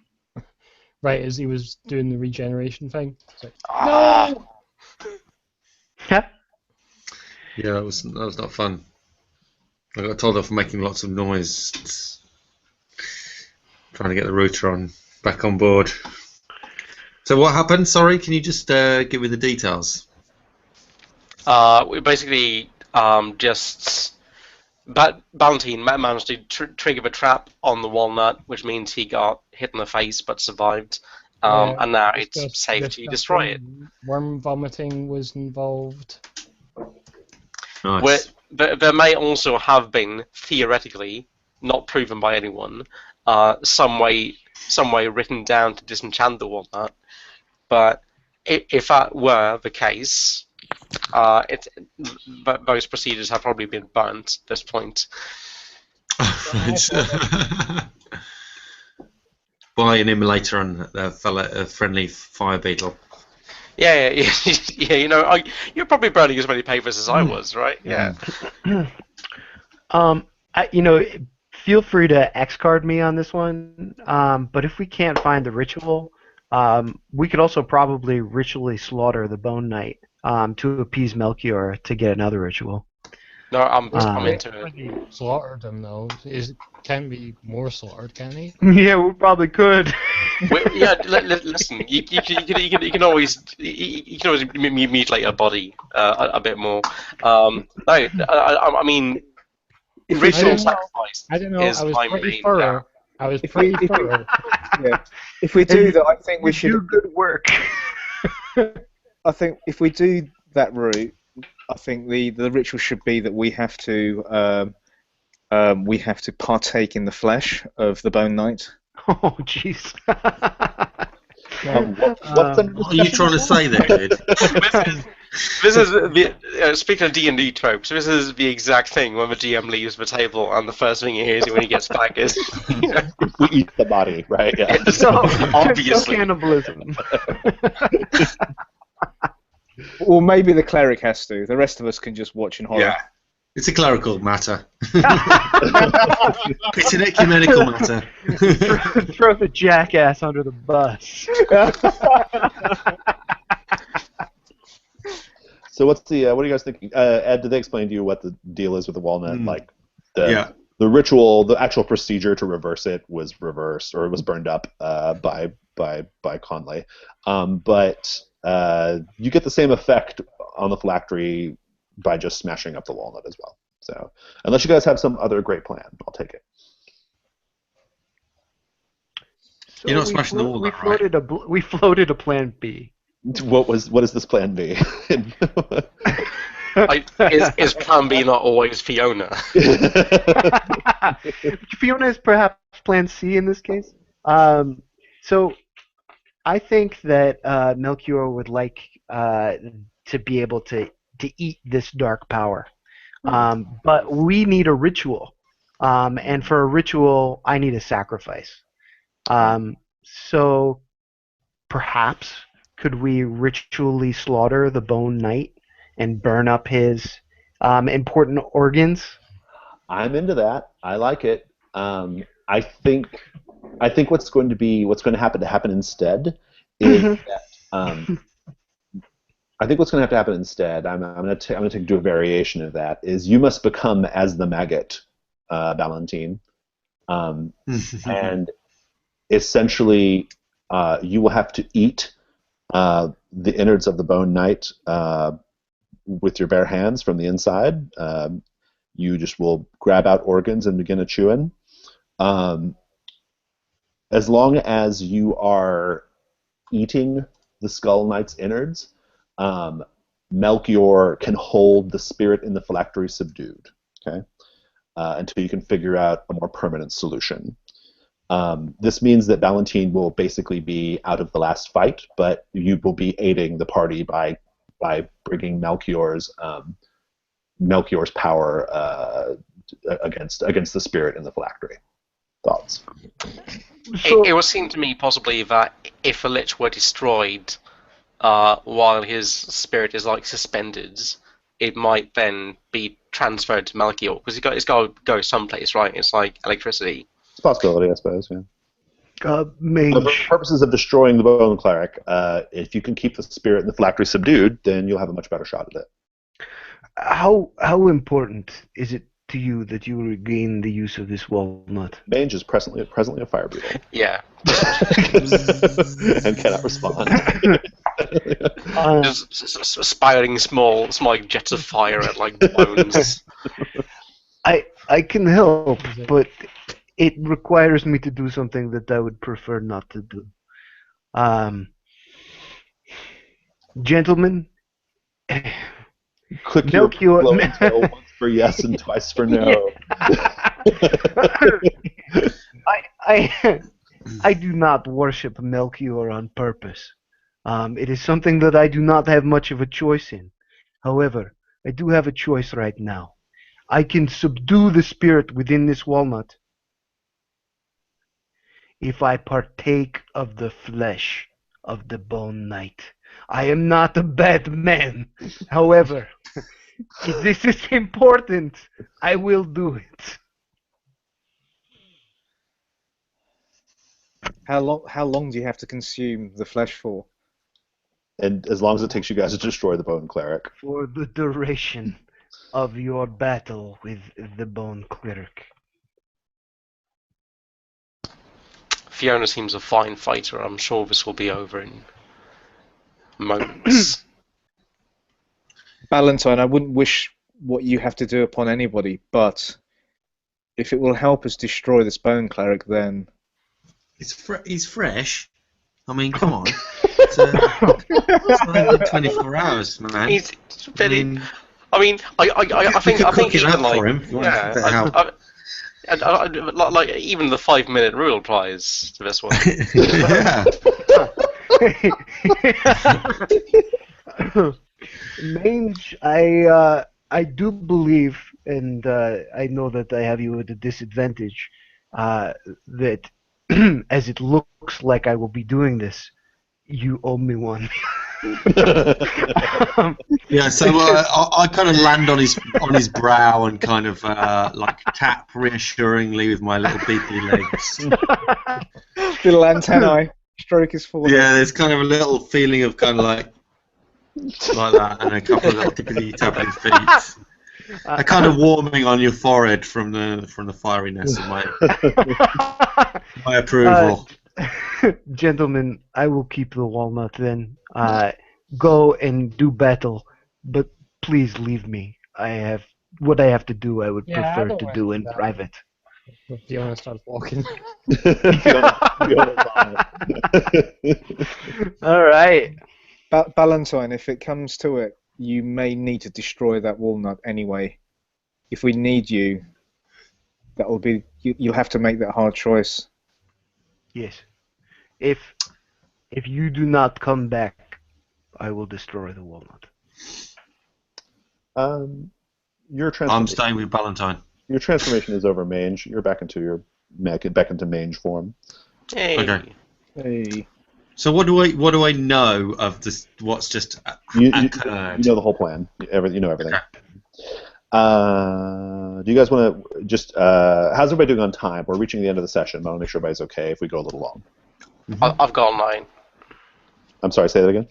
right as he was doing the regeneration thing. It's like, no! Yeah, that was not fun. I got told off for making lots of noise, trying to get the router back on board. So what happened? Sorry, can you just give me the details? We basically Valentine managed to trigger the trap on the walnut, which means he got hit in the face but survived. and now it's safe to disgusting destroy it. Worm vomiting was involved. Nice. There may also have been, theoretically, not proven by anyone, some way written down to disenchant the walnut. But if that were the case, those procedures have probably been burnt at this point. By an immolator and a friendly fire beetle. Yeah. You know, you're probably burning as many papers as I was, right? Yeah. Feel free to X-card me on this one. But if we can't find the ritual, we could also probably ritually slaughter the Bone Knight to appease Melchior to get another ritual. No, I'm into it. Already slaughtered him though. Can be more slaughtered, can he? Yeah, we probably could. Listen. You can always mutilate a body a bit more. I mean, ritual sacrifice. I don't know. Is I was my pretty main thorough. I was pretty thorough. Yeah. If we do that, I think we should do good work. I think if we do that route, I think the ritual should be that we have to partake in the flesh of the Bone Knight. Oh, jeez. What are you trying to say there, dude? This is speaking of D&D tropes. This is the exact thing when the GM leaves the table, and the first thing he hears when he gets back is, We eat the body, right? Yeah. So obviously. cannibalism. Or maybe the cleric has to. The rest of us can just watch in horror. Yeah. It's a clerical matter. It's an ecumenical matter. Throw the jackass under the bus. So what are you guys thinking? Ed, did they explain to you what the deal is with the walnut? Like the ritual, the actual procedure to reverse it was reversed, or it was burned up by Conley. But you get the same effect on the phylactery by just smashing up the walnut as well. So unless you guys have some other great plan, I'll take it. So You're not smashing the walnut, right? We floated a plan B. What is this plan B? Is Plan B not always Fiona? Fiona is perhaps Plan C in this case. So I think that Melchior would like to be able to eat this dark power. But we need a ritual. And for a ritual, I need a sacrifice. So perhaps could we ritually slaughter the Bone Knight and burn up his important organs? I'm into that. I like it. I think what's going to happen instead is that I think what's going to have to happen instead. I'm going to do a variation of that. Is you must become as the maggot, Valentine, and essentially you will have to eat the innards of the Bone Knight with your bare hands from the inside. You just will grab out organs and begin to chew in. As long as you are eating the Skull Knight's innards, Melchior can hold the spirit in the phylactery subdued, okay, until you can figure out a more permanent solution. This means that Valentine will basically be out of the last fight, but you will be aiding the party by bringing Melchior's power against the spirit in the phylactery. Thoughts? It would seem to me possibly that if a lich were destroyed while his spirit is like suspended, it might then be transferred to Melchior, because it's got to go someplace, right? It's like electricity. It's a possibility, I suppose. Yeah. Mage. For purposes of destroying the Bone Cleric, if you can keep the spirit in the phylactery subdued, then you'll have a much better shot at it. How important is it to you that you regain the use of this walnut? Mange is presently a fire beetle. Yeah. And cannot respond. Just aspiring small like jets of fire at like bones. I can help, but it requires me to do something that I would prefer not to do. Gentlemen, Click your Melchior. glowing tail once for yes and twice for no. I I do not worship Melchior on purpose. It is something that I do not have much of a choice in. However, I do have a choice right now. I can subdue the spirit within this walnut if I partake of the flesh of the Bone Knight. I am not a bad man. However, if this is important, I will do it. How long do you have to consume the flesh for? And as long as it takes you guys to destroy the Bone Cleric. For the duration of your battle with the Bone Cleric. Fiona seems a fine fighter. I'm sure this will be over in moments. Valentine, I wouldn't wish what you have to do upon anybody, but if it will help us destroy this bone cleric, then He's fresh. I mean, come on. It's only been 24 hours, man. He's very. I think cook it even up like for him if you want a bit of help. like even the 5-minute rule applies to this one. Yeah. Mange, I do believe, and I know that I have you at a disadvantage, that as it looks like I will be doing this, you owe me one. Yeah, so I kind of land on his brow and kind of like tap reassuringly with my little beefy legs. little antennae stroke his forehead. Yeah, there's kind of a little feeling of kind of like that, and a couple of little tippity tapping feet. A kind of warming on your forehead from the fieriness of my approval. Gentlemen, I will keep the walnut then. Go and do battle, but please leave me. I have what I have to do. I would prefer don't to want do to in do that. private. Fiona starts walking. All right. Valentine, if it comes to it, you may need to destroy that walnut anyway. If we need you, that'll be you'll have to make that hard choice. Yes. If you do not come back, I will destroy the walnut. Your I'm transformation. staying with Valentine. Your transformation is over, Mange. You're back into Mange form. Hey. Okay. Hey. So what do I know of this? What's just occurred? You know the whole plan. You know everything. Okay. Do you guys want to just? How's everybody doing on time? We're reaching the end of the session. I want to make sure everybody's okay if we go a little long. I've got 9. I'm sorry. Say that again.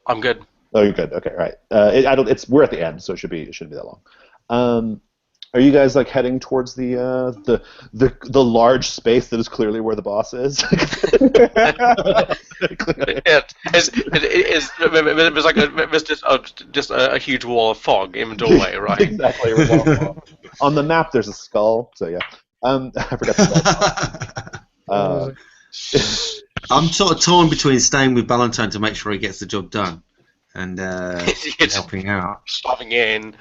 I'm good. Oh, you're good. Okay, right. We're at the end, so it shouldn't be that long. Are you guys like heading towards the large space that is clearly where the boss is? It's just a huge wall of fog in the doorway, right? Exactly. On the map, there's a skull. So yeah. I forgot the skull. I'm sort of torn between staying with Valentine to make sure he gets the job done and helping out. Shoving in.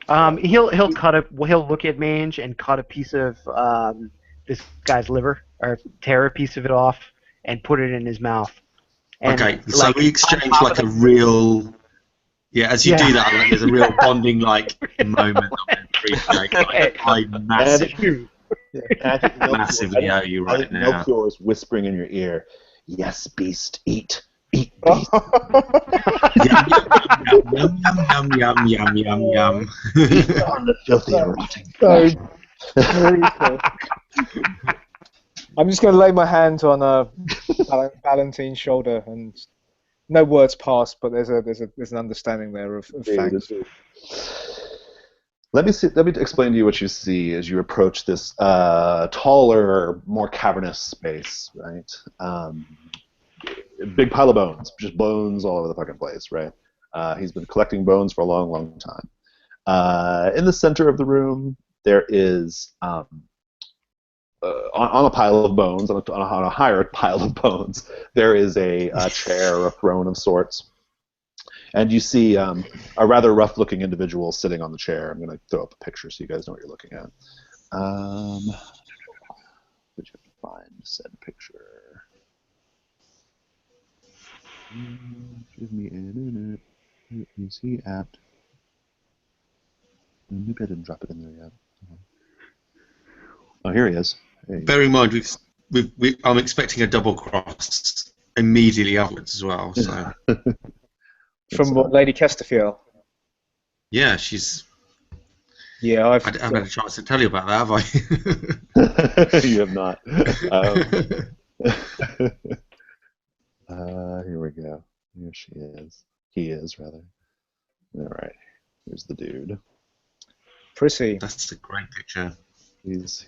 He'll look at Mange and cut a piece of this guy's liver, or tear a piece of it off and put it in his mouth. And, okay, so we exchange like a real. Yeah, as you do that, like, there's a real bonding like moment. I massively owe you right now. Melchior is whispering in your ear, "Yes, beast, eat, beast." Yum yum yum yum yum yum. On the filthy, rotting flesh. I'm just going to lay my hand on Valentine's shoulder, and no words pass, but there's an understanding there of facts. Let me explain to you what you see as you approach this taller, more cavernous space, right? Big pile of bones, just bones all over the fucking place, right? He's been collecting bones for a long, long time. In the center of the room, there is on a pile of bones, on a higher pile of bones, there is a chair or a throne of sorts. And you see a rather rough-looking individual sitting on the chair. I'm going to throw up a picture so you guys know what you're looking at. Would you have to find said picture? Give me a minute. Is he at? Maybe I didn't drop it in there yet. Oh, here he is. Hey. Bear in mind, I'm expecting a double cross immediately afterwards as well. So. From what, Lady Chesterfield? Yeah, she's. Yeah, I haven't had a chance to tell you about that, have I? You have not. Here we go. Here she is. He is, rather. All right. Here's the dude. Pretty. That's a great picture. He's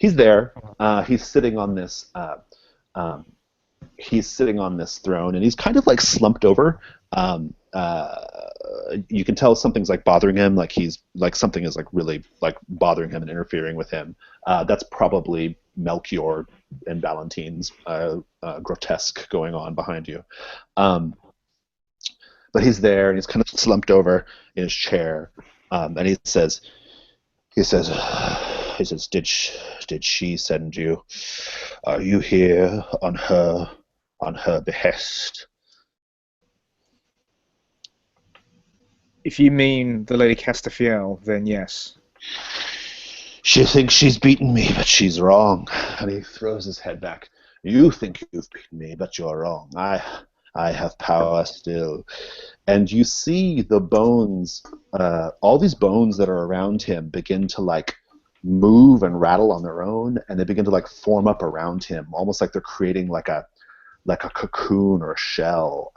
there. He's sitting on this. He's sitting on this throne, and he's kind of like slumped over. You can tell something's like bothering him. Like he's like something is like really like bothering him and interfering with him. That's probably Melchior and Valentine's grotesque going on behind you. But he's there, and he's kind of slumped over in his chair, and he says, did she send you? Are you here on her behest? If you mean the Lady Chesterfield, then yes. She thinks she's beaten me, but she's wrong. And he throws his head back. You think you've beaten me, but you're wrong. I have power still. And you see the bones, all these bones that are around him begin to like move and rattle on their own, and they begin to like form up around him, almost like they're creating like a cocoon or a shell.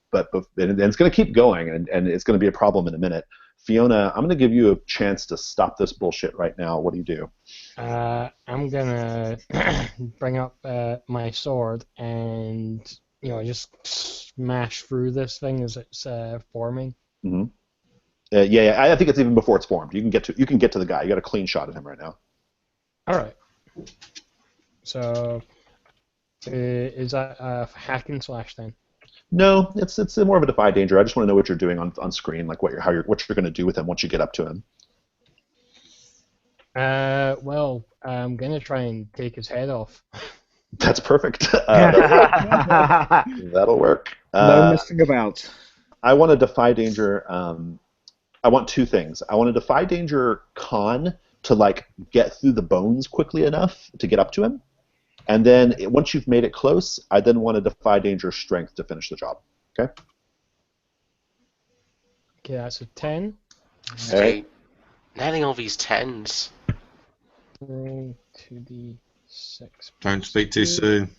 But it's going to keep going, and it's going to be a problem in a minute. Fiona, I'm going to give you a chance to stop this bullshit right now. What do you do? I'm going to bring up my sword and just smash through this thing as it's forming. Mm-hmm. Yeah. I think it's even before it's formed. You can get to the guy. You got a clean shot at him right now. All right. So, is that a hack and slash then? No, it's more of a defy danger. I just want to know what you're doing on screen, like what you're going to do with him once you get up to him. Well, I'm gonna try and take his head off. That's perfect. That'll work. No messing about. I want to defy danger. I want two things. I want to defy danger Khan to like get through the bones quickly enough to get up to him. And then once you've made it close, I then want to defy danger strength to finish the job. Okay? Okay, that's a 10. Okay. Nailing all these 10s. Roll 2d6. Don't speak too soon.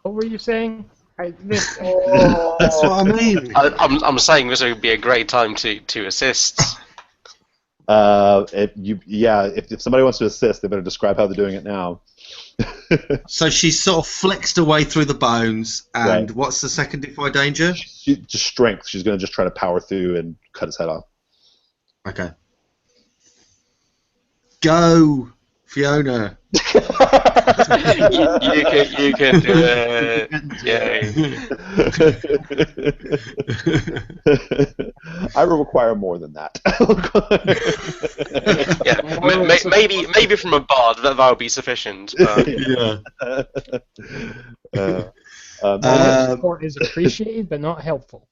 What were you saying? That's what I mean. I'm saying this would be a great time to assist. If somebody wants to assist, they better describe how they're doing it now. So she's sort of flexed her way through the bones, and Right. What's the second defy danger? Just strength. She's going to just try to power through and cut his head off. Okay. Go, Fiona. you can do it. I will require more than that. Maybe from a bard that would be sufficient. Yeah. Support is appreciated but not helpful.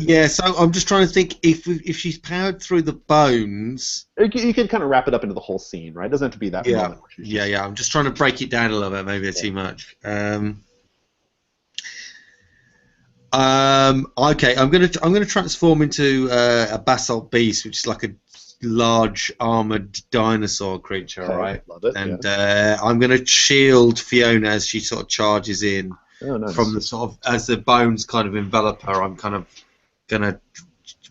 Yeah, so I'm just trying to think if she's powered through the bones. You can kind of wrap it up into the whole scene, right? It doesn't have to be that moment. Yeah. I'm just trying to break it down a little bit. Maybe it's too much. Okay, I'm gonna transform into a basalt beast, which is like a large armored dinosaur creature, Okay, right? love it, And I'm gonna shield Fiona as she sort of charges in. Oh, nice. From the sort of as the bones kind of envelop her, I'm kind of gonna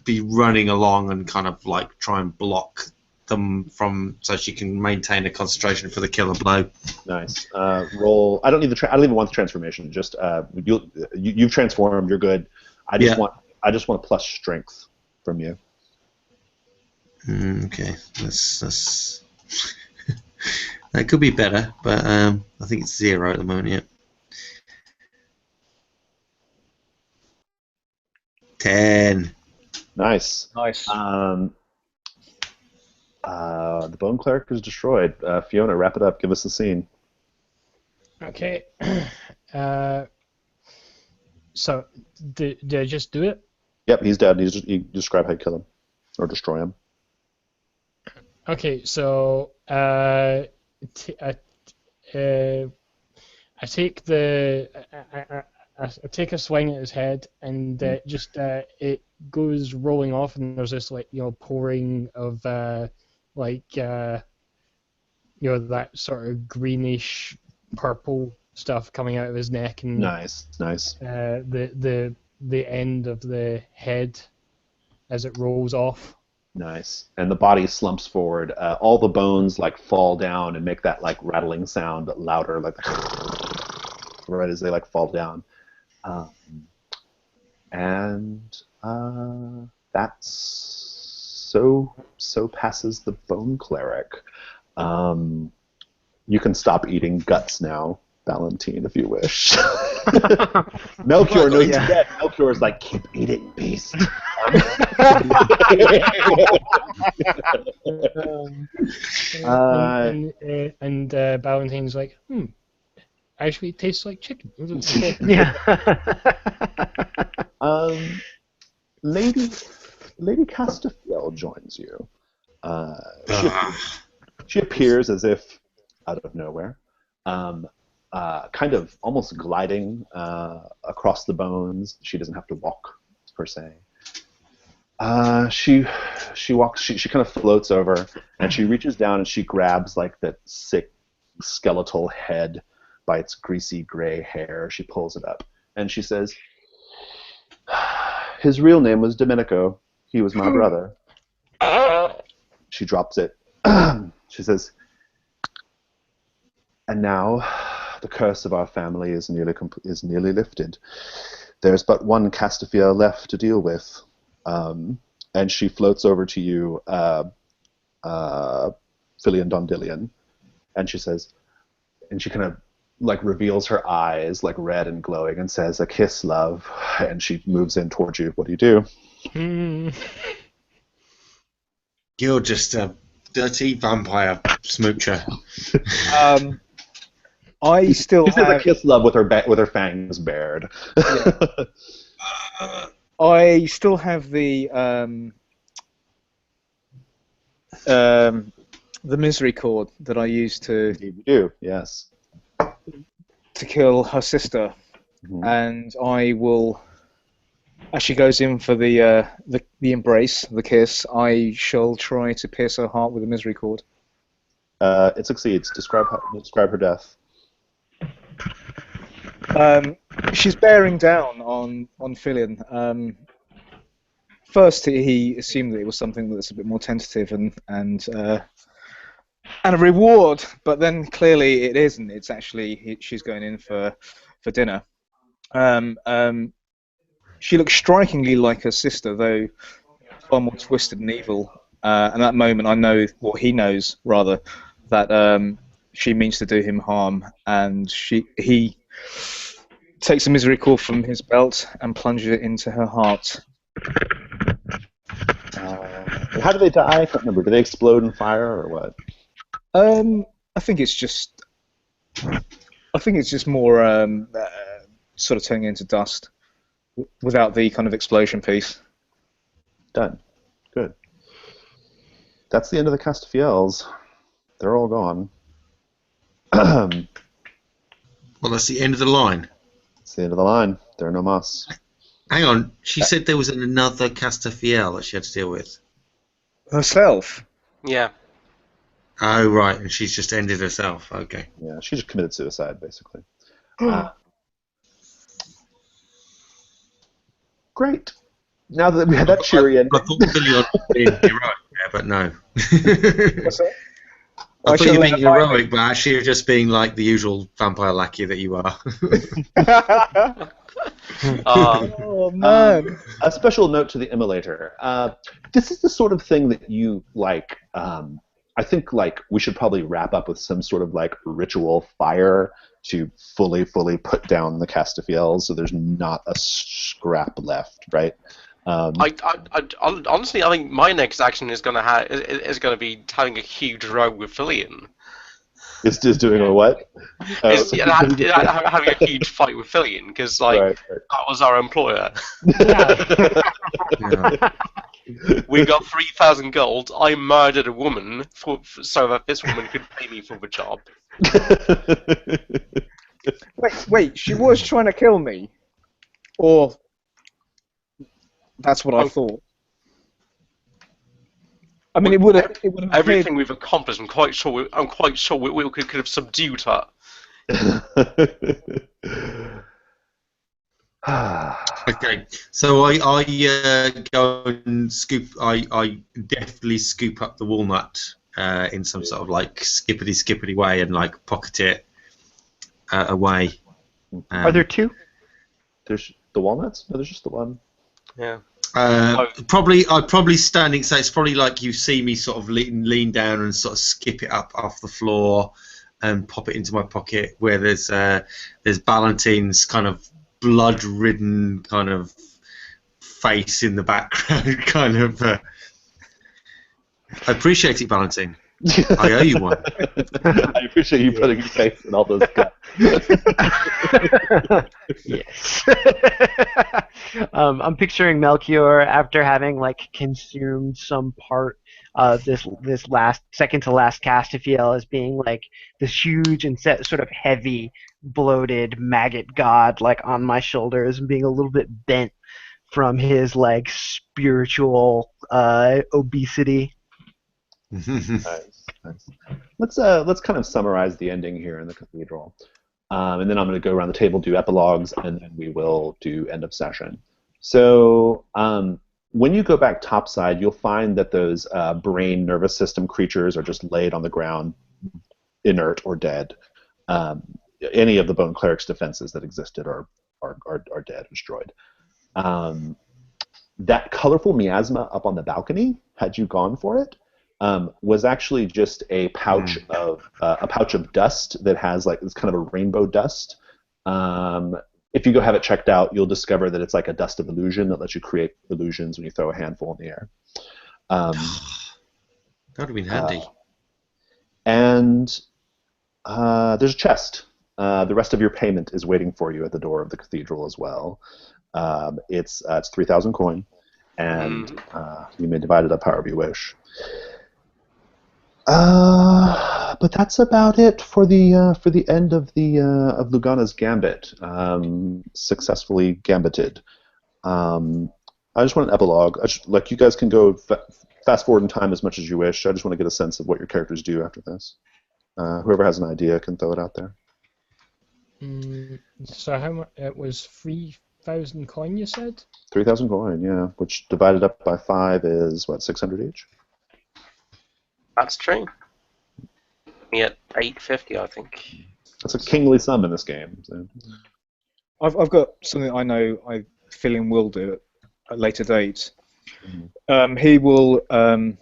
be running along and kind of like try and block them from so she can maintain a concentration for the killer blow. Nice. Roll. I don't even want the transformation. Just you've transformed. You're good. I just want a plus strength from you. Okay, that's that could be better, but I think it's 0 at the moment. Yeah. 10. Nice. Nice. The Bone Cleric is destroyed. Fiona, wrap it up. Give us the scene. Okay. So, did I just do it? Yep, he's dead. You describe how you kill him or destroy him. Okay, so I take I take a swing at his head, and it goes rolling off, and there's this pouring of that sort of greenish purple stuff coming out of his neck, and Nice. the end of the head as it rolls off. Nice. And the body slumps forward. All the bones fall down and make that rattling sound, but louder, right as they fall down. That's so passes the Bone Cleric. You can stop eating guts now, Valentine, if you wish. Melchior knows he's dead. Melchior is keep eating, beast. And Valentine's like, actually it tastes like chicken. Yeah. Lady Castafiel joins you. She appears as if out of nowhere, kind of almost gliding across the bones. She doesn't have to walk per se. She walks. She kind of floats over, and she reaches down and she grabs that sick skeletal head by its greasy gray hair. She pulls it up, and she says, "His real name was Domenico. He was my brother." She drops it. She says, "And now, the curse of our family is nearly lifted. There's but one Castafiel left to deal with." And she floats over to you, Filion Dondilion, and she says, and she kind of reveals her eyes, red and glowing, and says, "A kiss, love." And she moves in towards you. What do you do? You're just a dirty vampire smoocher. I still She says have. a kiss, love, with her fangs bared. Yeah. I still have the misery cord that I used to You do, yes. kill her sister, and I will. As she goes in for the embrace, the kiss, I shall try to pierce her heart with a misery cord. It succeeds. Describe her death. She's bearing down on Filion. First, he assumed that it was something that's a bit more tentative and a reward, but then clearly it isn't. It's actually she's going in for dinner. She looks strikingly like her sister, though far more twisted and evil. And at that moment, I know, well, he knows rather, that she means to do him harm, and he takes a misery cord from his belt and plunges it into her heart. How do they die? I can't remember. Do they explode in fire or what? I think it's just more sort of turning into dust without the kind of explosion piece. Done. Good. That's the end of the Castafiels. They're all gone. Well, that's the end of the line. It's the end of the line. There are no mas. Hang on, she said there was another Castafiel that she had to deal with. Herself? Yeah. Oh, right, and she's just ended herself. Okay. Yeah, she just committed suicide, basically. Great. Now that we had that cheery ending. I thought Billy was being heroic there, but no. What's that? I thought you were being heroic, but actually you're just being like the usual vampire lackey that you are. Oh man. A special note to the immolator. This is the sort of thing that you like. I think like we should probably wrap up with some sort of like ritual fire to fully put down the Castafiel, so there's not a scrap left, right? Honestly, I think my next action is gonna be having a huge row with Fillion. It's just doing a what? Having a huge fight with Fillion because Right. that was our employer. Yeah. Yeah. We got 3,000 gold. I murdered a woman so that this woman could pay me for the job. Wait, she was trying to kill me, or that's what I thought. I mean, it would have. Everything we've accomplished, I'm quite sure we could have subdued her. Okay, so I go and scoop. I deftly scoop up the walnut in some sort of like skippity way and like pocket it away. Are there two? There's the walnuts? No, there's just the one. Yeah. I'd probably standing. So it's probably like you see me sort of lean down and sort of skip it up off the floor and pop it into my pocket where there's Ballantine's kind of blood-ridden kind of face in the background. Kind of. I appreciate it, Ballantine. I owe you one. I appreciate you putting your face in all those guts. Yes. I'm picturing Melchior after having like consumed some part of this last second to last Castafiel as being like this huge and sort of heavy, bloated maggot god like on my shoulders and being a little bit bent from his like spiritual obesity. Nice. Let's kind of summarize the ending here in the cathedral, and then I'm going to go around the table, do epilogues, and then we will do end of session. So when you go back topside, you'll find that those brain nervous system creatures are just laid on the ground, inert or dead. Any of the bone cleric's defenses that existed are dead, destroyed. That colorful miasma up on the balcony, had you gone for it, was actually just a pouch of dust that has like this kind of a rainbow dust. If you go have it checked out, you'll discover that it's like a dust of illusion that lets you create illusions when you throw a handful in the air. That would have been handy. And there's a chest. The rest of your payment is waiting for you at the door of the cathedral as well. It's 3,000 coin, and you may divide it up however you wish. But that's about it for the end of of Lugana's Gambit. Successfully gambited. I just want an epilogue. Like you guys can go fast forward in time as much as you wish. I just want to get a sense of what your characters do after this. Whoever has an idea can throw it out there. So how much? It was 3,000 coin, you said? 3,000 coin, yeah. Which divided up by 5 is what, 600 each? That's true. Yeah, 850, I think. That's a kingly sum in this game. So. I've got something I know Fillion will do at a later date. He will kind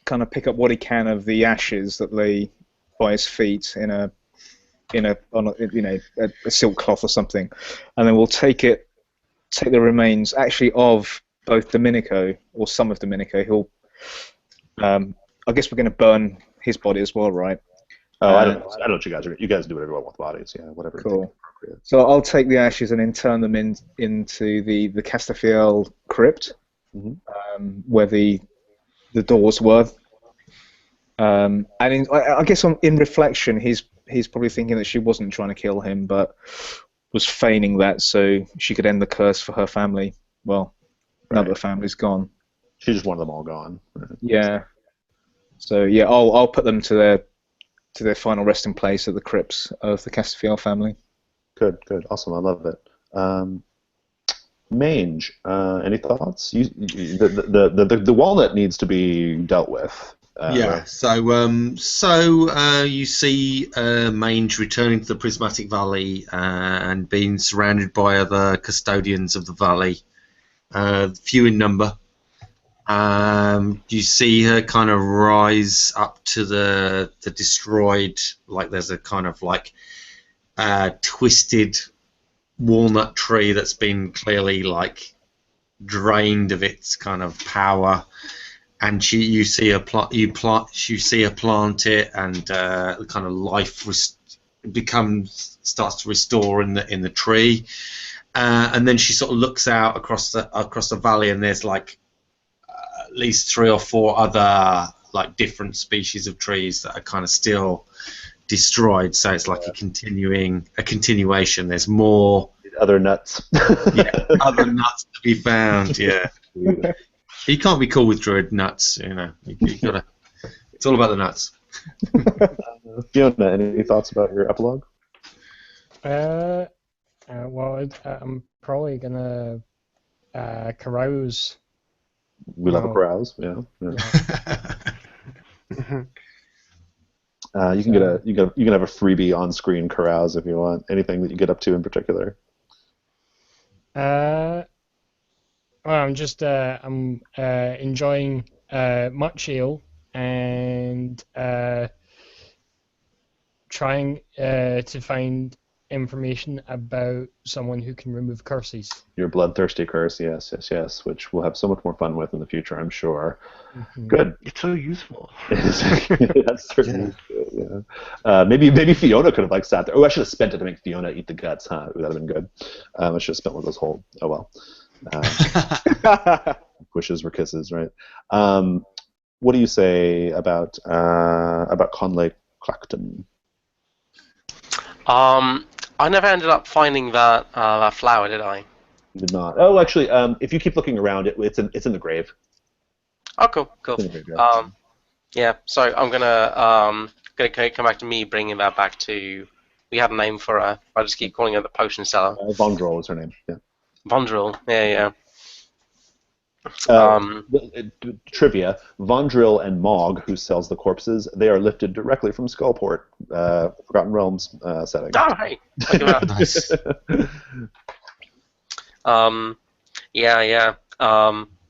of pick up what he can of the ashes that lay by his feet on a silk cloth or something, and then we'll take the remains actually of both Domenico or some of Domenico. He'll I guess we're going to burn his body as well, right? Oh, I don't know what you guys are. You guys do whatever you want with bodies, yeah, whatever. Cool. So I'll take the ashes and then turn them into the Castafiel crypt, where the doors were. And I guess in reflection, he's probably thinking that she wasn't trying to kill him, but was feigning that so she could end the curse for her family. Well, now that the family's gone. She just wanted them all gone. Right? Yeah. So yeah, I'll put them to their final resting place at the crypts of the Castafiel family. Good, awesome. I love it. Mange, any thoughts? The walnut needs to be dealt with. Yeah. So you see Mange returning to the Prismatic Valley and being surrounded by other custodians of the valley, few in number. You see her kind of rise up to the destroyed, like there's a kind of like twisted walnut tree that's been clearly like drained of its kind of power, and you see her plant it, and kind of life starts to restore in the tree, and then she sort of looks out across the valley, and there's like at least 3 or 4 other like different species of trees that are kind of still destroyed. So it's like a continuation. There's more other nuts. Other nuts to be found. Yeah. You can't be cool with druid nuts, you know. You gotta. It's all about the nuts. Fiona, any thoughts about your epilogue? Well, I'm probably gonna carouse. We love a carouse. Yeah. You can have a freebie on-screen carouse if you want. Anything that you get up to in particular? Well, I'm just I'm enjoying much ale and trying to find information about someone who can remove curses. Your bloodthirsty curse, yes, which we'll have so much more fun with in the future, I'm sure. Mm-hmm. Good. It's so useful. That's certainly good, yeah. Maybe Fiona could have like sat there. Oh, I should have spent it to make Fiona eat the guts, huh? Ooh, that'd have been good. I should have spent one of those whole. Oh well. Wishes were kisses, right? What do you say about Conley Clacton? I never ended up finding that flower, did I? Did not. Oh, actually, if you keep looking around, it's in the grave. Oh, cool. It's in the grave, yeah. So I'm gonna come back to me bringing that back to. We had a name for her. I just keep calling her the potion seller. Vondrel is her name. Yeah. Vondrel. Yeah. Trivia: Vondril and Mog, who sells the corpses, they are lifted directly from Skullport, Forgotten Realms setting. Oh, hey. Look at that. Nice. Yeah.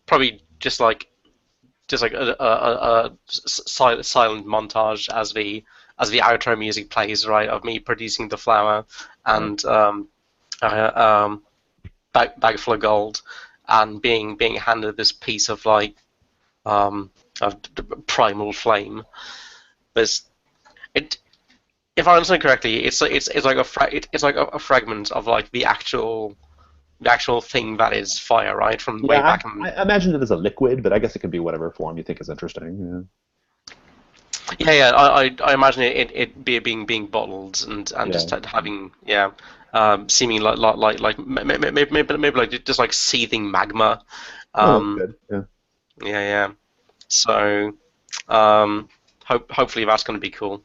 Probably just like a silent montage as the outro music plays, right, of me producing the flower and bag full of gold and being handed this piece of like of primal flame. If I understand correctly, it's like a fragment of like the actual thing that is fire, right? From way back. I imagine it as a liquid, but I guess it could be whatever form you think is interesting. Yeah. I imagine it being bottled and just having seeming like maybe like just like seething magma. Good. Yeah. Yeah. So hopefully that's going to be cool.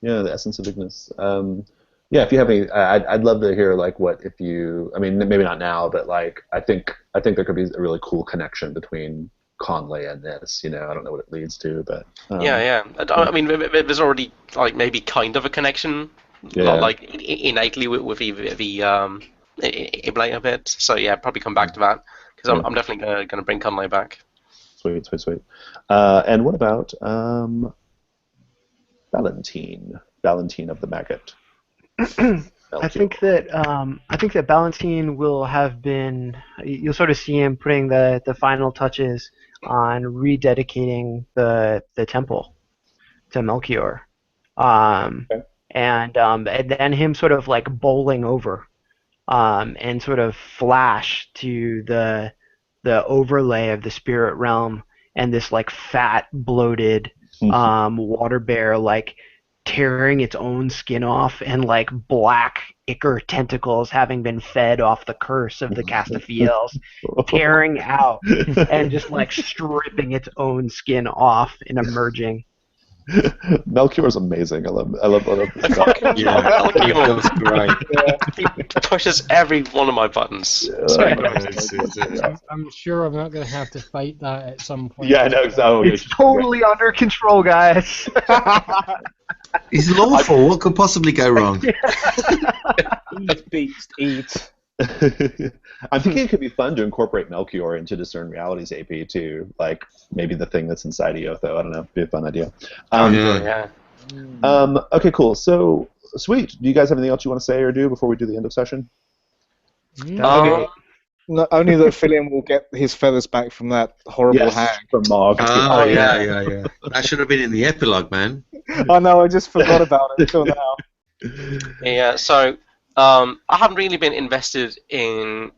Yeah, the essence of Ignis. Yeah, if you have any, I'd love to hear like what if you. I mean, maybe not now, but like I think there could be a really cool connection between Conley and this. You know, I don't know what it leads to, but yeah. I mean, there's already like maybe kind of a connection, like innately with the Iblay a bit. So yeah, probably come back to that because I'm definitely gonna bring Conley back. Sweet. And what about Valentine of the Maggot? I think that Valentine will have been. You'll sort of see him putting the final touches on rededicating the temple to Melchior, and then him sort of like bowling over, and sort of flash to the overlay of the spirit realm and this like fat bloated water bear like tearing its own skin off and like black ichor tentacles having been fed off the curse of the Castafiels tearing out and just like stripping its own skin off and emerging. Melchior's amazing. I love I this fucking love Yeah, Melchior. that's great. He pushes every one of my buttons. guy. So Yeah. good. I'm sure I'm not going to have to fight that at some point. Yeah, I know. Oh, It's totally under control, guys. He's lawful. What could possibly go wrong? Eat, beast, eat. I'm thinking it could be fun to incorporate Melchior into Discern Reality's AP too. Like maybe the thing that's inside Iotho. I don't know. Be a fun idea. Yeah. Okay, cool. So sweet. Do you guys have anything else you want to say or do before we do the end of session? Not only that Fillion will get his feathers back from that horrible hag. from Mog. Oh, yeah. That should have been in the epilogue, man. I know, I just forgot about it until now. Yeah, so I haven't really been invested in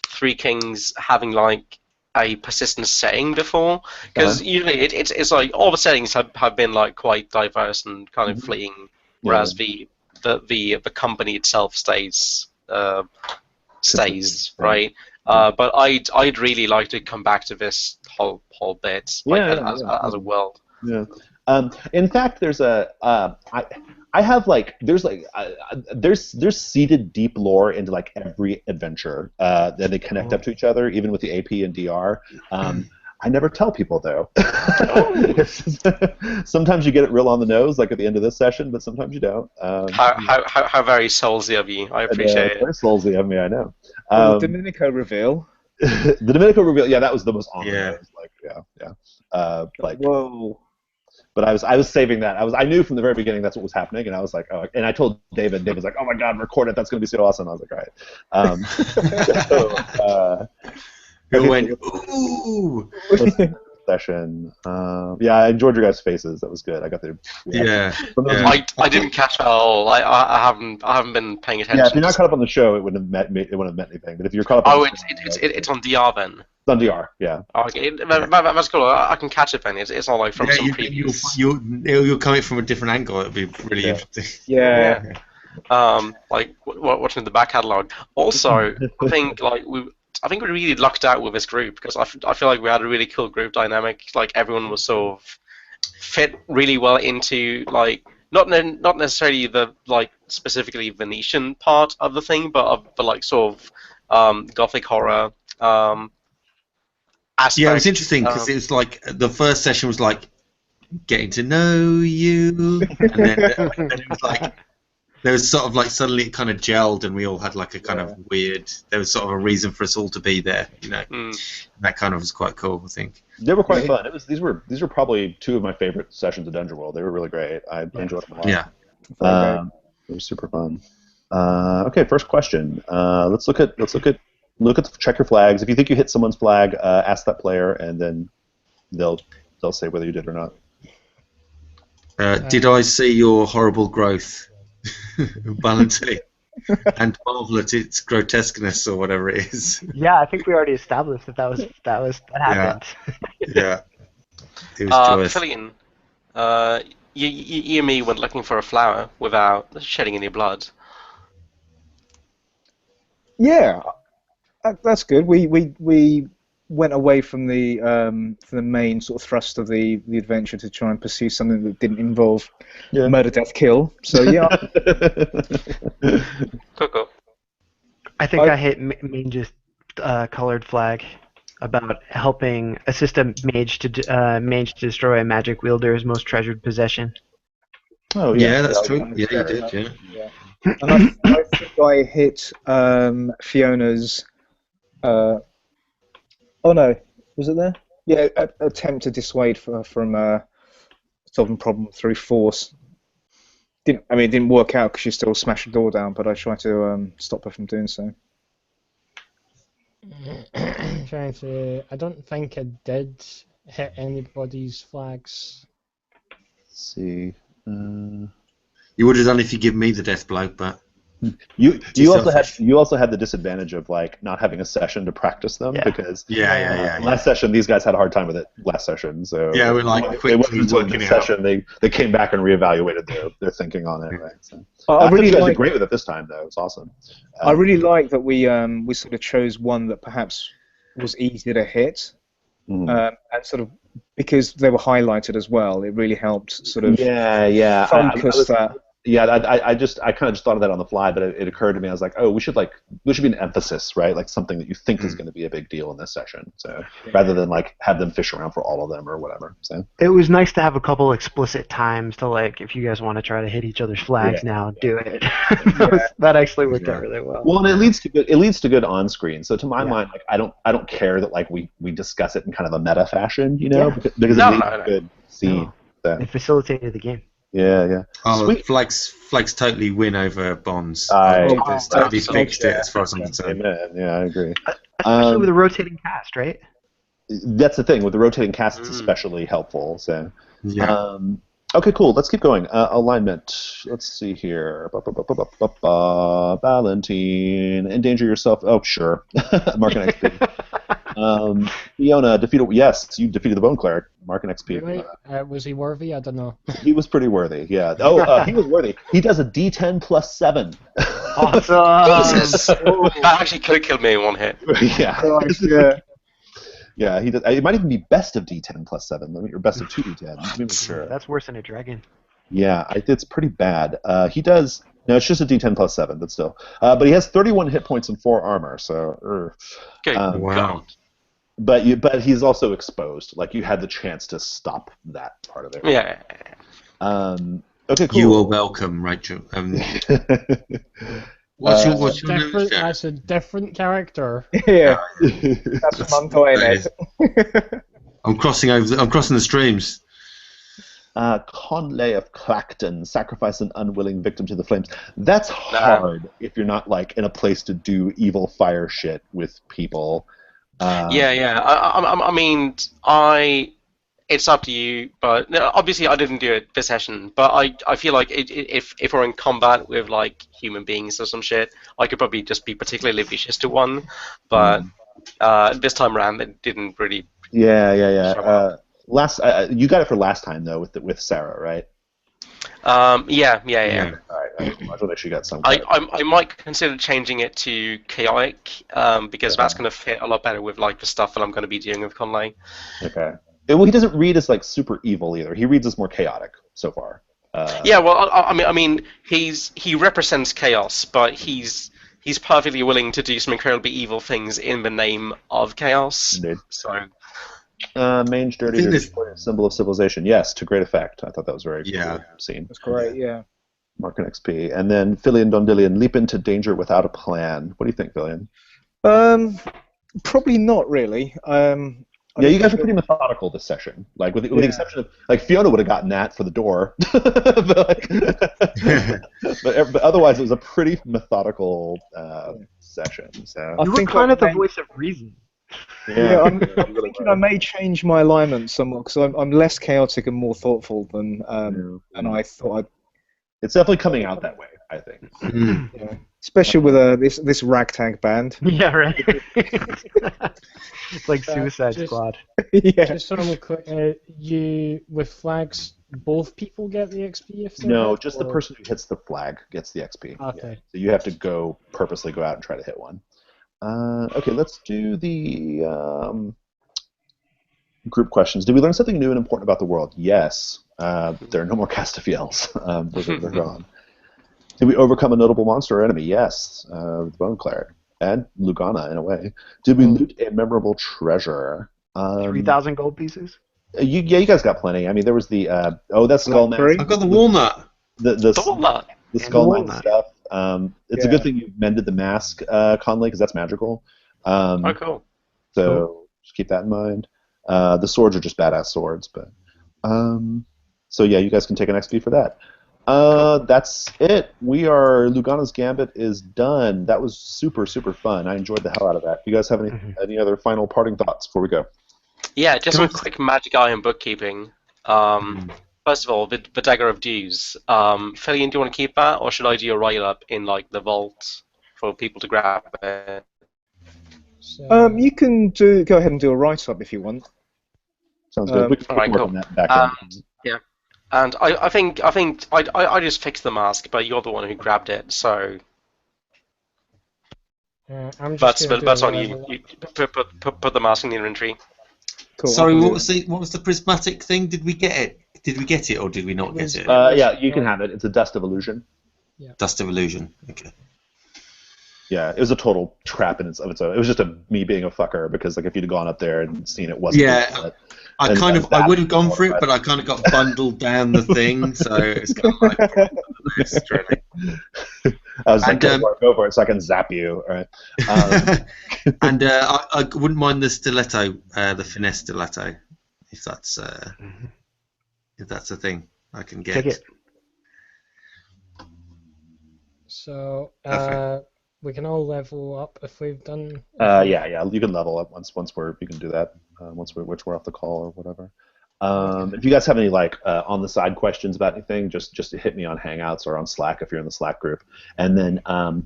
Three Kings having like a persistent setting before, because usually it's like all the settings have been like quite diverse and kind of fleeting, whereas the company itself stays right. But I'd really like to come back to this whole bit as a world. Yeah. In fact, there's I have like there's seeded deep lore into like every adventure that they connect up to each other, even with the AP and DR. I never tell people though. Sometimes you get it real on the nose, like at the end of this session, but sometimes you don't. How very soulsy of you! I appreciate it. Very soulsy of me, I know. The Domenico reveal. The Domenico reveal, yeah, that was the most on the Yeah. nose. Like, Whoa. But I was saving that. I knew from the very beginning that's what was happening, and I was like, oh, and I told David. David was like, oh my god, record it. That's going to be so awesome. I was like, all right. Who went, ooh! Session. Yeah, I enjoyed your guys' faces. That was good. I got the Yeah. I didn't catch it at all. I haven't been paying attention. Yeah, if you're not caught up on the show, it wouldn't have meant anything. But if you're caught up, on it's on DR then. It's on DR. Yeah. Oh, okay, that's cool. I can catch it then. It's not like from some previous. You'll come in from a different angle. It'll be really interesting. Yeah. Like watching the back catalog. Also, I think we really lucked out with this group because I feel like we had a really cool group dynamic. Like everyone was sort of fit really well into like not necessarily the like specifically Venetian part of the thing, but of the like sort of gothic horror aspect. Yeah, it was interesting because it was like the first session was like getting to know you, and then it was like there was sort of like suddenly it kind of gelled, and we all had like a kind of weird. There was sort of a reason for us all to be there, you know. That kind of was quite cool, I think. They were quite fun. These were probably two of my favorite sessions of Dungeon World. They were really great. I enjoyed them a lot. Yeah. It was super fun. Okay, first question. Let's look at the check your flags. If you think you hit someone's flag, ask that player, and then they'll say whether you did or not. Did I see your horrible growth, Valentine, and marvel at its grotesqueness or whatever it is? Yeah, I think we already established that happened. Yeah. It was joyous. Fillion, you and me went looking for a flower without shedding any blood. Yeah, that's good. We went away from the main sort of thrust of the adventure to try and pursue something that didn't involve murder, death, kill. So yeah. Cool. I think I hit Mange's colored flag about helping assist a mage to destroy a magic wielder's most treasured possession. Oh yeah, that's true. Yeah, you did. Yeah. And I think I hit Fiona's. Oh no, was it there? Yeah, attempt to dissuade her from solving problem through force. It didn't work out because she still smashed the door down, but I tried to stop her from doing so. Trying to. I don't think I did hit anybody's flags. Let's see. You would have done if you give me the death blow, but you also had the disadvantage of like not having a session to practice them because last session these guys had a hard time with it last session, so yeah, we're like quickly working it out. Session they came back and reevaluated their thinking on it, right? So I really you guys did great with it this time though. It's awesome. I really like that we sort of chose one that perhaps was easier to hit and sort of because they were highlighted as well, it really helped sort of Yeah. focus that. Yeah, I kind of just thought of that on the fly, but it occurred to me. I was like, oh, we should be an emphasis, right? Like something that you think is going to be a big deal in this session. So rather than like have them fish around for all of them or whatever. So It was nice to have a couple explicit times to like, if you guys want to try to hit each other's flags now, do it. That actually worked out really well. Well, and it leads to good on screen. So to my mind, like I don't care that like we discuss it in kind of a meta fashion, because it leads to good scene. So. It facilitated the game. Yeah. Oh, Sweet. flags totally win over bonds. There's totally fixed it as far as I'm concerned. Amen. Yeah, I agree. Especially with a rotating cast, right? That's the thing with the rotating cast. It's especially helpful. So Yeah. okay, cool. Let's keep going. Alignment. Let's see here. Valentine, endanger yourself. Oh, sure. Mark an XP. Fiona defeated. Yes, you defeated the Bone Cleric. Mark an XP. Really? Was he worthy? I don't know. He was pretty worthy. Yeah. Oh, he was worthy. He does a D10 plus 7. Awesome. Jesus! That actually could have killed me in one hit. Yeah. Yeah, he does. It might even be best of D10 plus 7, or best of 2D10. Let me make sure. That's worse than a dragon. Yeah, it's pretty bad. He does. No, it's just a D10 plus 7, but still. But he has 31 hit points and 4 armor. So. Good Wow. But he's also exposed. Like you had the chance to stop that part of it. Yeah. Okay, cool. You are welcome, Rachel. What's your name? That's a different character. Yeah, that's what I'm doing. I'm crossing the streams. Conlay of Clacton, sacrifice an unwilling victim to the flames. That's hard if you're not like in a place to do evil fire shit with people. Yeah. I mean, it's up to you, but obviously I didn't do it this session. But I feel like if we're in combat with like human beings or some shit, I could probably just be particularly vicious to one. But this time around, it didn't really. Yeah. You got it for last time though with Sarah, right? Yeah. All right. I want to make sure you got some. I might consider changing it to chaotic because that's going to fit a lot better with like the stuff that I'm going to be doing with Conlay. Okay. Well, he doesn't read as like super evil either. He reads as more chaotic so far. Yeah, well, I mean, he represents chaos, but he's perfectly willing to do some incredibly evil things in the name of chaos. Indeed. So, mange dirty to display a symbol of civilization. Yes, to great effect. I thought that was very cool scene. That's great. Yeah. Mark an XP, and then Filion Dondilion leap into danger without a plan. What do you think, Filion? Probably not really. Yeah, you guys are pretty methodical this session. Like with the exception of like Fiona would have gotten that for the door, but otherwise it was a pretty methodical session. So You were kind of the voice of reason. Yeah, I'm thinking I may change my alignment somewhat because I'm less chaotic and more thoughtful than I thought. It's definitely coming out that way, I think. Yeah. Especially with this ragtag band. Yeah, right. It's like Suicide Squad. Yeah. Just so I'm clear, you with flags, both people get the XP if they're No, hit, just the or- person who hits the flag gets the XP. Okay. Yeah. So you have to purposely go out and try to hit one. Okay, let's do the group questions. Did we learn something new and important about the world? Yes. There are no more Castafiels. They're gone. Did we overcome a notable monster or enemy? Yes. The Bone Cleric. And Lugana, in a way. Did we loot a memorable treasure? 3,000 gold pieces? You guys got plenty. I mean, there was the that's Skull Mask. I've got the walnut. The Skull Knight stuff. It's a good thing you mended the mask, Conley, because that's magical. oh, cool. So just keep that in mind. The swords are just badass swords, but so yeah, you guys can take an XP for that. That's it. Lugana's Gambit is done. That was super, super fun. I enjoyed the hell out of that. You guys have any other final parting thoughts before we go? Yeah, just some quick magic eye and bookkeeping. First of all, the Dagger of Dews. Filion, do you want to keep that, or should I do a write-up in like the vault for people to grab it? So, You can go ahead and do a write-up if you want. Sounds good. We can alright, work cool. on that back end. Yeah, and I think I just fixed the mask, but you're the one who grabbed it, so I'm just that's gonna do on a you. level You put the mask in the inventory. Cool. Sorry, what was the prismatic thing? Did we get it? Did we get it or did we not get it? Yeah, you can have it. It's a Dust of Illusion. Dust of Illusion. Okay. Yeah, it was a total trap in its own. It was just me being a fucker because like if you'd gone up there and seen it wasn't. Yeah, I would have gone for it, but I kind of got bundled down the thing, so it's kind of like this, really. I was like, go for it, so I can zap you. All right. And I wouldn't mind the stiletto, the finesse stiletto, if that's a thing I can get. Take it. So Perfect. we can all level up if we've done. Yeah, you can level up once you can do that once we're off the call or whatever. If you guys have any like on the side questions about anything, just hit me on Hangouts or on Slack if you're in the Slack group, and then I'll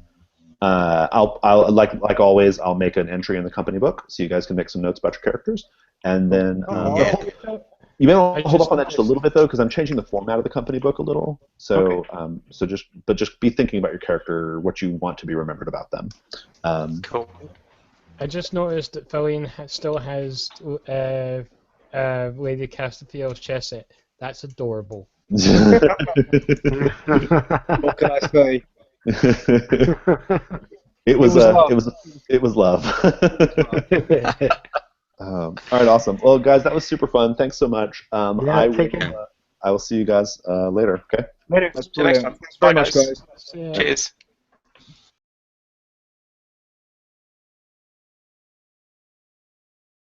like always I'll make an entry in the company book so you guys can make some notes about your characters, and then you may want to hold off on that just a little bit though because I'm changing the format of the company book a little. So just be thinking about your character, what you want to be remembered about them. Cool. I just noticed that Fillion still has Lady Castafield's chess set. That's adorable. What can I say? It was love. All right, awesome. Well, guys, that was super fun. Thanks so much. I will see you guys later. Okay. Later. That's See you next brilliant. time. Thanks very Bye, much, guys. guys. Cheers.